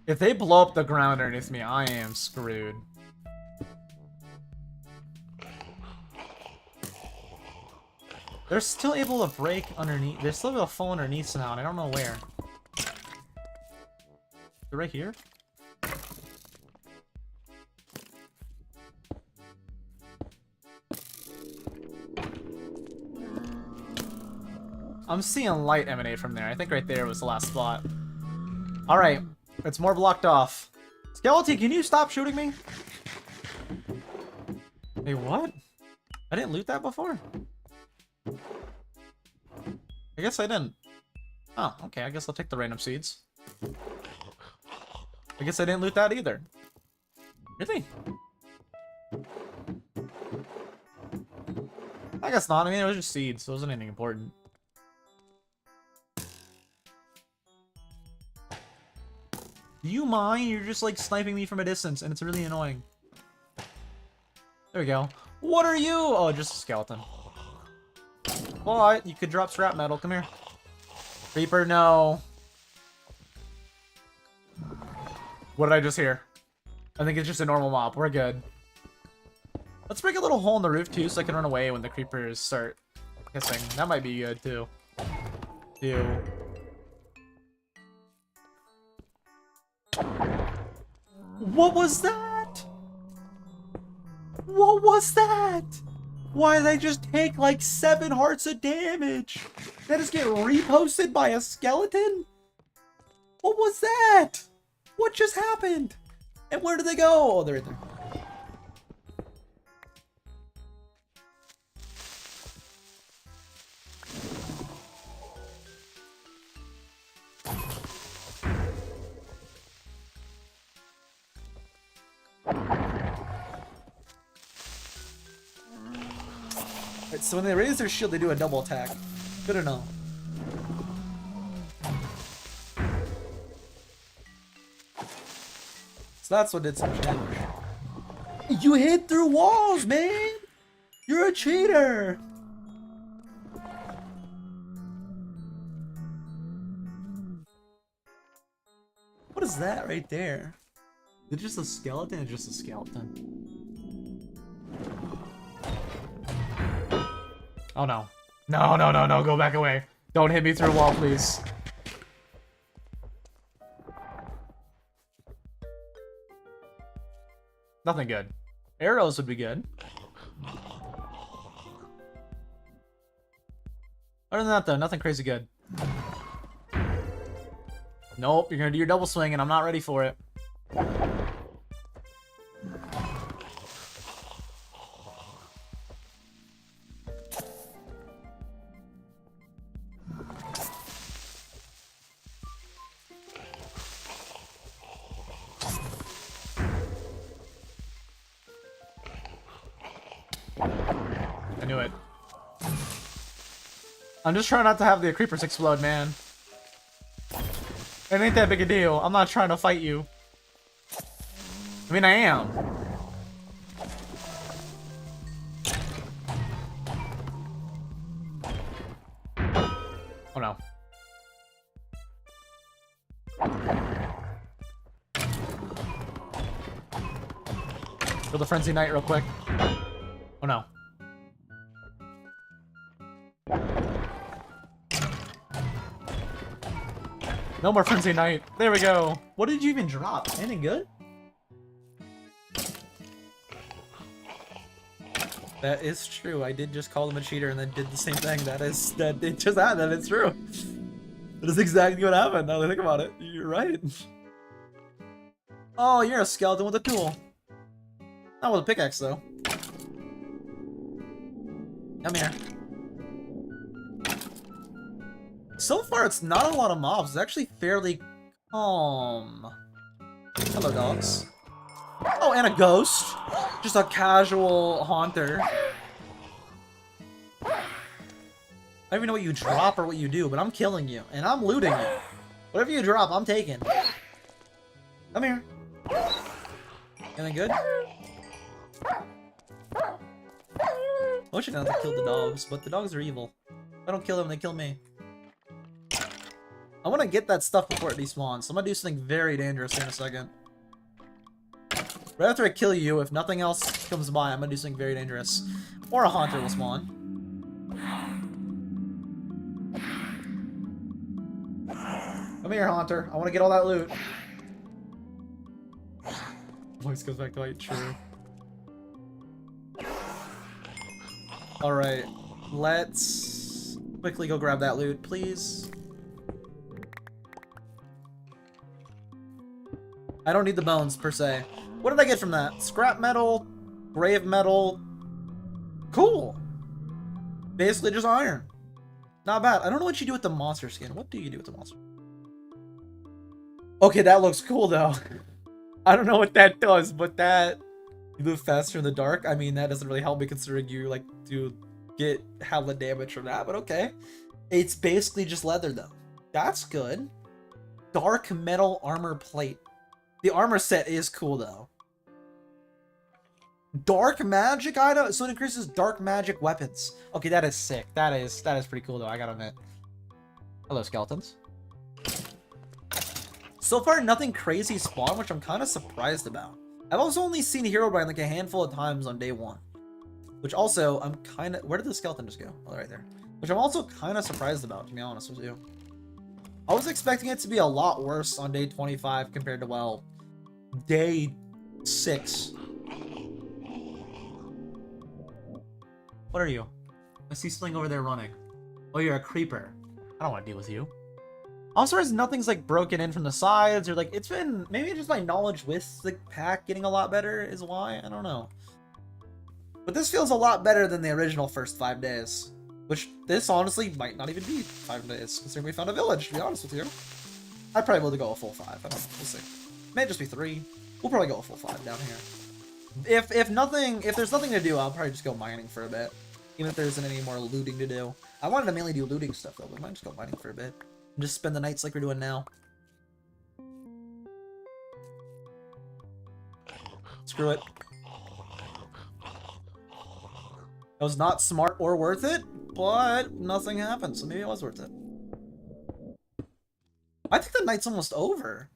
If they blow up the ground underneath me, I am screwed. They're still able to break underneath. They're still able to fall underneath somehow, and I don't know where. They're right here? I'm seeing light emanate from there. I think right there was the last spot. Alright, it's more blocked off. Skeleton, can you stop shooting me? Hey, what? I didn't loot that before? I guess I didn't. Oh, okay, I guess I'll take the random seeds. I guess I didn't loot that either. Really? I guess not. I mean, it was just seeds, so it wasn't anything important. Do you mind? You're just like sniping me from a distance, and it's really annoying. There we go. What are you? Oh, just a skeleton. But you could drop scrap metal. Come here. Reaper, no. What did I just hear? I think it's just a normal mob. We're good. Let's break a little hole in the roof too, so I can run away when the creepers start hissing. That might be good too. Ew. What was that? What was that? Why did I just take like 7 hearts of damage? Did I just get reposted by a skeleton? What was that? What just happened? And where did they go? Oh, they're right there. Right, so when they raise their shield, they do a double attack. Good to know. So that's what did so much damage. You hit through walls, man! You're a cheater! What is that right there? Is it just a skeleton or just a skeleton? Oh no. No, no, no, no, go back away. Don't hit me through a wall, please. Nothing good. Arrows would be good. Other than that, though, nothing crazy good. Nope, you're gonna do your double swing, and I'm not ready for it. I knew it. I'm just trying not to have the creepers explode, man. It ain't that big a deal. I'm not trying to fight you. I mean, I am. Oh no. Kill the Frenzy Knight real quick. Oh no. No more Frenzy Knight. There we go. What did you even drop? Anything good? That is true. I did just call him a cheater and then did the same thing. That it just happened. It's true. That is exactly what happened. Now that I think about it, you're right. Oh, you're a skeleton with a tool. Not with a pickaxe though. Come here. So far, it's not a lot of mobs. It's actually fairly calm. Hello, dogs. Oh, and a ghost. Just a casual haunter. I don't even know what you drop or what you do, but I'm killing you. And I'm looting you. Whatever you drop, I'm taking. Come here. Anything good? I wish I didn't have to kill the dogs, but the dogs are evil. If I don't kill them, they kill me. I want to get that stuff before it despawns, so I'm going to do something very dangerous here in a second. Right after I kill you, if nothing else comes by, I'm going to do something very dangerous. Or a haunter will spawn. Come here, haunter. I want to get all that loot. Voice goes back to white, true. Alright, let's quickly go grab that loot, please. I don't need the bones, per se. What did I get from that? Scrap metal, grave metal. Cool. Basically just iron. Not bad. I don't know what you do with the monster skin. What do you do with the monster? Okay, that looks cool, though. I don't know what that does, but that... You move faster in the dark? I mean, that doesn't really help me considering you, like, do get hella damage from that, but okay. It's basically just leather, though. That's good. Dark metal armor plate. The armor set is cool, though. Dark magic item? So it increases dark magic weapons. Okay, that is sick. That is pretty cool, though, I gotta admit. Hello, skeletons. So far, nothing crazy spawned, which I'm kind of surprised about. I've also only seen Herobrine like a handful of times on day 1. Which also, I'm kind of... Where did the skeleton just go? Oh, right there. Which I'm also kind of surprised about, to be honest with you. I was expecting it to be a lot worse on day 25 compared to, well, day 6. What are you? I see something over there running. Oh, you're a creeper. I don't want to deal with you. Also, as nothing's like broken in from the sides, or like it's been maybe just my knowledge with the pack getting a lot better is why. I don't know. But this feels a lot better than the original first 5 days. Which this honestly might not even be 5 days, considering we found a village, to be honest with you. I'd probably be able to go a full 5. I don't know. We'll see. May just be 3. We'll probably go a full 5 down here. If there's nothing to do, I'll probably just go mining for a bit. Even if there isn't any more looting to do. I wanted to mainly do looting stuff though, but I might just go mining for a bit. And just spend the nights like we're doing now. Screw it. That was not smart or worth it, but nothing happened, so maybe it was worth it. I think the night's almost over.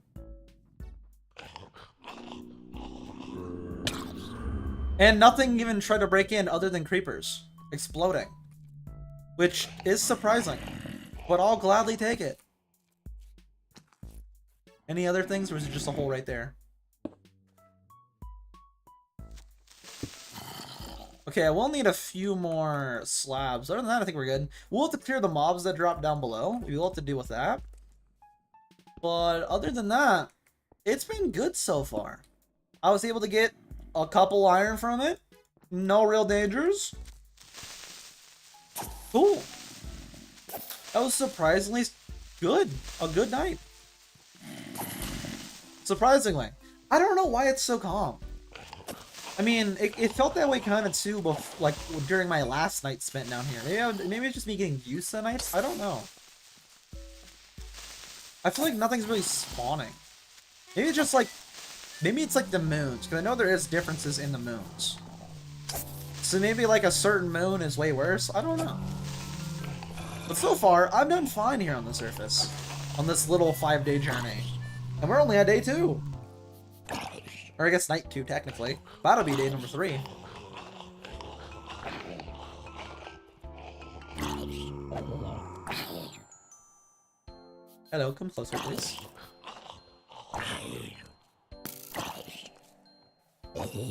And nothing even tried to break in other than creepers exploding. Which is surprising, but I'll gladly take it. Any other things, or is it just a hole right there? Okay, I will need a few more slabs. Other than that, I think we're good. We'll have to clear the mobs that drop down below. We'll have to deal with that. But other than that, it's been good so far. I was able to get a couple iron from it. No real dangers. Cool. That was surprisingly good. A good night. Surprisingly. I don't know why it's so calm. I mean, it felt that way kind of too, like during my last night spent down here. Maybe it's just me getting used to nights. I don't know. I feel like nothing's really spawning. Maybe it's just like, maybe it's like the moons, because I know there is differences in the moons. So maybe like a certain moon is way worse. I don't know. But so far, I've done fine here on the surface, on this little 5-day journey, and we're only on day 2. Or I guess night 2, technically. That'll be day number 3. Hello, come closer, please.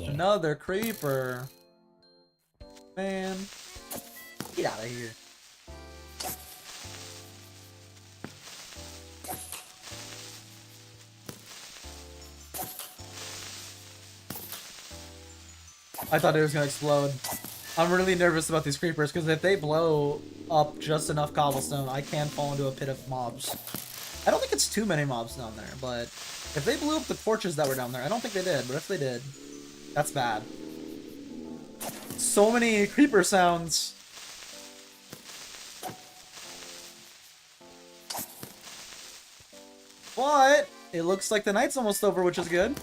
Another creeper. Man. Get out of here. I thought it was gonna explode. I'm really nervous about these creepers, because if they blow up just enough cobblestone, I can fall into a pit of mobs. I don't think it's too many mobs down there, but if they blew up the torches that were down there, I don't think they did, but if they did, that's bad. So many creeper sounds. But it looks like the night's almost over, which is good.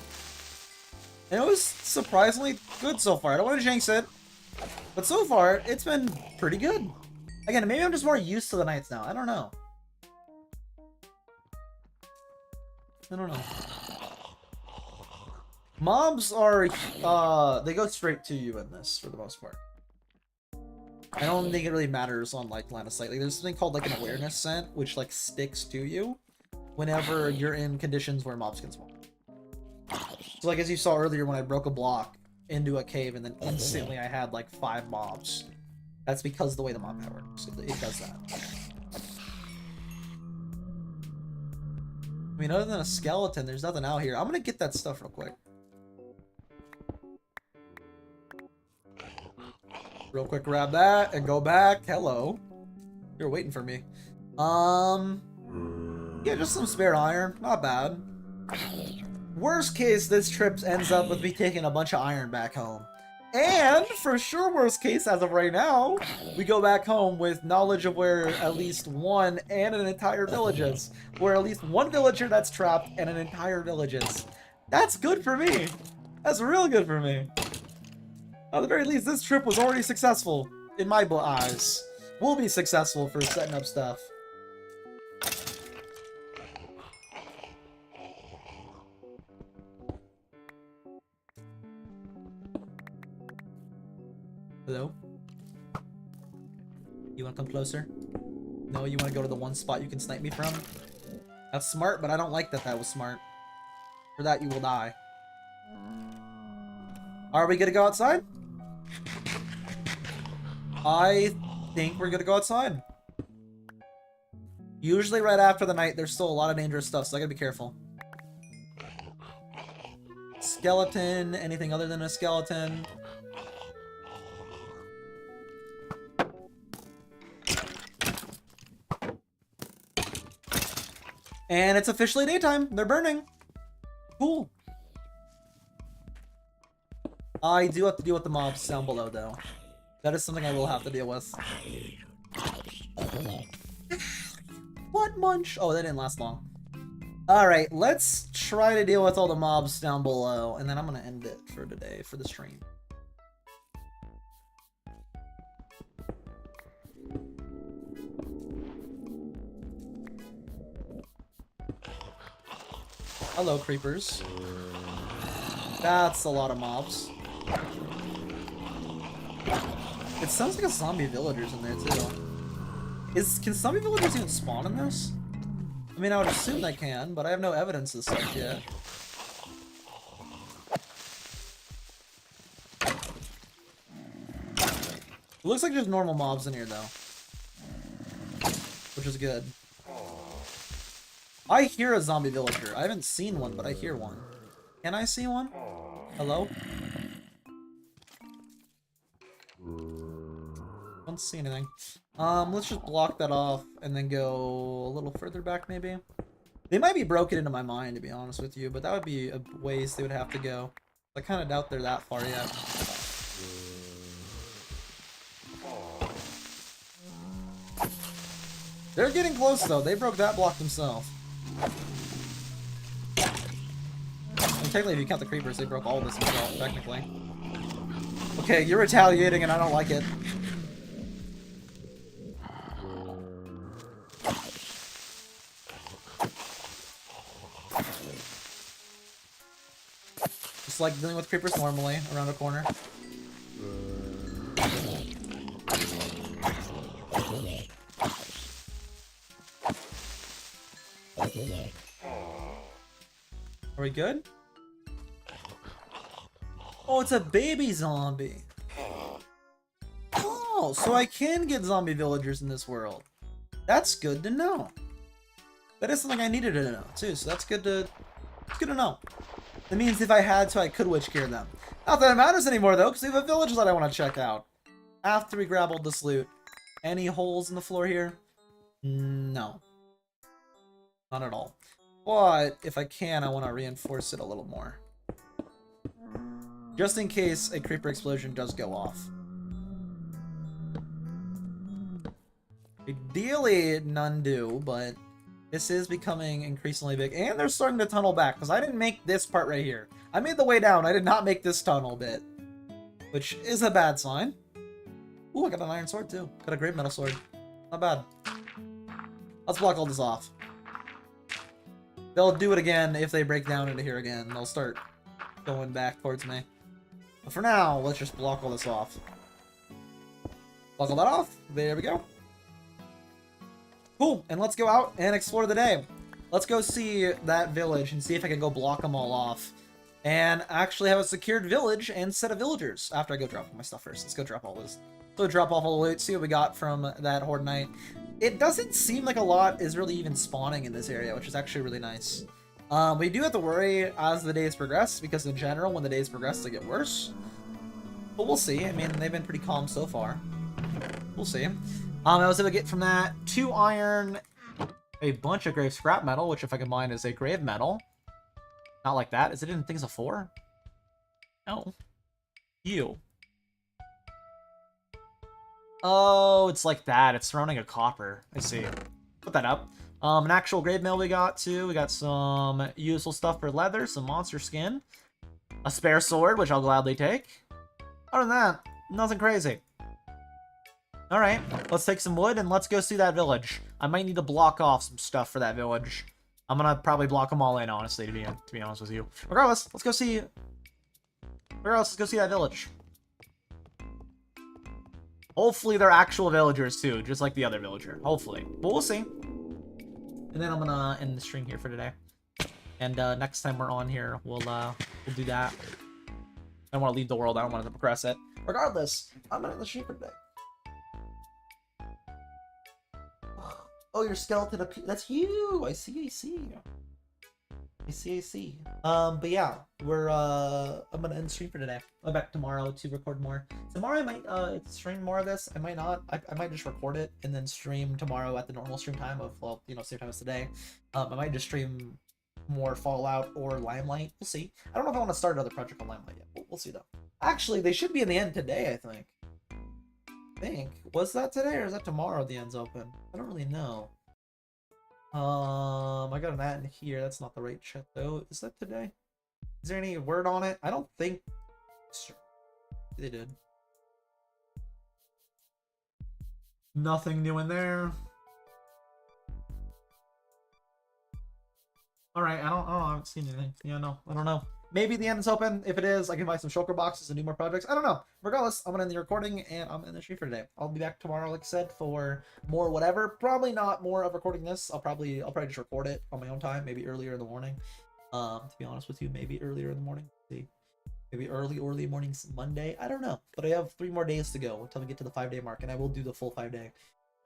And it was surprisingly good so far. I don't want to jinx it, but so far, it's been pretty good. Again, maybe I'm just more used to the nights now. I don't know. I don't know. Mobs are, they go straight to you in this, for the most part. I don't think it really matters on, like, line of sight. Like, there's something called, like, an awareness scent, which, like, sticks to you whenever you're in conditions where mobs can spawn. So, like, as you saw earlier when I broke a block into a cave and then instantly I had, like, 5 mobs. That's because of the way the mob pad works. It does that. I mean, other than a skeleton, there's nothing out here. I'm gonna get that stuff real quick. Real quick, grab that and go back. Hello. You're waiting for me. Yeah, just some spare iron. Not bad. Worst case, this trip ends up with me taking a bunch of iron back home. And, for sure worst case, as of right now, we go back home with knowledge of where at least one and an entire village is. Where at least one villager that's trapped and an entire village is. That's good for me. That's real good for me. At the very least, this trip was already successful, in my eyes. We'll be successful for setting up stuff. Hello? You wanna come closer? No, you wanna go to the one spot you can snipe me from? That's smart, but I don't like that that was smart. For that, you will die. Are we gonna go outside? I think we're gonna go outside. Usually right after the night, there's still a lot of dangerous stuff, so I gotta be careful. Skeleton, anything other than a skeleton. And it's officially daytime. They're burning. Cool. I do have to deal with the mobs down below, though. That is something I will have to deal with. What munch? Oh, that didn't last long. Alright, let's try to deal with all the mobs down below, and then I'm gonna end it for today, for the stream. Hello, creepers. That's a lot of mobs. It sounds like a zombie villagers in there, too. Can zombie villagers even spawn in this? I mean, I would assume they can, but I have no evidence of such yet. It looks like just normal mobs in here, though. Which is good. I hear a zombie villager. I haven't seen one, but I hear one. Can I see one? Hello? Don't see anything. Let's just block that off and then go a little further back, maybe. They might be broken into my mind, to be honest with you, but that would be a ways they would have to go. I kind of doubt they're that far yet. They're getting close, though. They broke that block themselves. And technically, if you count the creepers, they broke all of this themselves, technically. Okay, you're retaliating, and I don't like it. Just like dealing with creepers normally, around a corner. Are we good? Oh, it's a baby zombie. Oh, so I can get zombie villagers in this world. That's good to know. That is something I needed to know too, so that's good to know. That means if I had to, I could witch gear them. Not that it matters anymore though, because we have a village that I want to check out. After we grab all this loot. Any holes in the floor here? No. Not at all. But if I can, I want to reinforce it a little more. Just in case a creeper explosion does go off. Ideally, none do, but this is becoming increasingly big. And they're starting to tunnel back, because I didn't make this part right here. I made the way down. I did not make this tunnel bit. Which is a bad sign. Ooh, I got an iron sword, too. Got a great metal sword. Not bad. Let's block all this off. They'll do it again if they break down into here again. They'll start going back towards me. But for now, let's just block all this off. Block all that off. There we go. Cool. And let's go out and explore the day. Let's go see that village and see if I can go block them all off. And actually have a secured village and set of villagers. After I go drop my stuff first. Let's go drop all this. So drop off all the loot, see what we got from that Horde Night. It doesn't seem like a lot is really even spawning in this area, which is actually really nice. We do have to worry as the days progress, because in general, when the days progress, they get worse. But we'll see. I mean, they've been pretty calm so far. We'll see. I was able to get from that 2 iron, a bunch of grave scrap metal, which if I combine is a grave metal. Not like that. Is it in things of 4? No. You. Oh, it's like that. It's surrounding a copper. I see. Put that up. An actual grave mail we got, too. We got some useful stuff for leather, some monster skin, a spare sword, which I'll gladly take. Other than that, nothing crazy. Alright, let's take some wood and let's go see that village. I might need to block off some stuff for that village. I'm gonna probably block them all in, honestly, to be honest with you. Regardless, let's go see that village. Hopefully they're actual villagers too, just like the other villager. Hopefully. But we'll see. And then I'm gonna end the stream here for today. And next time we're on here, we'll do that. I don't want to leave the world, I don't want to progress it. Regardless, I'm gonna end the stream for today. Oh, your skeleton appears. That's you! I see. I see. But yeah, I'm gonna end the stream for today. I'll be back tomorrow to record more. Tomorrow I might stream more of this. I might not. I might just record it and then stream tomorrow at the normal stream time of, well, you know, same time as today. I might just stream more Fallout or Limelight. We'll see. I don't know if I want to start another project on Limelight yet. We'll see though. Actually, they should be in the end today, I think. Was that today or is that tomorrow the end's open? I don't really know. I got an ad in here. That's not the right chat though. Is that today? Is there any word on it? I don't think they did. Nothing new in there. Alright, I don't know. I haven't seen anything. Yeah, no, I don't know. Maybe the end is open. If it is, I can buy some shulker boxes and do more projects. I don't know. Regardless, I'm gonna end the recording and I'm in the stream for today. I'll be back tomorrow, like I said, for more whatever. Probably not more of recording this. I'll probably just record it on my own time, maybe earlier in the morning. To be honest with you, maybe earlier in the morning. See. Maybe early mornings Monday. I don't know, but I have 3 more days to go until we get to the 5-day mark, and I will do the full 5-day.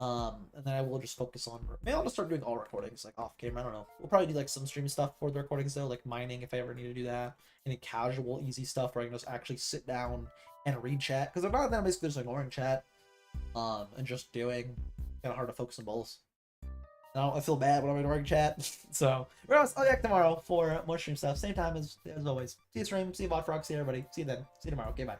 And then I will just focus on. Maybe I'll just start doing all recordings like off camera. I don't know. We'll probably do like some stream stuff for the recordings though, like mining if I ever need to do that. Any casual, easy stuff where I can just actually sit down and read chat. Because if not, then I'm basically just ignoring chat. And just doing. Kind of hard to focus on both. I feel bad when I'm ignoring chat. So, regardless, I'll be back tomorrow for more stream stuff. Same time as always. See you stream. See you, Bot Frog. See you, everybody. See you then. See you tomorrow. Okay, bye.